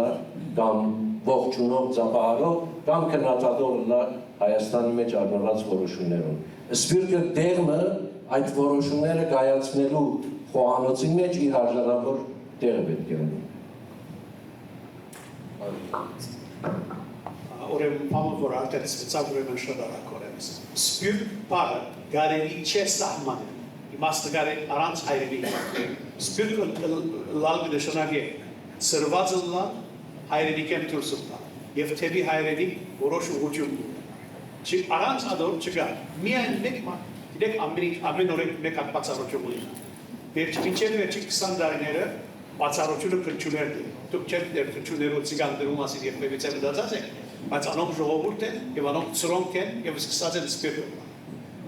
Speaker 6: կամ ողջունող ծափահարող կամ քննադատող լա Հայաստանի մեջ առնված որոշումներում։ Սպիրկը դերմը այդ որոշումները կայացնելու խոհանոցի մեջ իր արժանավոր տեղը պետք է ունի։
Speaker 7: Ուրեմն ամոթ որ արդեն սկսած ուրեմն շատ արագորեն սպիրտ բառը գարելի չէ սահմանել իմաստը գարել առանց հայրենի սպիրտը լալ նշանակի սրվածը լալ հայրենիքեն դուրս լալ եւ թեպի հայրենի որոշ ուղղություն չի առանց ադոր չկա միայն մեկ դեք ամեն օր մեկ բացառություն ունի վերջին 20 տարիները բացառությունը քրչուներ դուք չեք քրչուներով ցիգաններում ասի եւ մեծել դարձած եք բայց անոնք ժողովուրդ են եւ անոնք ծրոնք են եւ սկսած են սպիրտ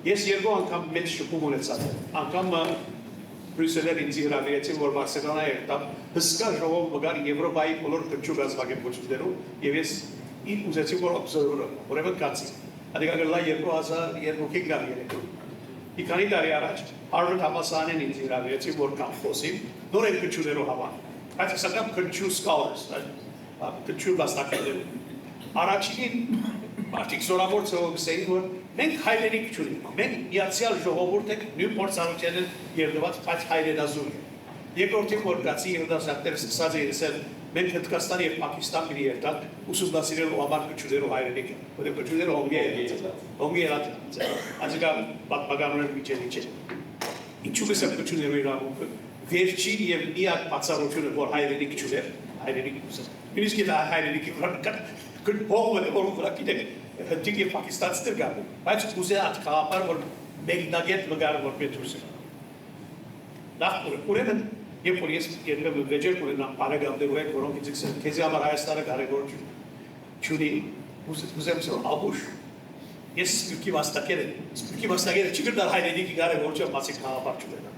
Speaker 7: ես երկու անգամ մեծ շփում ունեցած եմ անգամ Բրյուսելը ինձ հրավիրեցին որ Բարսելոնա երթամ հսկա ժողով մգար Եվրոպայի բոլոր քրչու գազագերբություններում եւ ես իր ուզեցի որ օբզերվեր ուրեմն կացի ադիգա 2002 գալ երեկո ի քանի տարի առաջ Harvard համալսարանին ինձ հրավիրեցին որ կամ խոսիմ նոր են քրչուներով հավան բայց սակայն քրչու scholars քրչու բաստակներ առաջին մարդիկ զորավոր ցողսեին որ Մենք հայրենիք չունենք, մենք միացյալ ժողովուրդ ենք, նույն փորձառության են երդված, բայց հայրենազուր ենք։ Երկրորդին որ կացի երդասարտները սկսած է իրսել, մենք Հնդկաստան և Պակիստան մի երդակ ուսումնասիրելու համար կչուներու հայրենիք են, որը կչուները հոնգի երատ, աջիկա պատմականորեն միջելի չէ։ Ինչու կսեմ կչուներու իրավունքը, վերջին և միակ բացառությունը, որ հայրենիք չուներ, հայրենիք ուսես, մինիսկ եթե հայրենիքի հողը որում վրա գիտեք, Հնդիկ և Պակիստանցիներ գարում, բայց ուզե այդ խաղապար, որ մեկնագետ վգարը, որ պետ ուսեր։ Նախ ուրեմն, երբ որ ես երբևէ վեճեր կունենամ բարեկամներու հետ, որոնք ինձ ասեն, քեզի համար Հայաստանը կարևոր չունի, ուզեմ ասեմ, աբուշ, ես սպիրկի մասնակետը չի կրդար հայրենիքի կարևորության մասի խաղապար չունենամ։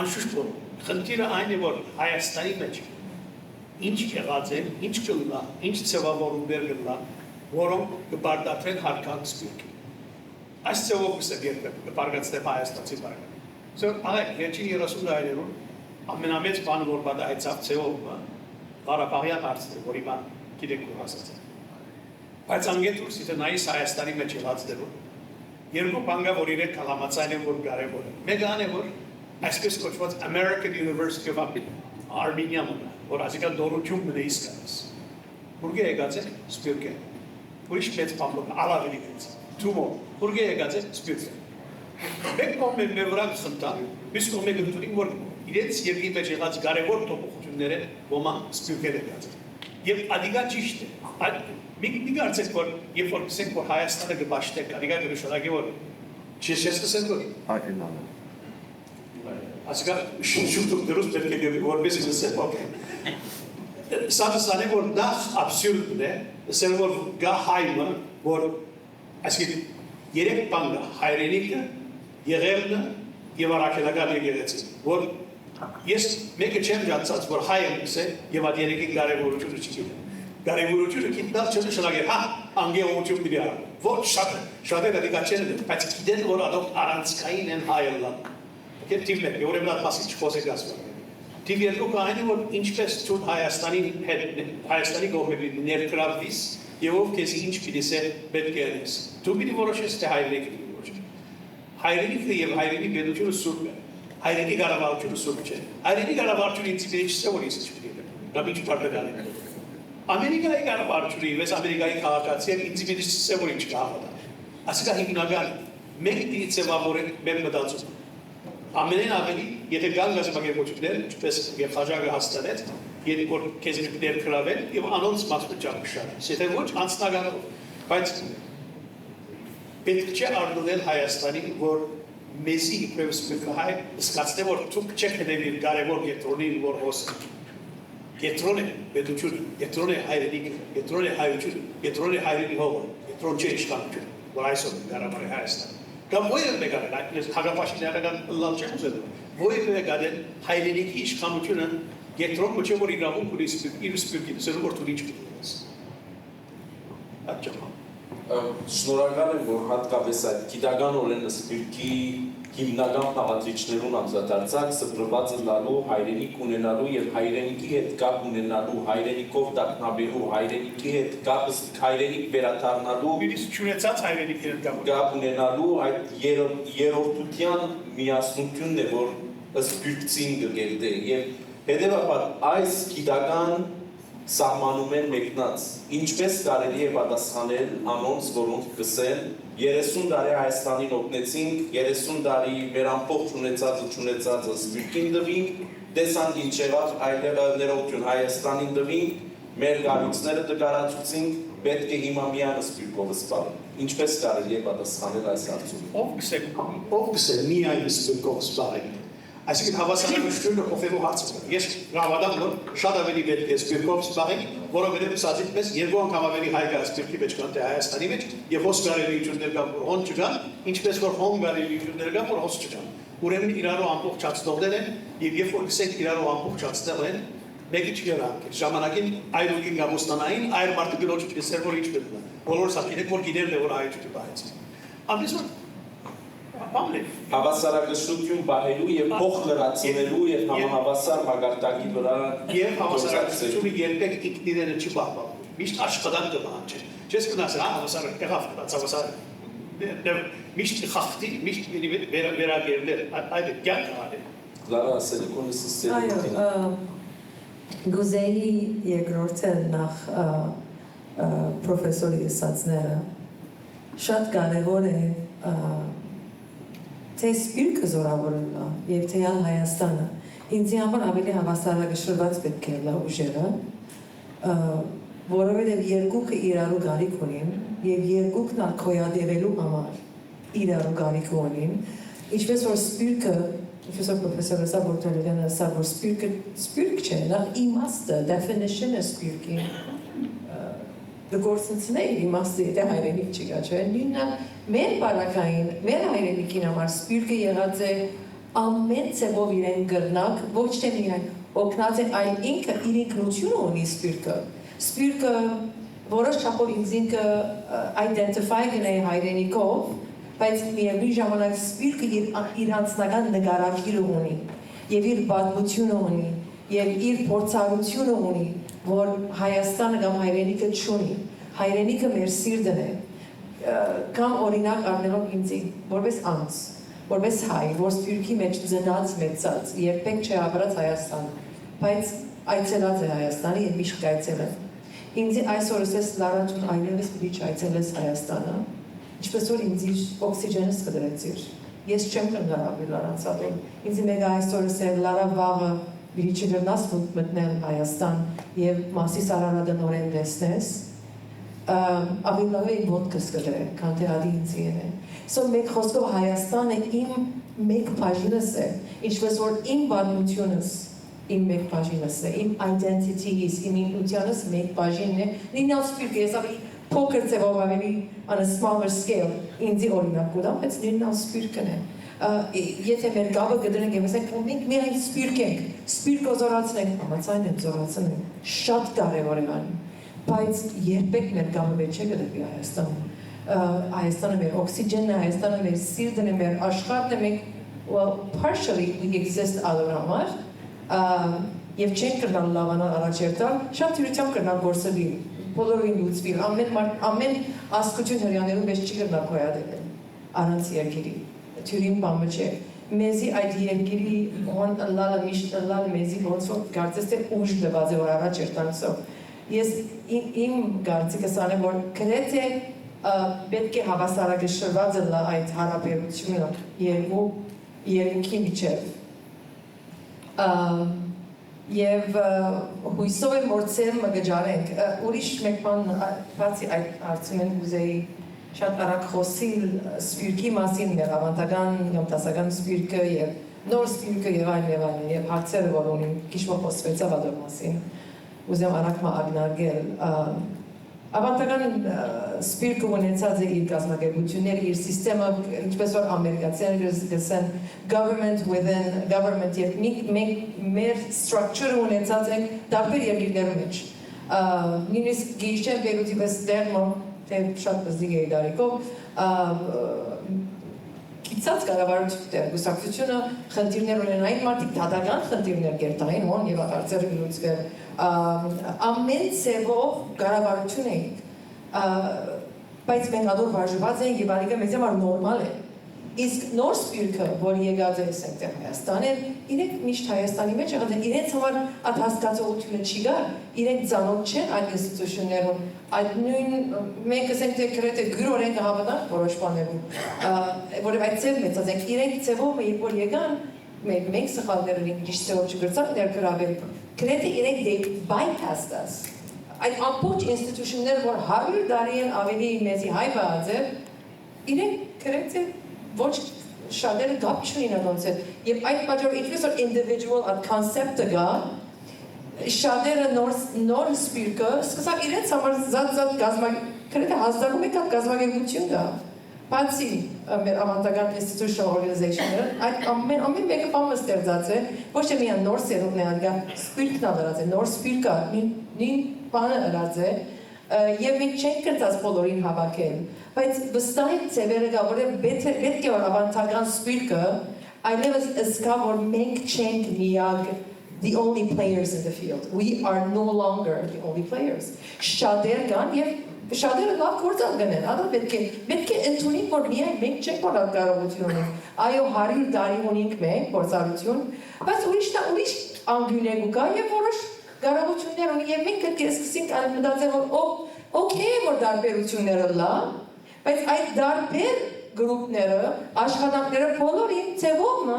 Speaker 7: Անշուշտ որ խնդիրը այն է, որ Հայաստանի մեջ ինչ եղած են, ինչ կլնա, ինչ ձևավորումներ կլնա, որոնք կբարդացվեն հարկան սպիրկի։ Այս ձևով կսեմ երբեք կբարգացնեմ Հայաստանցի բարեկամ։ Ալեք, վերջին 30 տարիներում ամենամեծ բանը, որ պատահեցավ ձևով Ղարաբաղյան հարցն է, որ հիմա գիտեք որ հասած է։ Բայց անգետուր սիթե նայիս Հայաստանի մեջ եղածներում երկու բան կա, որ իրենք համաձայն են, որ կարևոր է։ Մեկը այն է, որ այսպես կոչված American University of Armenia մնա, որ այսինքն դորություն մնա իսկապես։ Ուրգե եկած է սպիրկե։ Ուրիշ մեծ բան ալավելի մեծ։ Թումո, ուրգե եկած է սպիրկե։ Մեկ կողմը մեր վրա կխնդան, մյուս կողմը գտնում որ իրենց երկրի մեջ եղած կարևոր փոփոխությունները ոմանք սպիրկել են գացել։ Եվ ադիգա ճիշտ է։ Մի կարծեք որ երբ որ կսենք որ Հայաստանը կբաշխեք, ադիգա կնշանակի որ չեսեցնեն որ ասիկա շուտով դրուս պետք է որպես լսել օքեյ։ Սա որ նախ աբսուրդն է, ասել որ գա հայմը, որ այսինքն երեք բան կա, հայրենիքը, եղելնը և առաքելական եկեղեցին, որ ես մեկը չեմ ջանցած, որ հայ եմ կսե և այդ երեկի կարևորությունը չգիտեմ։ Կարևորությունը գիտնալ չնշանակել, հա, անգեղողություն պիտի արել, ոչ շատերը դիկա չեն են, բայց գիտեն, որ adok առանցքային են հայելան։ Թիվ մեկ, ուրեմն այդ մասից չխոսեք ասում։ Թիվ երկուքը այն է, որ ինչպես ցուն Հայաստանի կողմի ներկրավվիս և ով քեզ ինչ պիտի սեր պետք է անես։ Դու պիտի որոշես թե հայրենիքը պիտի որոշես։ Հայրենիքը և հայրենի պետությունը սուրբ է։ Հայրենի կառավարությունը սուրբ չէ։ Հայրենի կառավարությունը ինձ պիտի չսե որ ես չպիտի եմ։ Դա ինչ բարձրացան է։ Ամերիկայի կառավարությունը ես Ամերիկայի քաղաքացի եմ ինձ պիտի չսե որ ինչ կհավատա։ Ասիկա հիմնական մենք պիտի ձևավորենք մեր մտածումը։ Ամենեն ավելի, եթե կան գազམ་ագերբություններ, ինչպես եւ խաչակը հաստատեց, եթե որ քեզ ներկրավել եւ անոնց մասնաճապ կշարի։ Եթե ոչ անձնականով, բայց պետք չէ առնել Հայաստանի, որ մեզի իբրև սպեկահայ սկացնե որ դուք չեք հետևի կարևոր կետրոնին, որ հոսք։ Կետրոն է պետությունը, կետրոն է հայրենիքը, կետրոն է հայությունը, կետրոն է հայրենի հողը, կետրոն չէ իշխանությունը, որ այսօր Ղարաբաղի Հայաստանը։ Կամ ո՞ր մեկան, այս հագապաշիներական լավ չեմ ուզել։ Ո՞ր մեկան հայրենիքի իշխանությունը կետրոն ոչ որ իրավունք ունի իր սպիրկի, սեր որ դու ինչ գիտես։ Աճա։
Speaker 1: Շնորհակալ եմ, որ հատկապես այդ գիտական օրենը սպիրկի հիմնական բաղադրիչներուն անդրադարձակ սփռված լալու, հայրենիք ունենալու եւ հայրենիքի հետ կապ ունենալու, հայրենիքով դակնաբերու, հայրենիքի հետ կապ հայրենիք վերադառնալու,
Speaker 7: Մինիստ չունեցած հայրենիքի հետ
Speaker 1: կապ ունենալու այդ երրորդության միասնությունն է, որ սպիրկցին կգերդե եւ հետեւաբար այս գիտական սահմանում են մեկնած, ինչպես կարելի է պատասխանել անոնց, որոնք կսեն 30 տարի Հայաստանին օգնեցինք, 30 տարի մեր ամբողջ ունեցածը սպիրկին դվինք, տեսանք ինչ եղավ ներողություն Հայաստանին դվինք, մեր գալուցները դկարացուցինք, պետք է հիմա միանը սպիրկով սպառել։ Ինչպես կարելի է պատասխանել այս հարցում։
Speaker 7: Ով կսե միայն սպիրկով սպառել։ Այսինքն հավասարակշռությունը փոխելու հարցը։ Ես հավատամ, որ շատ ավելի պետք է սպիրկով սպառել, որովհետև սազիտ պես երկու անգամ ավելի հայ կա սպիրկի մեջ քան թե Հայաստանի մեջ, եւ հոս կարելիություններ կան, որ հոն չկան, ինչպես որ հոն կարելիություններ կան, որ հոս չկան։ Ուրեմն իրարու ամբողջացնողներ են, եւ երբ որ կսենք իրարու ամբողջացնել են, մեկը չգրանք։ Ժամանակին այրուգին գամոստանային, այր մարդը գլոջ չեսեր որ ինչ պետք է։ Բոլորս ասենք որ գիտեն որ այր չպահեց։ Ամենից
Speaker 1: Հավասարակշռություն պահելու եւ փոխ լրացնելու եւ համահավասար մագարտակի վրա
Speaker 7: եւ հավասարակշռությունը երբեք ինքնիրենը չի պահպանում։ Միշտ աշխատանք կմահանջի։ Չես գնաս հավասար եղավ, հավասար միշտ խախտի, միշտ վերագերներ, այդ կյանք արի։
Speaker 1: Լարա ասելիքոնը
Speaker 3: Այո,
Speaker 1: սիստեմի
Speaker 3: գուզեի երկրորդը նախ պրոֆեսորի ասացները շատ կարևոր է թե սպիրկը զորավորելը և թե ալ Հայաստանը ինձ համար ավելի հավասարակշռված պետք է լա ուժերը որովհետև երկուքը իրարու գարիք ունին և երկուքն ալ քոյադևելու համար իրարու գարիք ունին ինչպես որ սպիրկը ինչպես որ պրոֆեսոր ասա Բորտոլեգյանը ասա որ սպիրկ չէ նախ իմաստը definition-ը սպիրկի գործընծներ իմաստը եթե հայրենիք չկա չէ նույնը մեր բարակային մեր հայրենիքին համար սպիրկը եղած է ամեն ծևով իրեն գրնակ ոչ թե միայն օգնած է այլ ինքը իր ինքնությունը ունի սպիրկը որոշ չափով ինձ ինքը identify գնե հայրենիքով բայց միևնույն ժամանակ սպիրկը իր անձնական նկարագիրը ունի եւ իր պատմությունը ունի եւ իր փորձառությունը ունի որ Հայաստանը կամ հայրենիքը չունի հայրենիքը մեր սիրտն է կամ օրինակ առնելով ինձ որպես անձ որպես հայ որ սպիրկի մեջ ծնած մեծած երբեք չի ապրած Հայաստան բայց այցելած է Հայաստանը եւ միշտ այցելել ինձ այսօր ասես լարաճուն այլևս պիտի չայցելես Հայաստանը ինչպես որ ինձ օքսիգենս կդրեցիր ես չեմ կնարավի լարանցատոն ինձ մեկ այսօր ասել լարա վաղը պիտի չգրնաս մտնել Հայաստան եւ Մասիս Արարատը նորեն տեսնես ավելի լավ է ոտքս կդրե քան թե ադի ինձ ելը So մեկ խոսքով Հայաստանը իմ մեկ բաժինս է, ինչպես որ իմ պատմությունս իմ մեկ բաժինս է, իմ identity-իս, իմ ինքնությանս մեկ բաժինն է, նույնալ սպիրկը ես ավելի փոքր ձևով ավելի on a smaller scale, ինձի օրինակ կուտամ, բայց նույնալ սպիրկն է։ Եթե մեր գաբը գդրենք և ասենք, մենք միայն սպիրկ ենք, սպիրկը զորացնենք, համացայն եմ զորացնենք, շատ կարևոր է անի, բայց երբեք մեր գաբը մեջ է գդրվի Հայաստանում։ Հայաստանը մեր օքսիգենն է, Հայաստանը մեր սիրտն է, մեր աշխարհն է, մենք well partially we exist ալոր համար եւ չենք կրնալ լավանալ առաջերտալ, շատ թյուրությամբ կրնալ գործելի, բոլորին լուծվի, ամեն ասկություն հրյաներում մեզ չի կրնալ կոյադել առանց երկիրի, թյուրին բամը չէ, մեզի այդ երկիրի հոն լալը միշտ լալը մեզի ոնց որ կարծես թե ուժ դված է որ առաջերտանցով, ես իմ կարծիքս անեմ որ գրեթե պետք է հավասարակշռված է այդ հարաբերությունը երկուքի միջև եւ հույսով եմ որ ծերմը գջարենք ուրիշ մեկ բան բացի այդ հարցումեն ուզեի շատ արագ խոսիլ սպիրկի մասին մեր ավանդական կամ դասական սպիրկը եւ նոր սպիրկը եւ այլն եւ հարցերը որ ունին քիչ խոսվեցավ այդ մասին ուզեմ արագ ակնարկել ավանդական սպիրկը ունեցած է իր կազմակերպությունները, իր սիստեմը, ինչպես որ ամերիկացիները գսեն government within government եւ մեր structure-ը ունեցած է տարբեր երկրներում մեջ։ Նույնիսկ գիշեր Բեյրութի պես դերմո, թե շատ բզդիկ է դարիքով, կիցած կառավարություններ, գուսակցությունը խնդիրներ ունեն այն մարդիկ դատական խնդիրներ գերտային հոն եւ աղարծեր լուծվել ամեն ծևով կառավարություն էինք բայց մենք ադոր վարժված ենք եւ արիկը մեզ համար նորմալ է իսկ նոր սպիրկը որ եկած է այստեղ Հայաստանին իրենք միշտ Հայաստանի մեջ եղած են իրենց համար այդ հասկացողությունը չի գա իրենք ծանոթ չեն այդ ինստիտուցիաներում այդ նույն մենք ասենք թե գրեթե գրորեն հավատանք որոշ բաներում որովհետեւ այդ ծև մեծած ենք իրենք ծևով երբ որ եկան մենք սխալներ ունենք ճիշտ ծևով չգրծանք ներգրավել գրեթե իրենք they bypassed us այդ ամբողջ ինստիտուցիաները որ 100 տարի են ավելի մեզի հայ բաց է իրենք գրեթե ոչ շատերը գապ չունին անոնց հետ եւ այդ պատճառով ինչպես որ individual at concept-ը գա շատերը նոր սպիրկը սկսավ իրենց համար զատ գրեթե հազարում եկավ կազմակերպություն գա բացի մեր ավանդական institutional organization-ները այդ ամեն մեկը բանը ստեղծած է ոչ թե միայն նոր սերունդն է անգա սպիրկն ալած է նոր սպիրկը նույն բանը ըրած է եւ մենք չենք կրծած բոլորին հավաքել բայց վստահ ծևերը գա որ պետք է որ ավանդական սպիրկը այլևս ըսկա որ մենք չենք միակ the only players in the field we are no longer the only players շատեր կան եւ Շատերը լավ գործան գնեն, ադա պետք է ընդունենք, որ միայն մենք չենք որ կարողություն ունենք, այո 100 տարի ունենք մենք փորձառություն, բայց ուրիշ անգյուններ կա եւ որոշ կարողություններ ունի եւ մենք պետք է սկսենք մտածել որ օքեյ որ դարբերությունները լավ, բայց այդ դարբեր գրուպները, աշխատանքները բոլորին ծևողը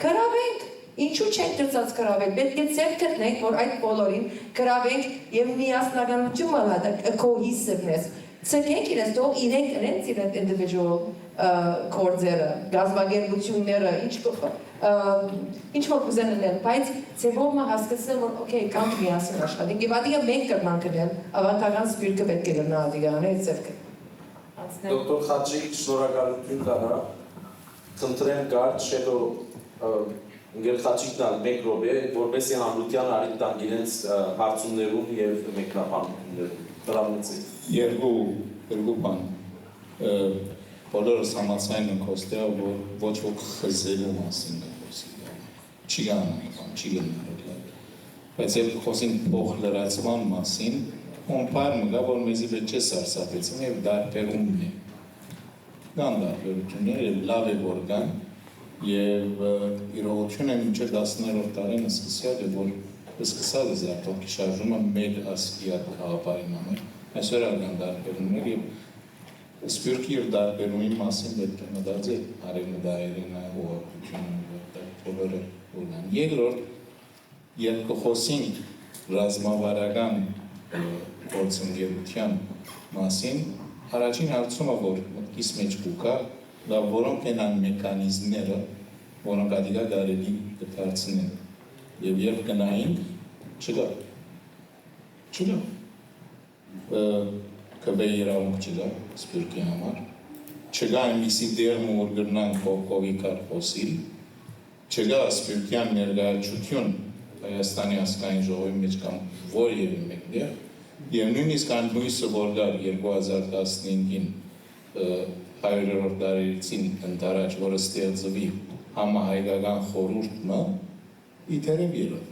Speaker 3: գրավենք, ինչու չենք դրած գրավել, պետք է ծեր գտնենք, որ այդ բոլորին գրավենք եւ միասնականություն մալա cohesiveness, ցկենք իրենց թող իրենք իրենց individual կորձերը, գազագերբությունները, ինչ որ կուզեն անել, բայց ծևողը հասկացնել, որ օքեյ, կամ միասին աշխատենք եւ ադիգա մենք կրնանք գնել, ավանդական սպիրկը պետք է գնա ադիգա անել ծերքը։
Speaker 1: Դոկտոր Խաչի, շնորհակալություն կա, խնդրեմ կարճ, հետո Ընկեր Խաչիկն ալ մեկ րոպե, որպեսզի հանրության արիք տանք իրենց հարցումներում եւ մեկնաբանություններում։ Հրամեցի։
Speaker 5: Երկու բան։ Բոլորս համաձայն ենք ոստեղ, որ ոչ ոք խզելու մասին կխոսի։ Չի գանա։ Բայց երբ խոսենք փող լրացման մասին, Օմպարը գա, որ մեզի պետք է սարսափեցին եւ դարբերումն է։ Կան դարբերություններ եւ լավ է որ կան եւ իրողությունը մինչեւ 10-րդ տարին սկսել է որ սկսած է զարգացողի շարժումը մեր ասկի հաղապարին ամեն այսօր կան դարբերումներ եւ սպյուրքի իր դարբերումի մասին պետք է մտածել արևմտահայերեն ուղղությունը բոլորը ունեն։ Երկրորդ երբ կխոսենք ռազմավարական գործընկերության մասին առաջին հարցումը որ մտքիս մեջ կուկա դա որոնք են այն մեխանիզմները որոնք ադիգա կարելի կդարձնեն եւ երբ գնայինք չկա կբե իրավունք չկա սպիրկի համար չկա այնպիսի դերմ որ գրնանք կողի կար խոսիլ չկա սպիրկյան ներկայացություն Հայաստանի ազգային ժողովի մեջ կամ որևէ մեկներ եւ նույնիսկ այն հույսը որ գար 2015-ին 100-րդ դարերին ընթരാճ որը ստեղծվի համահայկական խորհուրդը իդերև ելավ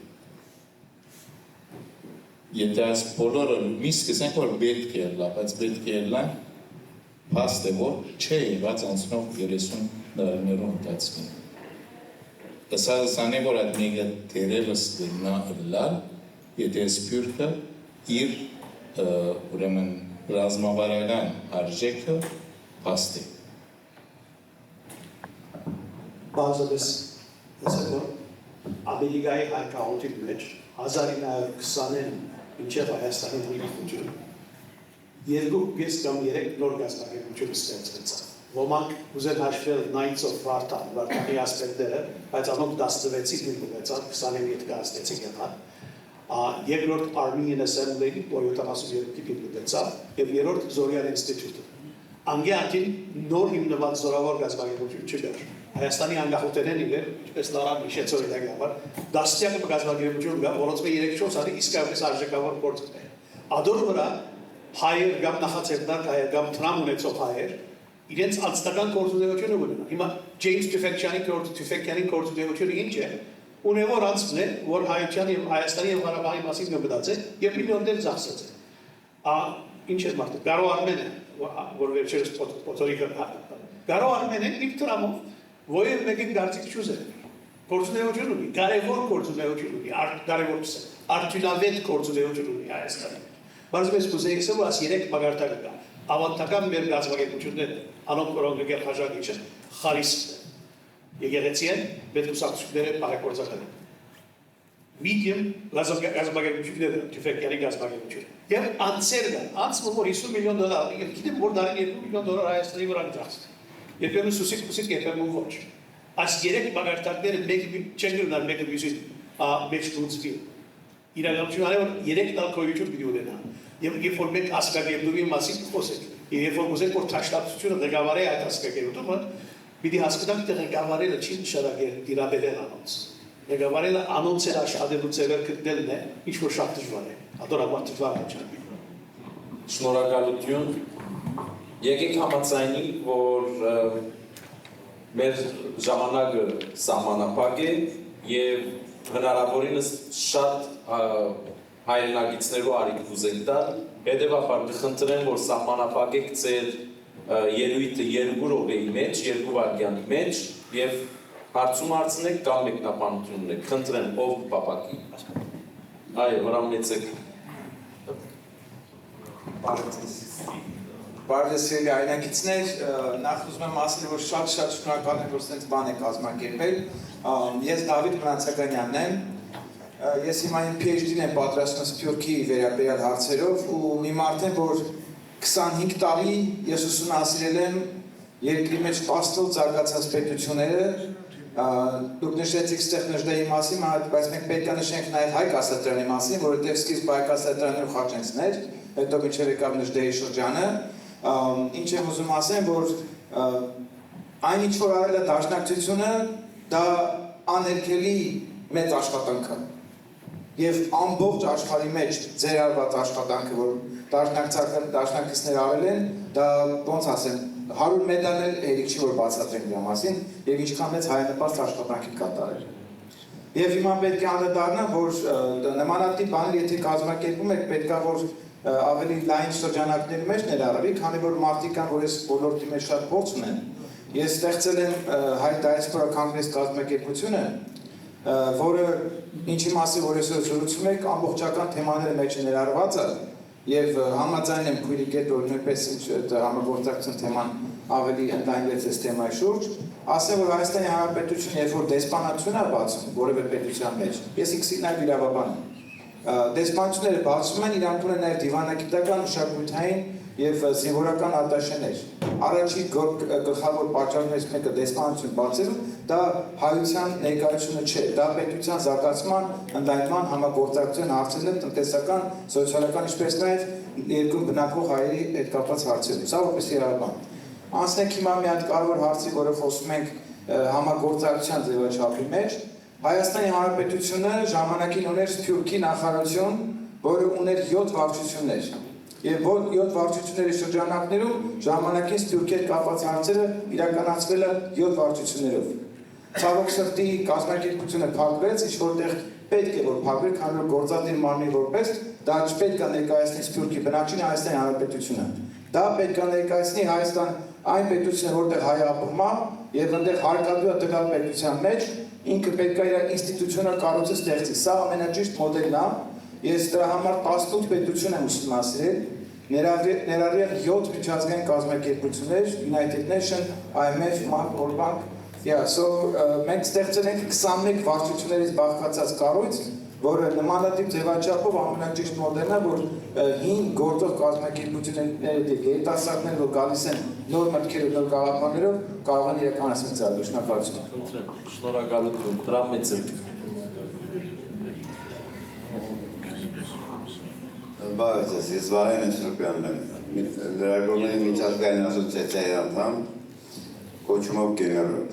Speaker 5: եթե այս բոլորը մի սկսենք որ պետք է լա բայց պետք է լա փաստ է որ չէ եղած անցնող 30 տարիներում ընթացքին Սա որ այդ մեկը դերևս գնա լալ, եթե սպյուրքը իր ուրեմն ռազմավարական արժեքը փաստի։
Speaker 7: Բազալես ասելով Ամերիկայի հայկականության մեջ 1920-ին մինչև Հայաստանի դիմություն երկու կամ երեք նոր գազագերբություն ստեղծվեցավ։ Ոմանք ուզեն հաշվել Knights of Vartan, Վարդանի ասպետները, բայց անոնք 16-ից նույնացան, 27 կազմեցին եղան։ Երկրորդ Armenian Assembly, որը 72-ի նույնացավ, եւ երրորդ Զորյան ինստիտուտը։ Անգեանքին նոր հիմնված զորավոր գազագերբություն չկար։ Հայաստանի անկախությունն իբր, ինչպես Լարան հիշեց օրինակ, դաստիարակը գազագերբություն կա, որոնց մեջ 3-4 արի իսկապես արժեքավոր գործ է։ Ադոր վրա հայեր կամ նախացերտար հայեր կամ տրամ ունեցող հայեր իրենց անձնական գործունեությունը ունենան։ Հիմա Ջեյմս Թուֆեկյանի գործունեությունը ինչ է։ Ունևոր անձն է, որ հայության եւ Հայաստանի եւ Ղարաբաղի մասին կմտածի եւ միլիոններ ծախսած է։ Ինչ է մարդը։ Գարո Արմենը, որ վերջերս փոթորիկը Գարո Արմենը իր տրամով ոյը մեկին դարձիկ չուզել։ Գործունեություն ունի, կարևոր գործունեություն ունի, կարևոր արդյունավետ գործունեություն ունի Հայաստանը։ Բայց ես կուզեի ասել, որ 3 մագարտակը կա։ Ավանդական մեր գազագերբությունները, անոնք որոնք եկել հաջողիչ են, խարիստ են, եկեղեցի են, պետքուսակցությունները բարեգործական են։ Medium գազագերբությունները, Թուֆեկյանի գազագերբությունը։ Եվ անձեր կան, անձը որ $50 միլիոն, եւ գիտեմ որ դարին $2 միլիոն Հայաստանի վրա դրած։ Երբեմն սուսիկ, երբեմն ոչ։ Այս 3 մագարտակները մեկը չեն գնալ մեկը մյուսին մեջ լուծվի։ Իրականությունն է որ 3 տալ գոյություն պիտի ունենա։ Եվ երբ որ մենք ասկագերբումի մասին խոսենք, երբ որ ուզենք որ ճաշտապությունը ղեկավարի այդ ասկագերբումը, պիտի հասկանանք թե ղեկավարելը չի նշանակել դիրաբերել անոնց։ Ղեկավարելը անոնց էր աշխատելու ձևեր գտնելն է, ինչ որ շատ դժվար է։ Ադորաբար դժվար է։
Speaker 1: Շնորհակալություն։ Եկեք համաձայնենք, որ մեր ժամանակը սահմանափակ է եւ հնարավորինս շատ հայրենագիցներու արիք կուզենք տալ Հետևաբար կխնդրեմ, որ սահմանափակեք ձեր ելույթը 2 րոպեի մեջ, 2 վայրկյանի մեջ եւ հարցում հարցնեք կամ մեկնաբանություն ունեք։ Խնդրեմ, ով կպապակի։ Այո, հրամեցեք։
Speaker 8: Բարդեսելի այնակիցներ, նախ ուզում եմ ասել, որ շատ շնորհակալ եմ, որ ստենց բան եք կազմակերպել։ Ես Դավիթ Մնացականյանն եմ։ Ես հիմա իմ PhD-ն եմ պատրաստում Սփյուռքի վերաբերյալ հարցերով ու մի մարդ եմ, որ 25 տարի ես ուսումնասիրել եմ երկրի մեջ պաստել զարգացած պետությունները։ Դուք նշեցիք ստեղ Նժդեի մասին, բայց մենք պետք է նշենք նաև Հայկ Ասատրյանի մասին, որովհետև սկիզբ Հայկ Ասատրյանը Խաչենցներ, հետո մինչև եկավ Նժդեի շրջանը։ Ինչ եմ ուզում ասեմ, որ այն ինչ որ արել է դաշնակցությունը, դա աներկելի մեծ աշխատանք է։ Եվ ամբողջ աշխարհի մեջ ձեր արված աշխատանքը, որ դաշնակիցներ արել են, դա ոնց ասեմ, 100 մեդալ էլ հերիք չի որ բացատրենք դրա մասին, եւ ինչքան մեծ հայանպաստ աշխատանքի կատարել։ Եվ հիմա պետք է անդրադառնամ, որ նմանատիպ բաներ եթե կազմակերպում եք, պետք է որ ավելի լայն շրջանակների մեջ ներառվի, քանի որ մարդիկ կան, որ այս ոլորտի մեջ շատ փորձ ունեն։ Ես ստեղծել եմ Հայ Դիասպորա Կոնգրես կազմակերպությունը, որը ինչի մասին որ այսօր զրուցում եք, ամբողջական թեմաները մեջ ներառված է, եւ համաձայն եմ քույրիկ հետ, որ նույնպես համագործակցություն թեման ավելի ընդլայնվեց այս թեմայի շուրջ, ասեմ, որ Հայաստանի Հանրապետությունը, երբ որ դեսպանատություն է բացում որևէ պետության մեջ, ես ինքս նաև իրավաբան եմ, դեսպանությունները բացում են, իրանք ունեն նաև դիվանագիտական, մշակութային եւ զինվորական ատաշեներ։ Առաջին գլխավոր պատճառներից մեկը դեսպանություն բացելու, դա հայության ներկայությունը չէ, դա պետության զարգացման, ընդլայնման, համագործակցության հարցերն են, տնտեսական, սոցիալական, ինչպես նաև երկրում բնակվող հայերի հետ կապված հարցերում։ Սա որպես իրավաբան։ Անցնենք հիմա մի հատ կարևոր հարցի, որը խոսում ենք համագործակցության ձևաչափի մեջ։ Հայաստանի Հանրապետությունը ժամանակին ուներ Սփյուռքի նախարարություն, որը ուներ 7 վարչություններ։ Եվ 7 վարչությունների շրջանակներում ժամանակին Սփյուռքի հետ կապված հարցերը իրականացվել է 7 վարչություններով։ Ցավոք սրտի կազմակերպությունը փակվեց, ինչ որտեղ պետք է որ փակվի, քանի որ գործադիր մարմնի որպես դա չպետք է ներկայացնի Սփյուռքի բնակչին Հայաստանի Հանրապետությունը։ Դա պետք է ներկայացնի Հայաստան այն պետությունը, որտեղ հայ ապրում է, եւ այնտեղ հարկադրու է տվյալ պետության մեջ, ինքը պետք է իր ինստիտուցիոնալ կառույցը ստեղծի։ Սա ամենաճիշտ մոդելն է։ Ես դրա համար 18 պետություն եմ ուսումնասիրել, ներառյալ 7 միջազգային կազմակերպություններ, United Nations, IMF, World Bank, մենք ստեղծել ենք 21 վարչություններից բաղկացած կառույց, որը նմանատիպ ձևաչափով ամենաճիշտ մոդելն է, որ հին գործող կազմակերպությունները երիտասարդներ, որ գալիս են նոր մտքերով, նոր գաղափարներով, կարող են իրականացնել ծրագիր։ Շնորհակալություն։
Speaker 1: Շնորհակալություն, դրամեցեք։
Speaker 9: Բարև, ես Վահեն Սրբյանն եմ, լրագրողների միջազգային ասոցիացիայի անդամ, կոչումով գեներալ։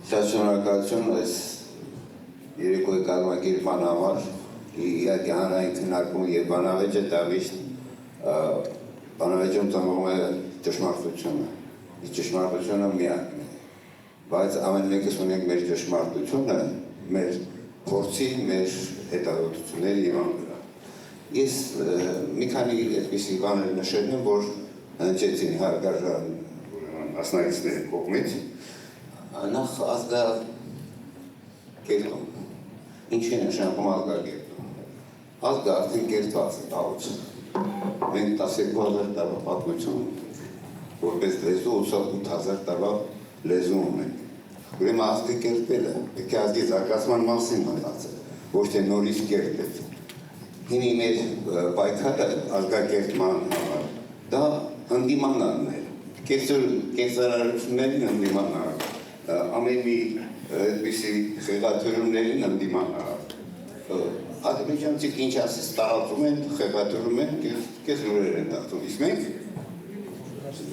Speaker 9: Շատ շնորհակալություն այս երեկոյի կազմակերպման համար, իհարկե հանրային քննարկումը եւ բանավեճը դա միշտ բանավեճում ծնվում է ճշմարտությունը, իսկ ճշմարտությունը միակն է, բայց ամեն մեկս ունենք մեր ճշմարտությունը, մեր փորձի, մեր հետազոտությունների հիման վրա։ Ես մի քանի այդպիսի բաներ նշել եմ, որ հնչեցին հարգարժան մասնակիցների կողմից, նախ ազգակերպում, ինչի նշանակում ազգակերպում, ազգը արդեն կերտված է տալուց, մենք 12,000 տարվա պատմություն, որպես լեզու 88,000 տարվա լեզու ունենք, ուրեմն ազգը կերտել է, պետք է ազգի զարգացման մասին մտածել, ոչ թե նորից կերտել։ Հինի մեր պայքարը ազգակերտման համար, դա ընդդիմանալն է, կեցարարություններին ընդդիմանալ, ամեն մի այդպիսի խեղաթյուրումներին ընդդիմանալ։ Ադրբեջանցիք ինչ ասես տարածում են, խեղաթյուրում են, կես լուրեր են տաղթում, իսկ մենք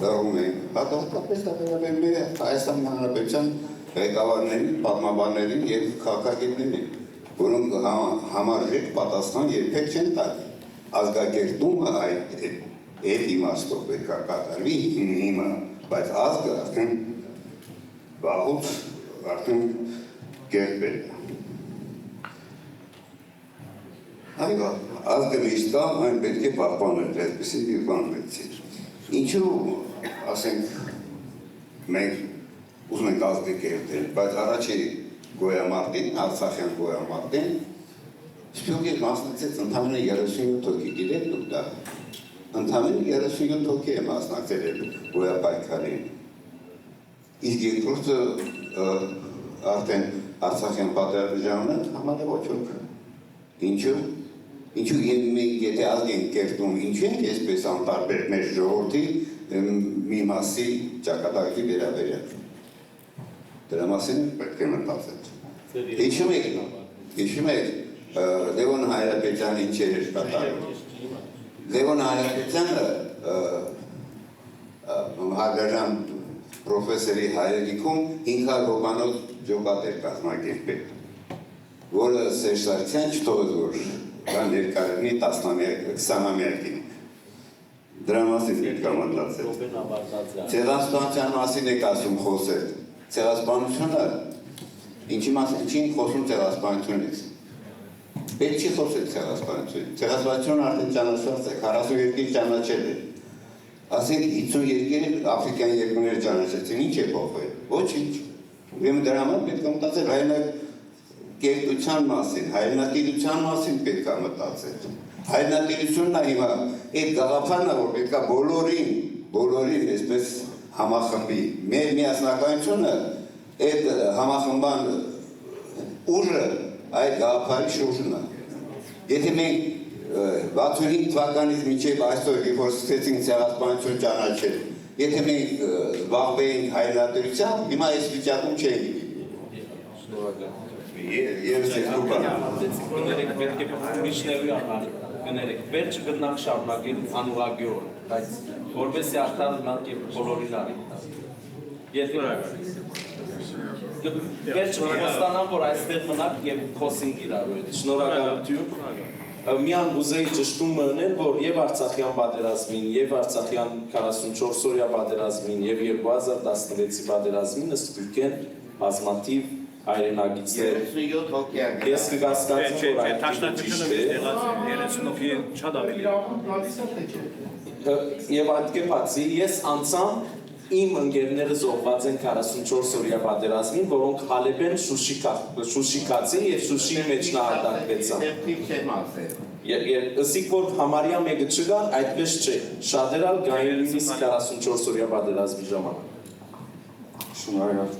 Speaker 9: դարում ենք, հատկապես դա վերաբերում է Հայաստանի Հանրապետության ղեկավարներին, պատմաբաններին և քաղաքագետներին, որոնք համարժեք պատասխան երբեք չեն տալի։ Ազգակերտումը այդ իմաստով պետք է կատարվի հիմա, բայց ազգը արդեն վաղուց արդեն կերտվել է։ այո, ազգը միշտ կա, այն պետք է պահպանել, այդպեսի մի բան պետք է։ Ինչու, ասենք, մենք ուզում ենք ազգը կերտել, բայց առաջի գոյամարտին, Արցախյան գոյամարտին, Սփյուռքի մասնակցեց ընդամենը 37 հոգի, գիտեք դուք դա։ Ընդամենը 37 հոգի է մասնակցել գոյապայքարին։ Իսկ երկրորդը արդեն Արցախյան պատերազմը համարը ոչ ոք։ Ինչու մենք եթե ազգ ենք կերտում, ինչու ենք այսպես անտարբեր մեր ժողովրդի մի մասի ճակատագրի վերաբերյալ։ Դրա մասին պետք է մտածել։ Հիշում եք Լևոն Հայրապետյանը ինչեր էր կատարում։ Լևոն Հայրապետյանը Հարգարժան պրոֆեսորի հայրենիքում 500 հոգանոց ջոկատ էր կազմակերպել, որը Սերժ Սարգսյան չթողեց, որ դա ներկայացնի 20-ամյակին։ Դրա մասին պետք է մտածել։ Ցեղասպանության մասին եք ասում խոսել։ Ցեղասպանությունը ինչի մասին չի խոսում ցեղասպանությունից։ Պետք չի խոսել ցեղասպանությունից։ Ցեղասպանությունը արդեն ճանաչված է, 40 երկիր ճանաչել է։ Ասենք 50 երկիր աֆրիկյան երկրներ ճանաչեցին, ինչ է փոխվել։ Ոչինչ։ Ուրեմն դրա համար պետք է մտածել հայրենակերտության մասին, հայրենատիրության մասին պետք է մտածել։ Հայրենատիրությունն է հիմա այդ գաղափարն է, որ պետք է բոլորին այսպես համախմբի։ Մեր միասնականությունը այդ համախմբան ուժը այդ գաղափարի շուրջն է։ Եթե մենք 65 թվականից մինչև այսօր, երբ որ սկսեցինք ցեղասպանություն ճանաչել, եթե մենք զբաղվեինք հայրենատիրությամբ, հիմա այս վիճակում չէինք։ Եվս երկու բան։
Speaker 1: Կներեք, պետք է ուրիշներու կներեք, վերջը գտնանք շարունակել անուղագյոր, բայց որպեսի արդար մնանք և բոլորին արինք։ Վերջը խոստանամ, որ այստեղ մնանք և խոսինք իրարու հետ։ Շնորհակալություն։ Միան ուզեի ճշտումը ընել, որ և Արցախյան պատերազմին, և Արցախյան 44-օրյա պատերազմին, և 2016-ի պատերազմին սպիրկեն բազմաթիվ հայրենագիցներ։
Speaker 9: 37 հոգի ա։
Speaker 1: Ես կգասկածում, որ այդ ճիշտ է։
Speaker 7: 30 հոգի շատ ավելի։
Speaker 1: Եվ այդ կեպացի, ես անցամ իմ ընկերները զոհված են 44-օրյա պատերազմին, որոնք Հալեբ են Շուշիկացին և Շուշիի մեջ նահատակվեցան։ Ըսիկ, որ համարյա մեկը չգան, այդպես չէ, շատեր ալ գային նույնիսկ 44-օրյա պատերազմի ժամանակ։
Speaker 10: Շնորհակալ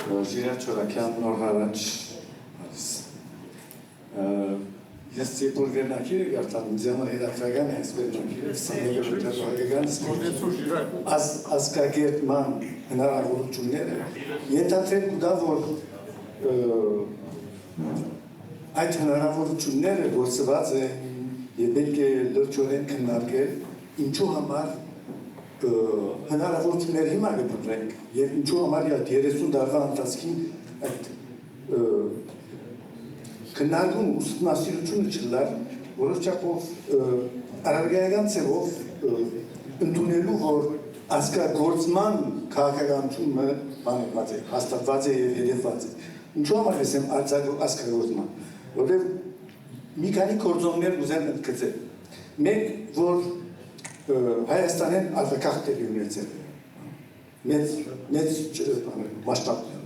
Speaker 10: Ժիրայր Չորակյան նոր հարաճ ես երբ վերնակիրը գարտամ, ինձ հետաքրական է այս վերնակիրը, 22 ազգագերտման հնարավորությունները, ենթադրել կուտա, որ այդ հնարավորությունները գործված է և պետք է լրջորեն քննարկել, ինչու համար հնարավորություններ հիմա կփնտրենք և ինչու համար 30 տարվա ընթացքին այդ քննարկում ուսումնասիրությունը չլար, որոշ չափով առարգայական ձևով ընդունելու, որ ազգագործման քաղաքականությունը բանված է, հաստատված է և երևված է։ Ինչու համար եմ ազգագործման, որովհետև մի քանի գործոններ ուզեմ ընդգծել։ Մեկ, որ Հայաստանեն արտակարգ ունեցել մեծ մասշտաբով։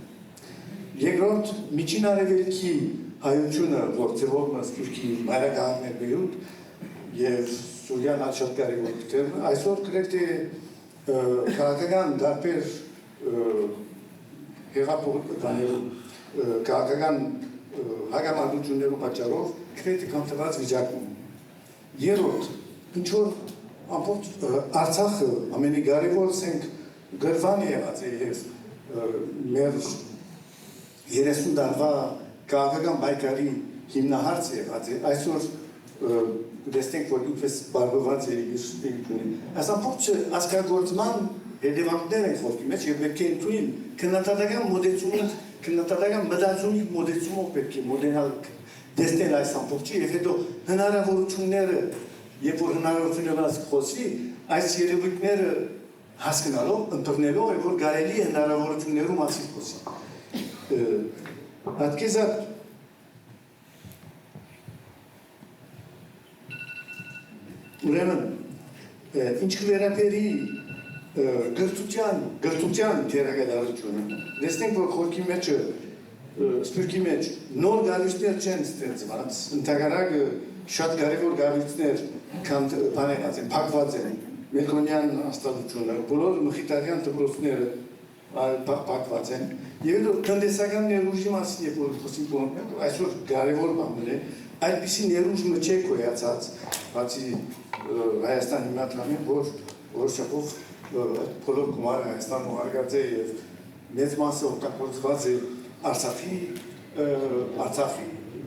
Speaker 10: Երկրորդ, միջին արևելքի հայությունը, որ ձևով Սփյուռքի մայրաքաղաքն է Բեյրութ և Սուրիան շատ կարևոր դերն, այսօր գրեթե քաղաքական դարբեր քաղաքական հակամարտություններու պատճառով գրեթե կանխված վիճակում։ Երրորդ, ինչ որ ամբողջ Արցախը ամենակարևոր գրվան եղած է և մեր 30 տարվա քաղաքական պայքարի հիմնահարց եղած է, այսօր դեսնենք, որ ինքպես բարբված է իր ստիպունին։ Այս ամբողջ ազգագործման հետևանքներ են խոսքի մեջ և պետք է ընդունին քննադատական մոտեցումը, քննադատական մտածումի մոտեցումով պետք է մոդենալ դեսնել այս ամբողջի և հետո հնարավորությունները, երբ որ հնարավորությունները խոսվի, այս երևույթները հասկանալով, ընտրնելով է, որ կարելի է հնարավորություններու մասին խոսի։ Հատկեզատ ուրեմն ինչ կվերապերի գրթության թերագադարությունը, դեսնենք, որ խորքի մեջը, սպյուրքի մեջ նոր գալույցներ չեն ստեղծված, ընդհակառակ շատ կարևոր գալույցներ փակված են, Մելքոնյան հաստատությունը, բոլոր մխիթարյան դպրոցները փակված են, եւ տնտեսական ներուժի մասին երբ որ խոսենք, այսօր կարևոր բան է, այդպիսի ներուժը չէ գոյացած, բացի Հայաստանի հիմնադրամին, որ որոշակով բոլոր գումարը Հայաստանում արգած է եւ մեծ մասը օգտագործված է Արցախի,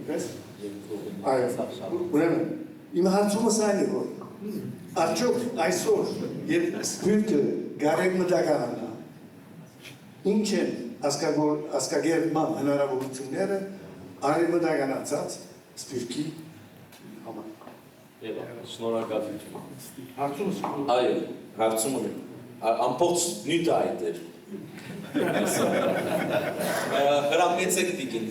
Speaker 10: պես? Այո, ուրեմն, իմ հարցումս այն է, որ արդյոք այսօր, երբ սպյուրքը գարեգմտականանա, ինչ են ասկագերման հնարավորությունները արևմտականացած սպյուրքի համար։
Speaker 1: Շնորհակալություն։
Speaker 10: Հարցումս
Speaker 1: Այո, հարցումը ամբողջ նյութը այդ էր։ Հրամեցեք տիկին։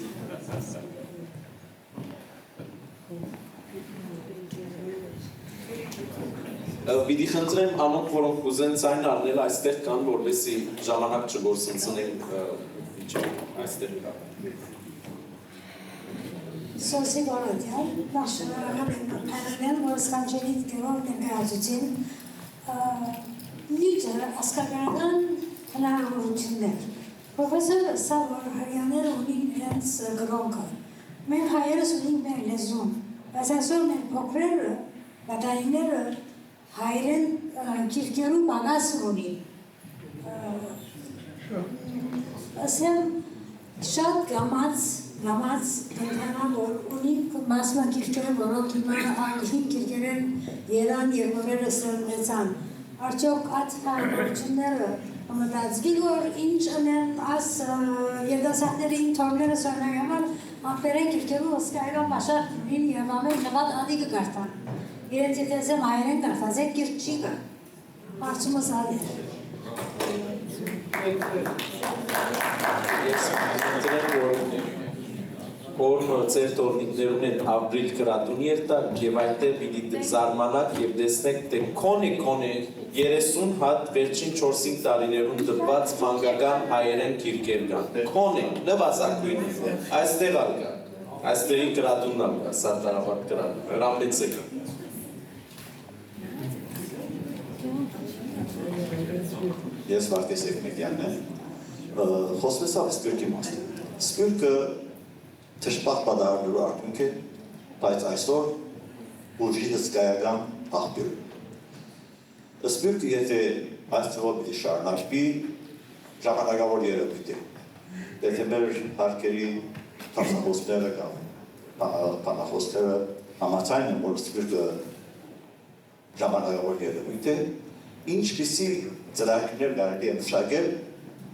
Speaker 1: Պիտի խնդրեմ անոնք, որոնք կուզեն ձայն առնել այստեղ կան, որպեսզի ժամանակ չգործընծնենք այստեղ կան։
Speaker 11: Սոսի Բորոդյան, նախ շնորհակալ եմ Փարավյան, որ սկանջերի դերով ներկայացուցին նյութը ասկագարական հնարավորություններ։ Պրոֆեսոր Սավոր Հարյաները ունին իրենց գրոնքը։ Մենք հայերս ունենք մեր լեզուն, բայց այսօր մեր փոքրերը, բադայինները հայերեն կիրկերու բագաս ունին։ Ասեմ, շատ գամած կենթանան, որ ունին մասնակիրքերը, որոնք հիմա անգլին կիրկերեն երան և որերը սրմեցան։ Արդյոք այդ հարմարությունները մտածվի, որ ինչ ընեն աս երդասակներին թորները սորնագամար ամպերեն կիրկերու ասկայրան բաշար ունին և ամեն նվատ ադիկը կարտան։ Իրենց եթե եմ հայերեն կարտած է կիրք չի կա։ Հարցումս ալ է։
Speaker 1: Ես խնդրեմ, որ Կորմը ձեր տորնիկներուն են ապրիլ կրատուն երտակ և այնտեղ պիտի զարմանակ և դեսնեք, թե կոնե 30 հատ վերջին 4-5 տարիներուն դպված մանգական հայերեն կիրկեր կան։ Կոնե, նվազակույն, այստեղ ալ կա, այստեղի կրատունն ալ կա, սարտարապատ կրատուն, հրամեցեք։
Speaker 12: Ես Վարդես Էկմեկյանն եմ, խոսվեցավ սպյուրքի մասին։ Սպյուրքը թշպախ պատահարներու արդյունք է, բայց այսօր ուժի հսկայական աղբյուր։ Սպյուրքը եթե այս ծվով պիտի շարունակվի, ժամանակավոր երևույթ է։ Եթե մեր հարկերի թափսախոսները կամ բանախոսները համաձայն են, որ սպյուրքը ժամանակավոր երևույթ է, ինչպիսի ծրագրեր կարելի է մշակել,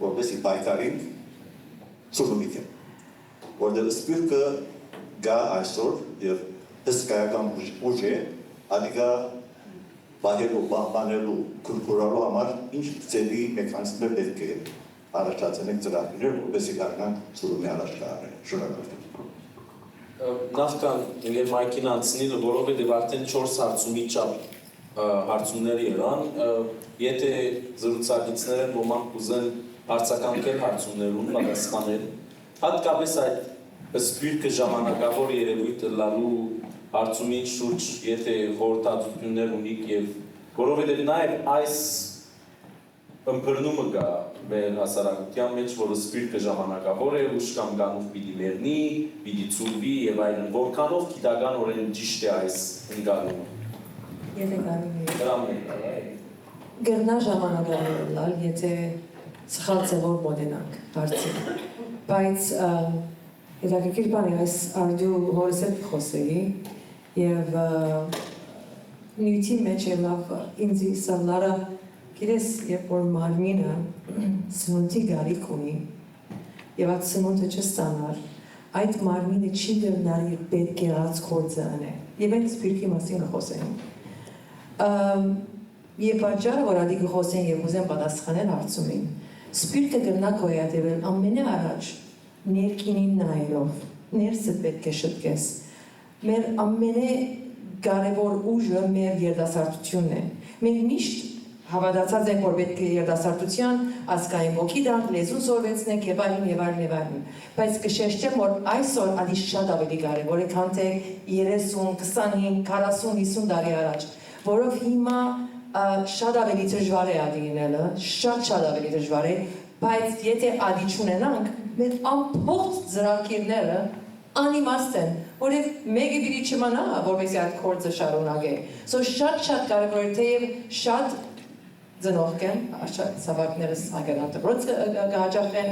Speaker 12: որպեսզի պայքարենք ցուրտումիքը, որտեղ սպյուրքը գա այսօր եւ հսկայական ուժ է, ադիգա բահելու, բանելու, կուրկուրալու համար ինչ ծելի մեքանիզմներ պետք է առաջացնենք ծրագրեր, որպեսզի կարողանանք ցուրտումի առաջ գալ։ Շնորհակալ։
Speaker 1: Նախքան եւ մայքին անցնելը, որովհետեւ արդեն 4 հարցումի չափ հարցումներ եղան, եթե զրուցակիցները ոմանք ուզեն հարցականքել հարցումներուն, պատասխանել, հատկապես այդ սպյուրքը ժամանակավոր երևույթ լալու հարցումին շուրջ, եթե խորհրդածություններ ունիք եւ որովհետեւ նաեւ այս ըմբռնումը կա մեր հասարակության մեջ, որ սպյուրքը ժամանակավոր է, ուշ կամ գանուв պիտի մեռնի, պիտի ցուրվի եւ այլն, որքանով գիտականորեն ճիշտ է այս ընկալումը։
Speaker 3: Եթե կարելի է։ Գրնա ժամանակավոր լալ, եթե սխալ ձևով մոտենանք հարցին։ Բայց հետաքրքիր բան է այս արդու հորս հետ խոսեի եւ նյութի մեջ է լավ ինձ սավլարը գիտես երբ որ մարմինը սնունդի գարիք ունի եւ այդ սնունդը չստանար այդ մարմինը չի դառնալ իր պետք եղած գործը անե եւ այն սպյուրքի մասին խոսենք եւ պատճառը որ ադի խոսեն եւ ուզեն պատասխանել հարցումին սպյուրքը կգնա գոյատևել ամենաառաջ ներքինին նայելով ներսը պետք է շտկես մեր ամենե կարևոր ուժը մեր երիտասարդությունն է։ Մենք միշտ հավատացած ենք, որ պետք է երիտասարդության ազգային ոգի դառնալ, լեզու սովորեցնենք եւ այլն եւ այլն եւ այլն։ Բայց կշեշտեմ, որ այսօր ալի շատ ավելի կարևոր է, քան թե 30, 25, 40, 50 տարի առաջ, որով հիմա շատ ավելի դժվար է ադի լինելը, շատ ավելի դժվար է, բայց եթե ադի չունենանք, մեր ամբողջ ծրագիրները անիմաստ են, որև մեկը պիտի չիմանա, որպեսզի այդ գործը շարունակի։ So շատ կարևոր է, թեև շատ ծնողք են, սավակներս հայկական դպրոց կհաճախեն,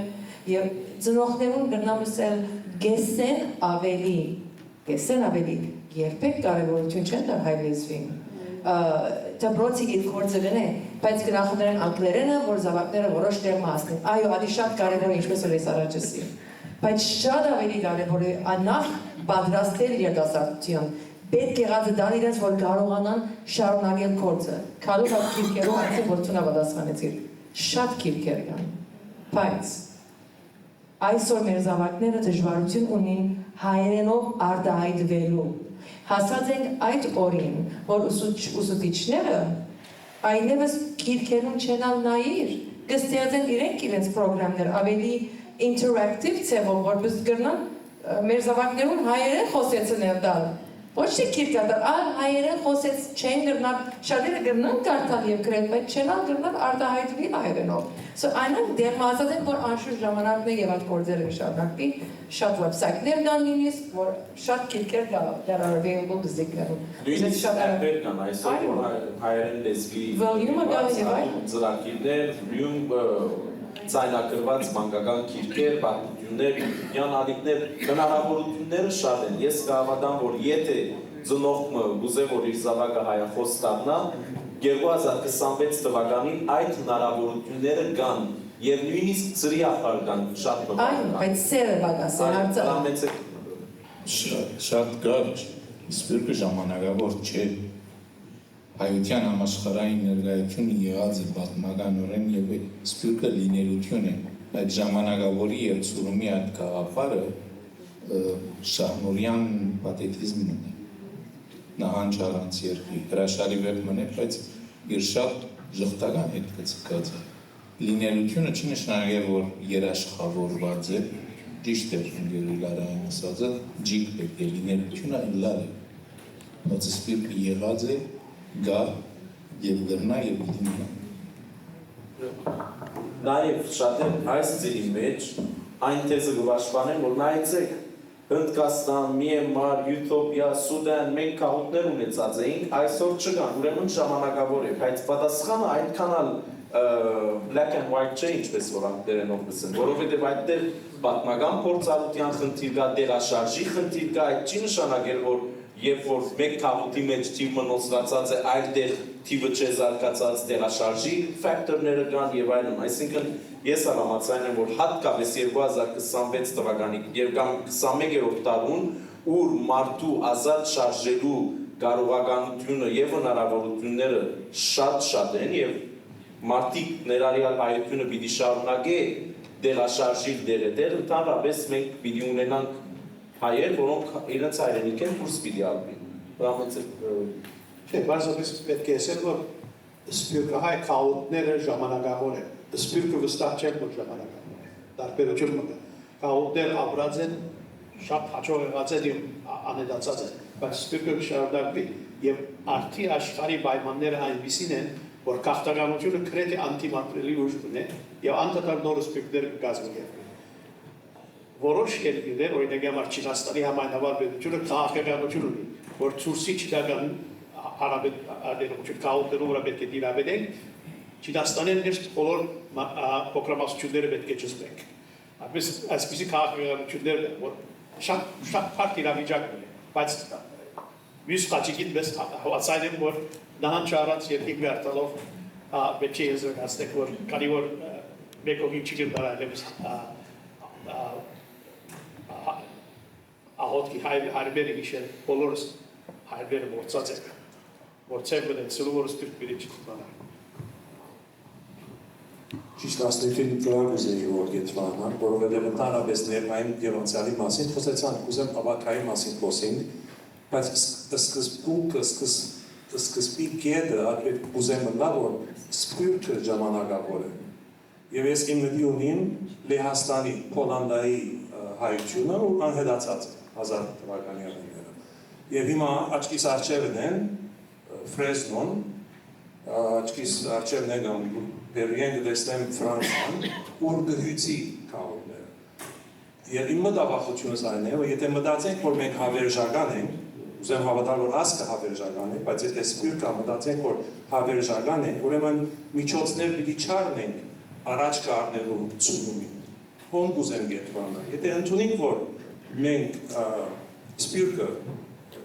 Speaker 3: եւ ծնողներուն գտնամսել գեսեն ավելի, երբեք կարևորություն չեն տար հայ լեզվին։ Դպրոցի իր գործը գնե, բայց գնախնդրեն անգլերենը, որ զավակները որոշ տեղ հասնեն։ Այո, ադի շատ կարևոր է, ինչպես որ ես առաջ ասի։ Բայց շատ ավելի կարևոր է նախ պատրաստել երիտասարդության։ Պետք է եղածը դալ իրենց, որ կարողանան շարունակել գործը։ Քալու հատ քիրքերով այսի գործունա պատասխանեցիր։ Շատ քիրքեր կան։ Բայց այսօր մեր զավակները դժվարություն ունին հայերենով արտահայտվելու։ Հասած ենք այդ օրին, որ ուսուցիչները այլևս քիրքերուն չենալ նայիր, կստեղծեն իրենց պրոգրամներ ավելի interactive ցևով, որպես կգրնան մեր զավակներուն հայերեն խոսեցնել տալ։ Ոչ թե քիրքատար, հայերեն խոսեց չեն գրնալ, շատերը գրնան կարդալ եւ գրել, բայց չենալ գրնալ արտահայտվի հայերենով։ So այնքան դերմացած են, որ անշուշտ ժամանակն է եւ այդ գործերը կշարունակվի, շատ վեբսայթներ կան նույնիսկ, որ շատ քիրքեր that are available to զիկներում։
Speaker 1: Նույնիսկ շատեր կան այսօր, որ հայերեն լեզվի ծրագիրներ, ցայնակրված մանկական քիրքեր, պատմություններ, յանալիքներ, հնարավորությունները շատ են։ Ես կհավատամ, որ եթե ծնողը ուզե որ իր զավակը հայախոս դառնա, 2026 թվականին այդ հնարավորությունները կան եւ նույնիսկ ծրիախար կան շատ բավական։
Speaker 3: Բայց սերը բակաս է
Speaker 5: շատ կարճ, սպիրկը ժամանակավոր չէ։ Հայության համաշխարհային ներկայությունը եղած է պատմականորեն եւ սպիրկը լինելություն է։ Այդ ժամանակավորի եւ ցուրումի այդ գաղափարը շահնորյան պատետիզմն ունի։ Նահանջ առանց երկրի, հրաշալի վեպն է, բայց իր շատ ժխտական հետ կցկած է։ Լինելությունը չի նշանակել, որ երաշխավորված է, ճիշտ է Լարային ասածը, ջիկ պետք է լինելությունը լավ է։ Բայց սպիրկը եղած է գա եւ դրնա եւ դիմնա։
Speaker 1: Նաեւ շատեր այս ծիրի մեջ այն թեզը գվաշպանեն, որ նայեցեք Հնդկաստան, Միենմար, Եթիոպիա, Սուդան, մենք կահուտներ ունեցած էինք, այսօր չկան, ուրեմն ժամանակավոր է, բայց պատասխանը այնքան black and white չէ, ինչպես որ անգլերենով կսեն, որովհետև այդտեղ պատմական փորձառության խնդիր կա, դերաշարժի խնդիր կա, այդ չի նշանակել, որ երբ որ մեկ քաղուտի մեջ թիվը նոսրացած է, այլ տեղ թիվը չէ զարգացած դերաշարժի ֆակտորները կան եւ այլն, այսինքն ես համաձայն եմ, որ հատկապես 2026 թվականի եւ կամ 21-րդ տարուն, ուր մարդու ազատ շարժելու կարողականությունը եւ հնարավորությունները շատ են եւ մարդիկ ներառյալ հայությունը պիտի շարունակե դերաշարժի դերետել, ընդհանրապես մենք պիտի ունենանք հայեր, որոնք իրենց հայրենիք են դուրս պիտի արվին։
Speaker 7: Չէ, բարձրապես պետք է ասել, որ սպիրկահայ քաղուտները ժամանակավոր են։ Սպիրկը վստահ չէ, որ ժամանակավոր է։ Տարբերություն մտա։ Քաղուտներ ապրած են, շատ հաջող եղած են եւ անհետացած են, բայց սպիրկը շարունակվի եւ արդի աշխարհի պայմանները այնպիսին են, որ քաղաքականությունը գրեթե անտիմարդելի ուժ ունի եւ անդադար նոր սպիրկներ կկազմվեն։ Որոշ երկրներ, օրինակ համար Չինաստանի համայնավար պետությունը քաղաքականություն ունի, որ ցուրսի չիթական հարաբերություն քաղաքներով վրա պետք է դիրաբերենք, Չինաստանին դեռ բոլոր պրոգրամացությունները պետք է ճշտենք։ Այսպիսի քաղաքականություններ, որ շատ փակ իրավիճակ ունի, բայց մյուս խաչիկին մեզ հավացան են, որ նահանջ առանց երկինք վերտալով պետք է եզրակացնենք, որ քանի որ մեկ օգին չի դարայլებს ահոտքի հայրբերը հիշել, բոլորս հայրբերը մորցած եք, մորցեք բնեն, սլու որս պիրտ բիրի չտումանա։
Speaker 10: Ճիշտ ասնիքին կրակ ուզեի որ գետվանան, որովհետև ընդհանրապես ներկային գերոնցիալի մասին խոսեցանք, կուզեմ հավաքայի մասին խոսենք,
Speaker 13: բայց սկզբի կետը այդ ուզեմ մնա, որ սպյուրքը ժամանակավոր է։ Եվ ես իմ նդի ունիմ Լեհաստանի, Պոլանդայի հայությունը ու անհետացած 1000 թվականի արիները։ Եվ հիմա աչքիս արջևն են Ֆրեզնոն, աչքիս արջևն են գամ Բերգեն գտեսնեմ Ֆրանսան, ուր գհույցի կաղորները։ Եվ իմ մտավախությունս այն է, որ եթե մտածենք, որ մենք հավերժական ենք, ուզեմ հավատալ, որ ասկը հավերժական է, բայց եթե սպյուրկա մտածենք, որ հավերժական ենք, ուրեմն միջոցներ պիտի չառնենք առաջ կառնելու ծնումին։ Հոն կուզեմ գետվանը։ Եթե ընդունենք, որ մենք սպյուրկը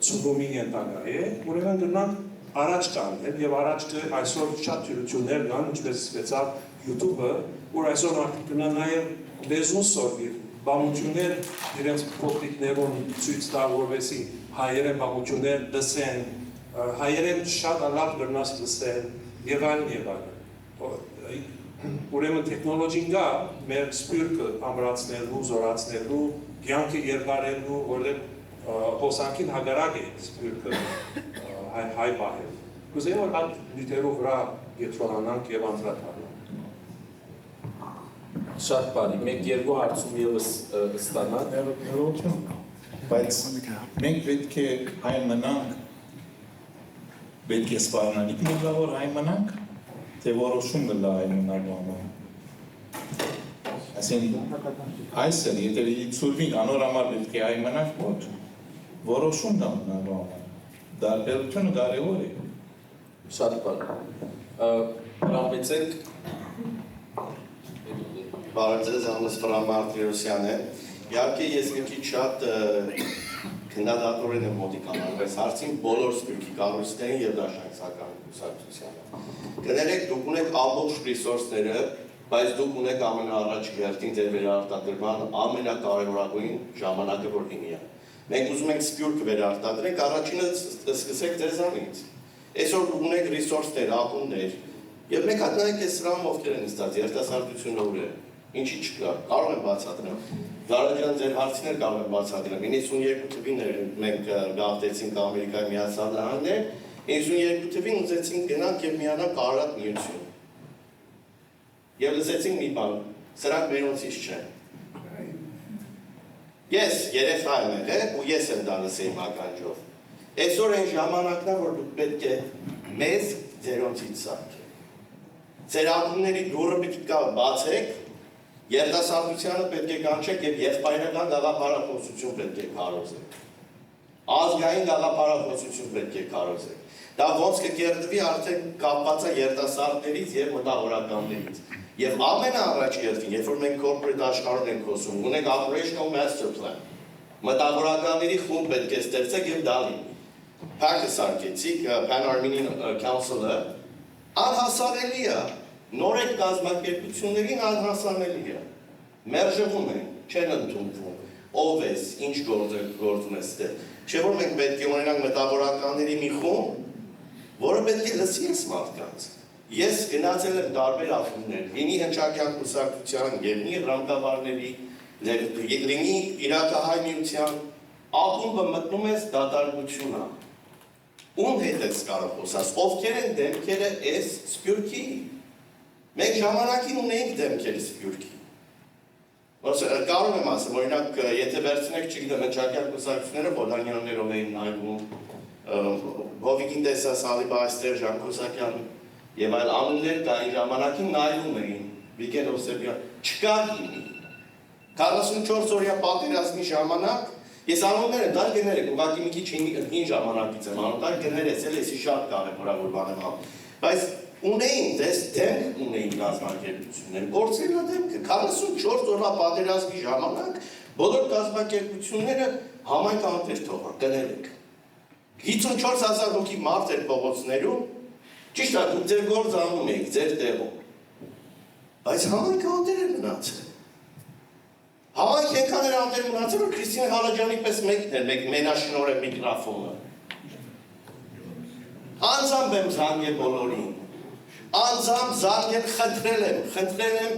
Speaker 13: ծնումի ենթակա է, ուրեմն գնանք առաջ կառնել եւ առաջ այսօր շատ թյուրություններ կան, ինչպես սկսվեցավ YouTube-ը, որ այսօր արդեն գնա նաեւ լեզուն սորվիր, բամություններ իրենց փոքրիկներուն ցույց տալ, որովհետեւ հայերեն բամություններ լսեն, հայերեն շատ լավ գրնաս լսեն եւ այլն։ Ուրեմն տեխնոլոգին գա մեր սպյուրկը ամրացնելու, զորացնելու, կյանքը երկարելու, որտեղ հոսանքին հագարակ է սպյուրկը հայ պահել։ Կուզեի որ այդ նյութերով վրա գետրոնանանք եւ անդրադառնանք։
Speaker 1: Շատ բարի, մենք երկու հարցում ևս ստանանք,
Speaker 5: բայց մենք պետք է հայ մնանք, պետք է սպառնալիք մեղավոր հայ մնանք, թե որոշում գլա հայ մնալու համար։ Այսին, այս էլ, եթե ցուրվին անոր համար պետք է հայ մնանք, ոչ, որոշում դա մնալու համար։ Դարբերությունը կարևոր է։
Speaker 1: Շատ բարի։ Հրամեցեք
Speaker 4: Բարեձեզ անունս Ֆրան Մարտիրոսյան է։ Իհարկե ես մի քիչ շատ քննադատորեն եմ մոտիկանալ, բայց հարցին բոլոր սպյուրքի կառույցներին եւ դաշնակցական կուսակցությանը։ Կներեք, դուք ունեք ամբողջ ռեսուրսները, բայց դուք ունեք ամենաառաջ հերթին ձեր վերարտադրման ամենակարևորագույն ժամանակը, որ լինի է։ Մենք ուզում ենք սպյուրք վերարտադրենք, առաջինը սկսեք ձեզանից։ Այսօր դուք ունեք ռեսուրսներ, ակումբներ, եւ մեկ հատ նայեք այս սրան ովքեր են ստացած, երիտասարդությունը ուր է։ Ինչի չկա, կարող եմ բացատրեմ։ Դարաջան ձեր հարցիներ կարող եմ բացատրեմ։ 92 թվին մենք գաղթեցինք Ամերիկայի Միացյալ Նահանգներ, 92 թվին ուզեցինք գնանք եւ միանանք Արարատ միություն։ Եվ լսեցինք մի բան, սրանք մերոնցից չեն։ Ես երեխա եմ եղել ու ես եմ դա լսել ականջով։ Այսօր այն ժամանակն է, որ դուք պետք է մեզ ձերոնցից սարքեք։ Ձեր ակումբների դուռը պետք է բացեք, երիտասարդությանը պետք է կանչեք եւ եղբայրական գաղափարախոսություն պետք է քարոզեք։ Ազգային գաղափարախոսություն պետք է քարոզեք։ Դա ոնց կկերտվի արդեն կապված է երիտասարդներից եւ մտավորականներից։ Եվ ամենաառաջ երթին, երբ որ մենք corporate աշխարհում ենք խոսում, ունենք operational master plan։ Մտավորականների խումբ պետք է ստեղծեք եւ դա լինի։ Փակը սարքեցիք, Pan-Armenian Council-ը անհասանելի է, նորեկ կազմակերպություններին անհասանելի է։ Մերժվում են, չեն ընդունվում, ով ես, ինչ գործում ես ստեղ։ Չէ՞ որ մենք պետք է ունենանք մտավորականների մի խումբ, որը պետք է լսի այս մարդկանց։ Ես գնացել եմ տարբեր ակումբներ, լինի հնչակյան կուսակցության, լինի ռամկավարների, լինի իրաքահայ միության, ակումբը մտնում ես դատարկությունը։ Ում հետ ես կարող խոսած, ովքեր են դեմքերը այս սպյուրքի։ Մենք ժամանակին ունեինք դեմքերը սպյուրքի։ Կարող եմ ասեմ, օրինակ, եթե վերցնեք, չգիտեմ, հնչակյան կուսակցությունները Բոդանյաններով էին նայվում, Հովիկին տեսած Հալիբա Այստեր Ժան-Քոսակյան եւ այլ անուններ կային ժամանակին նայվում էին, Վիգեն Օսեբյան, չկար հիմի։ 44 օրյա պատերազմի ժամանակ ես անունները դար գներեք, ուղղակի մի քիչ հին ժամանակից եմ անում, դար գներես, էլ էսի շատ կարևորավոր բան եմ անում։ Բայց ունեին, դες դեմք ունեին կազմակերպություններ, գործել է դեմքը, 44 օրվա պատերազմի ժամանակ բոլոր կազմակերպությունները համայնք անտեր թողան, գներեք։ 54,000 հոգի մարդ էր փողոցներում, ճիշտ է, դուք ձեր գործ անում եք, ձեր տեղում, բայց համայնքը անտեր էր մնացել։ Համայնք ենքան էր անտեր մնացել, որ Քրիստինե Հալաջյանի պես մեկն էր, մենաշնորհ միկրոֆոնը։ Անձամբ եմ զանգել բոլորին, անձամբ զանգել խնդրել եմ,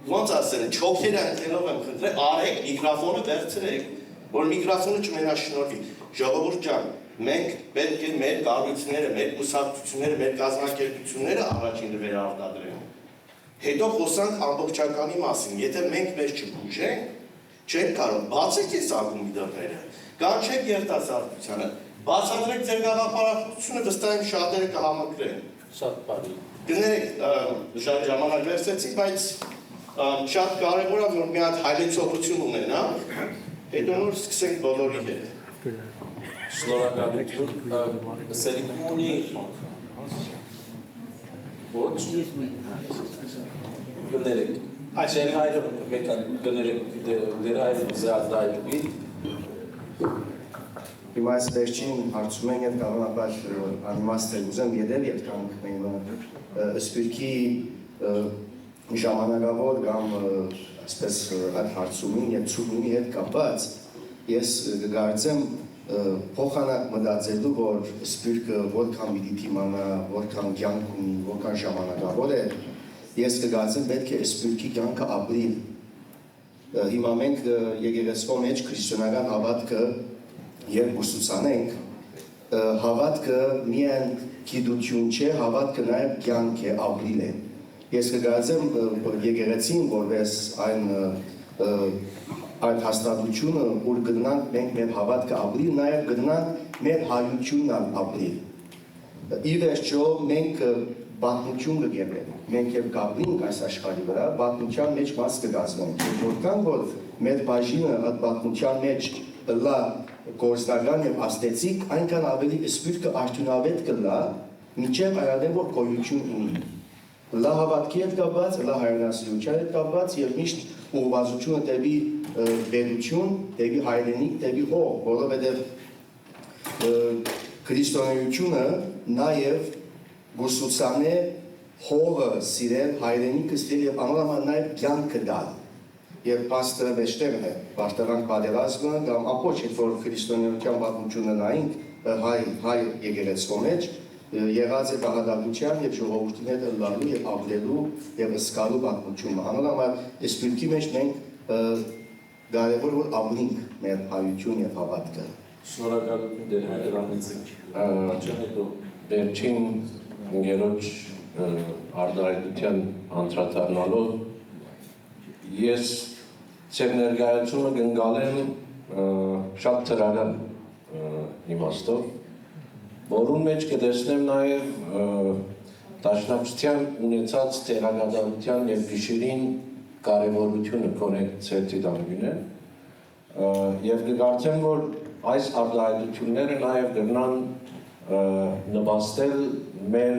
Speaker 4: ոնց ասել, չոքերը ընկնելով եմ խնդրել, արեք, միկրոֆոնը վերցրեք, որ միգրացիոնը չմենաշնորհվի։ Ժողովուրդ ջան, մենք պետք է մեր կառույցները, մեր կուսակցությունները, մեր կազմակերպությունները առաջին վերարտադրենք։ Հետո խոսանք ամբողջականի մասին։ Եթե մենք մեզ չբուժենք, չենք կարող, բացեք այս ակումբի դռները, կանչեք երիտասարդությանը, բացատրեք ձեր գաղափարախոսությունը, վստահ եմ շատերը կհամակրեն։
Speaker 1: Շատ բարի։
Speaker 4: Գներեք, շատ ժամանակ վերցեցի, բայց շատ կարևոր է, որ մի հատ հայլեցողություն ունենանք, հետո նոր սկսենք բոլորի հետ։
Speaker 1: Շնորհակալություն։ Սերիկունի ոչ գներեք։ Այսեր հայրը մեկը գներեք դեր այլ զարդայլի։
Speaker 4: Հիմա այս վերջին հարցում են և կաղանապար անիմաստել ուզեմ ետև ետկանք մենք սպիրքի ժամանակավոր կամ ասպես այդ հարցումին և ծումինի հետ կապած ես գարցեմ փոխանակ մտածելու, որ սպիրկը որքան պիտի թիմանա, որքան կյանք ունի, որքան ժամանակավոր է, ես կգացեմ պետք է սպիրկի կյանքը ապրի։ Հիմա մենք եկեղեցվո մեջ քրիստոնեական հավատքը երբ ուսուցանենք, հավատքը միայն գիտություն չէ, հավատքը նաև կյանք է, ապրիլ է։ Ես կգացեմ եկեղեցին, որպես այդ հաստատությունը, որ գտնանք մենք մեր հավատքը ապրիլ, նաև գտնանք մեր հայությունն ապրիլ։ Ի վերջո մենք պատմություն կգերենք, մենք և կապրինք այս աշխարհի վրա, պատմության մեջ մաս կգազմենք, որքան որ մեր բաժինը այդ պատմության մեջ լա գործնական և աստեցիկ, այնքան ավելի սպիրկը արդյունավետ կլա, մինչև այլադեմ որ գոյություն ունի։ Լա հավատքի հետ կապված, լա հայրենասիրության հետ կապված և միշտ ուղղվածությունը դեպի բերություն, դեպի հայրենիք, դեպի հող, որովհետև քրիստոնեությունը նաև գուսուցան է հողը սիրել, հայրենիքը սիրել և անորոման նաև կյանքը դալ։ Եվ պաստը մեջտեղն է, վարտավանք պատերազմը կամ ամբողջ այդ որ քրիստոնեության պատմությունը նայինք հայ եկեղեցվո մեջ եղած է բաղադրության և ժողովուրդի հետ լալու և ապրելու և զգալու պատմությունը։ Անորոման սպիրկի մեջ մենք կարևոր որ ապրենք մեր հայություն և հավատքը։
Speaker 1: Շնորհակալություն դեր հայրանիցեք։
Speaker 6: Հետո վերջին երոջ արտահայտության անդրադառնալով ես ձեր ներկայացումը կընկալեմ շատ թրական իմաստով, որում մեջ կտեսնեմ նաև դաշնակցության ունեցած տեղակայության և գիշերին կարևորությունը կոնեք ցերտի դամբին է և կկարծեմ, որ այս արտահայտությունները նաև կգնան նպաստել մեր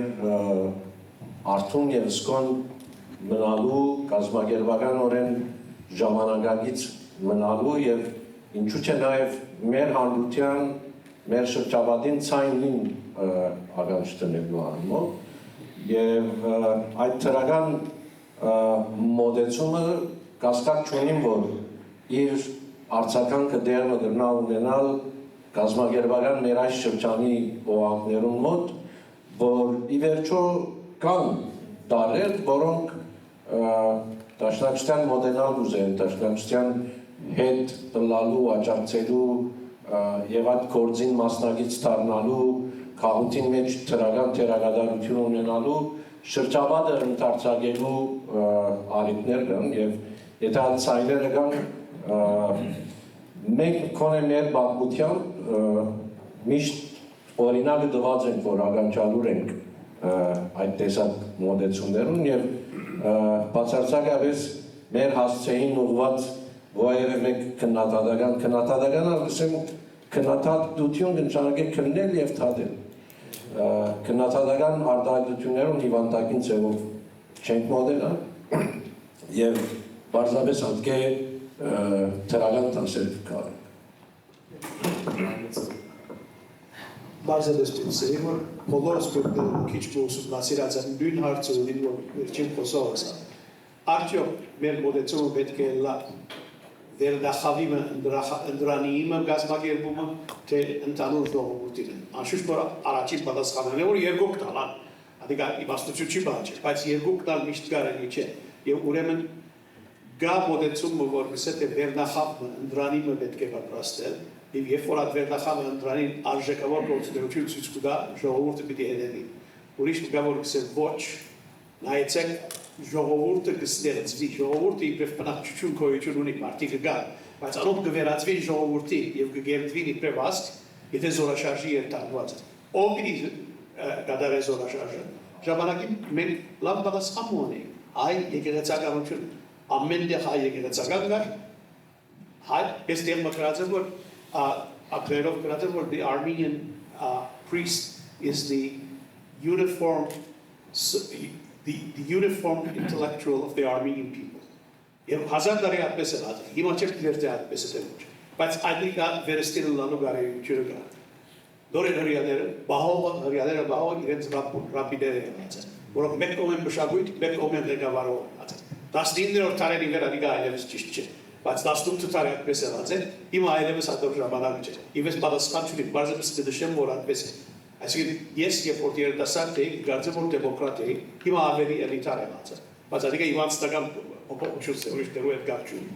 Speaker 6: արթուն և զգոն մնալու կազմակերպականորեն ժամանակակից մնալու և ինչու՞ չէ նաև մեր հանրության, մեր շրջապատին ցայնին ականջ դնելու առումով և այդ թրական մոտեցումը կասկած չունիմ, որ իր արձագանքը դերմը կգնա ունենալ կազմակերպական մեր այս շրջանի օղակներուն մոտ, որ ի վերջո կան տարեր, որոնք դաշնակցության մոտենալ ուզեն, դաշնակցության հետ պլալու, աջակցելու և այդ գործին մասնակից դառնալու, քաղաքին մեջ թրական թերակատարություն ունենալու, շրջապատը ընդարձակելու առիթներ կան և եթե այդ ցայլերը կան, մենք կոնե մեր պատմությամբ միշտ օրինակը տված ենք, որ ականջալուր ենք այդ տեսակ մոտեցումներուն և բացարձակապես մեր հասցեին ուղղված որևէ մեկ քննադատական ասեմ քննադատություն կնշանակի քննել և թադել քննադատական արտահայտություններում հիվանդակին ձևով չենք մոտենալ և պարզապես հատկե թրական տասեր կարենք
Speaker 7: Բարձրապես պիտի որ բոլորս պետք է քիչ ուսումնասիրած են նույն հարցը ունին որ վերջին խոսողս արդյոք մեր մոտեցումը պետք է լա վերդախավիմը ընդրանիիմը գազագերբումը թե ընդանուր ժողովրդին անշուշտ որ առաջին պատասխանն է որ երկուք տալան adică իմաստություն չի բաժի բայց երկուք տալ միշտ կարելի չէ եւ ուրեմն գա մոտեցումը, որպեսզի թե վերնախավը ընդրանիմը պետք է պատրաստել, եւ երբ որ այդ վերնախավը ընդրանին արժեքավոր գործունեություն ցույց կտա, ժողովուրդը պիտի հետևի։ Ուրիշ կգա որ կսել ոչ, նայեցեք ժողովուրդը կստեղծվի, ժողովուրդը իբրև բնակչություն գոյություն ունի, մարդիկ կգան, բայց անոնք կվերածվի ժողովրդի եւ կգերտվին իբրև ազգ, եթե զորաշարժի երթարկված է։ Ով պիտի կատարի զորաշարժը։ Ժամանակին մենք լավ պատասխան ունենք, այ եկեղեցականություն, ամեն տեղ հայ եկեղեցական կար, հայ, ես տեղ մկրած եմ, որ ակրերով կրած եմ, որ the Armenian priest is the uniform intellectual of the Armenian people. Եվ հազար տարի այդպես է հատել, հիմա չէ կվերտի այդպես է ոչ, բայց այդնիկա վերստին լանու գարեյությունը կա։ Դորեն հրյաները բահողը իրենց ռապիդերը են հացել, որոնք մեկ կողմ են բշագույթ, մեկ կողմ են ղեկավարող հացել։ 19-րդ տարերի վերադիկա այլևս ճիշտ չէ, բայց 18 տարի այդպես է հացել, հիմա այլևս հատող ժամանակ չէ։ Իվես պատասխան չունի, բարձրապես կդշեմ, որ այդպես է։ Այսինքն ես երբ որ երիտասարդ էի, կարծեմ որ դեմոկրատ էի, հիմա ավելի էլիտար եմ հացել, բայց այդիկա իմանստական փոփոխություն է, ուրիշ դերու հետ կապ չունի։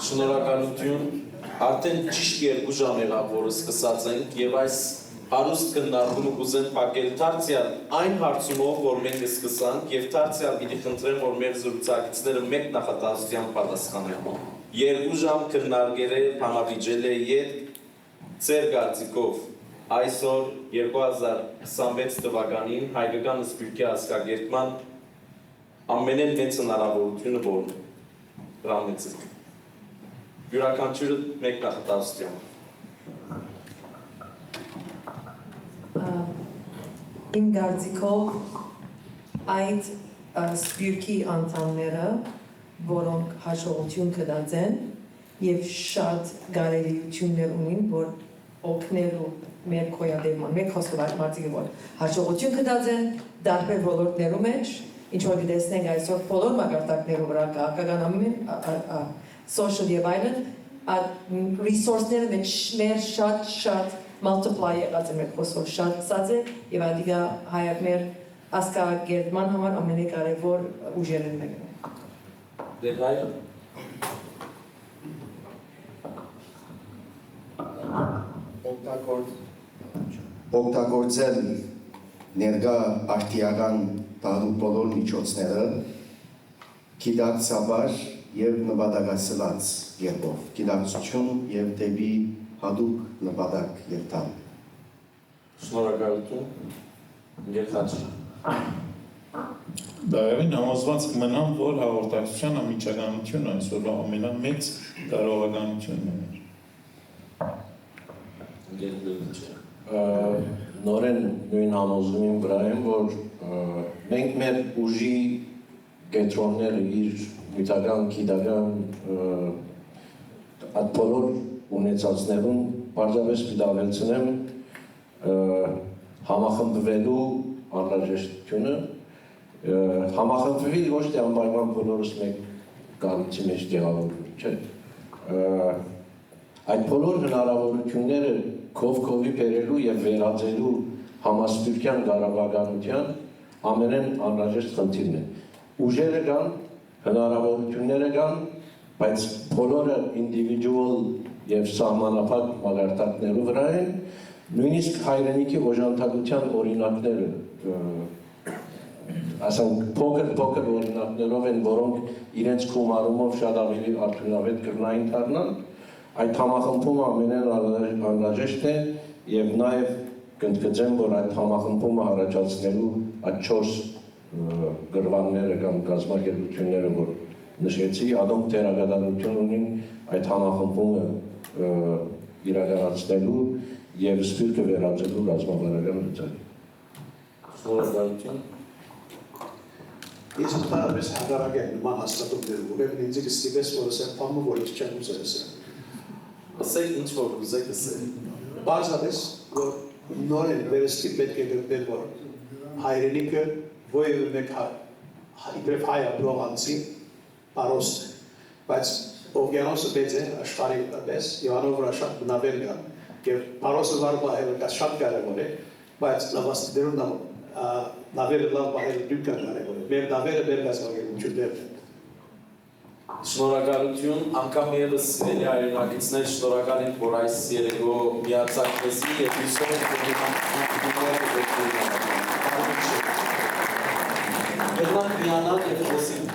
Speaker 1: Շնորհակալություն, արդեն ճիշտ 2 ժամ եղավ, որ սկսած ենք եւ այս հարուստ քննարկումը կուզեմ փակել դարձյալ այն հարցումով, որ մենք սկսանք եւ դարձյալ պիտի խնդրեմ, որ մեր զրուցակիցները մեկ նախադասությամբ պատասխանեն։ 2 ժամ քննարկել է, համավիճել է յետ ձեր կարծիքով այսօր 2026 թվականին հայկական սփյուռքի ազգակերպման ամենեն մեծ հնարավորությունը որն է։ Հրամեցեք։ Յուրաքանչյուրը մեկ նախադասությամբ։
Speaker 3: Իմ կարծիքով այդ սփյուռքի անդամները, որոնք հաջողություն կդածեն եւ շատ գարելիություններ ունին, որ օգնելու մեր կոյադերման, մեր խոսքով այդ մարդիկը որ հաջողություն կդածեն դարբեր ոլորտներում մեջ, ինչ որ գտեսնենք այսօր բոլոր մակարդակներով վրա կան ամեն social եւ այլն, resource-ները մեր շատ multiply եղած է մեր խոսով շատ ցած է եւ ադիգա հայեր մեր ասկագերման համար ամենակարևոր ուժերն են մեկն։
Speaker 1: Դեր հայը
Speaker 4: օգտագործել ներկա արդիական տարու բոլոր միջոցները գիտակցաբար եւ նպատակասլաց երբով գիտակցություն եւ դեպի հատուկ նպատակ երթալ։
Speaker 1: Շնորհակալություն։ Երկացի։
Speaker 5: Բավականին համոզված կմնամ, որ հաղորդակցության ամիջականությունը այսօրվա ամենամեծ կարողականությունն է։
Speaker 6: Նորեն նույն համոզումին վրա եմ, որ մենք մեր ուժի կենտրոնները իր գիտական, գիտական այդ բոլոր ունեցածներում պարզապես պիտավելցնեմ համախմբվելու անհրաժեշտությունը, համախմբվել ոչ թե անպայման բոլորս մեկ կառույցի մեջ տեղավորվում, չէ։ Այդ բոլոր հնարավորությունները կողքովի բերելու եւ վերածելու համասպիրկյան կառավարության ամենեն անհրաժեշտ խնդիրն է։ Ուժերը կան, հնարավորությունները կան, բայց բոլորը individual եւ սահմանափակ մակարդակներով վրա են, նույնիսկ հայրենիքի օժանդակության օրինակները, ասենք փոքր օրինակներով են, որոնք իրենց գումարումով շատ ավելի արդյունավետ կրնային դառնան, այդ համախմբումը ամենեն անհրաժեշտ է եւ նաեւ կընդգծեմ, որ այդ համախմբումը առաջացնելու այդ 4 գրվանները կամ կազմակերպությունները, որ նշեցի, adonk դերակատարություն ունին այդ համախմբումը իրականացնելու եւ սփյուռքը վերածելու ռազմավարական լծակի։
Speaker 1: Շնորհակալություն։
Speaker 7: Ես ընդհանրապես հակառակ եմ նման հաստատումներում, ուրեմն ինձ կստիպես, որ ասեմ բանը, որ ես չեմ ուզել ասել։
Speaker 1: Ասեք ինչ որ ուզեք ասել։
Speaker 7: Բարձրապես, որ նորեն վերստի պետք է գտնել, որ հայրենիքը ովևէ մեկ իբրև հայ ապրող անձի պարոստ է, բայց օվկիանոսը մեծ է, աշխարհի պես, եւ անով վրա շատ բնավեր կա, եւ պարոսը լավ պահելը շատ կարևոր է, բայց լավաստերում նավերը լավ պահելը դուք կարևոր է, մեր նավերը մեր գազագերություններն են։
Speaker 1: Շնորհակալություն, անգամ ևս սիրելի հայրենակիցներ, շնորհակալ ենք, որ այս երեկո միացաք մեզի եւ հույսով ենք, որ Վերնանք միանալ եւ խոսենք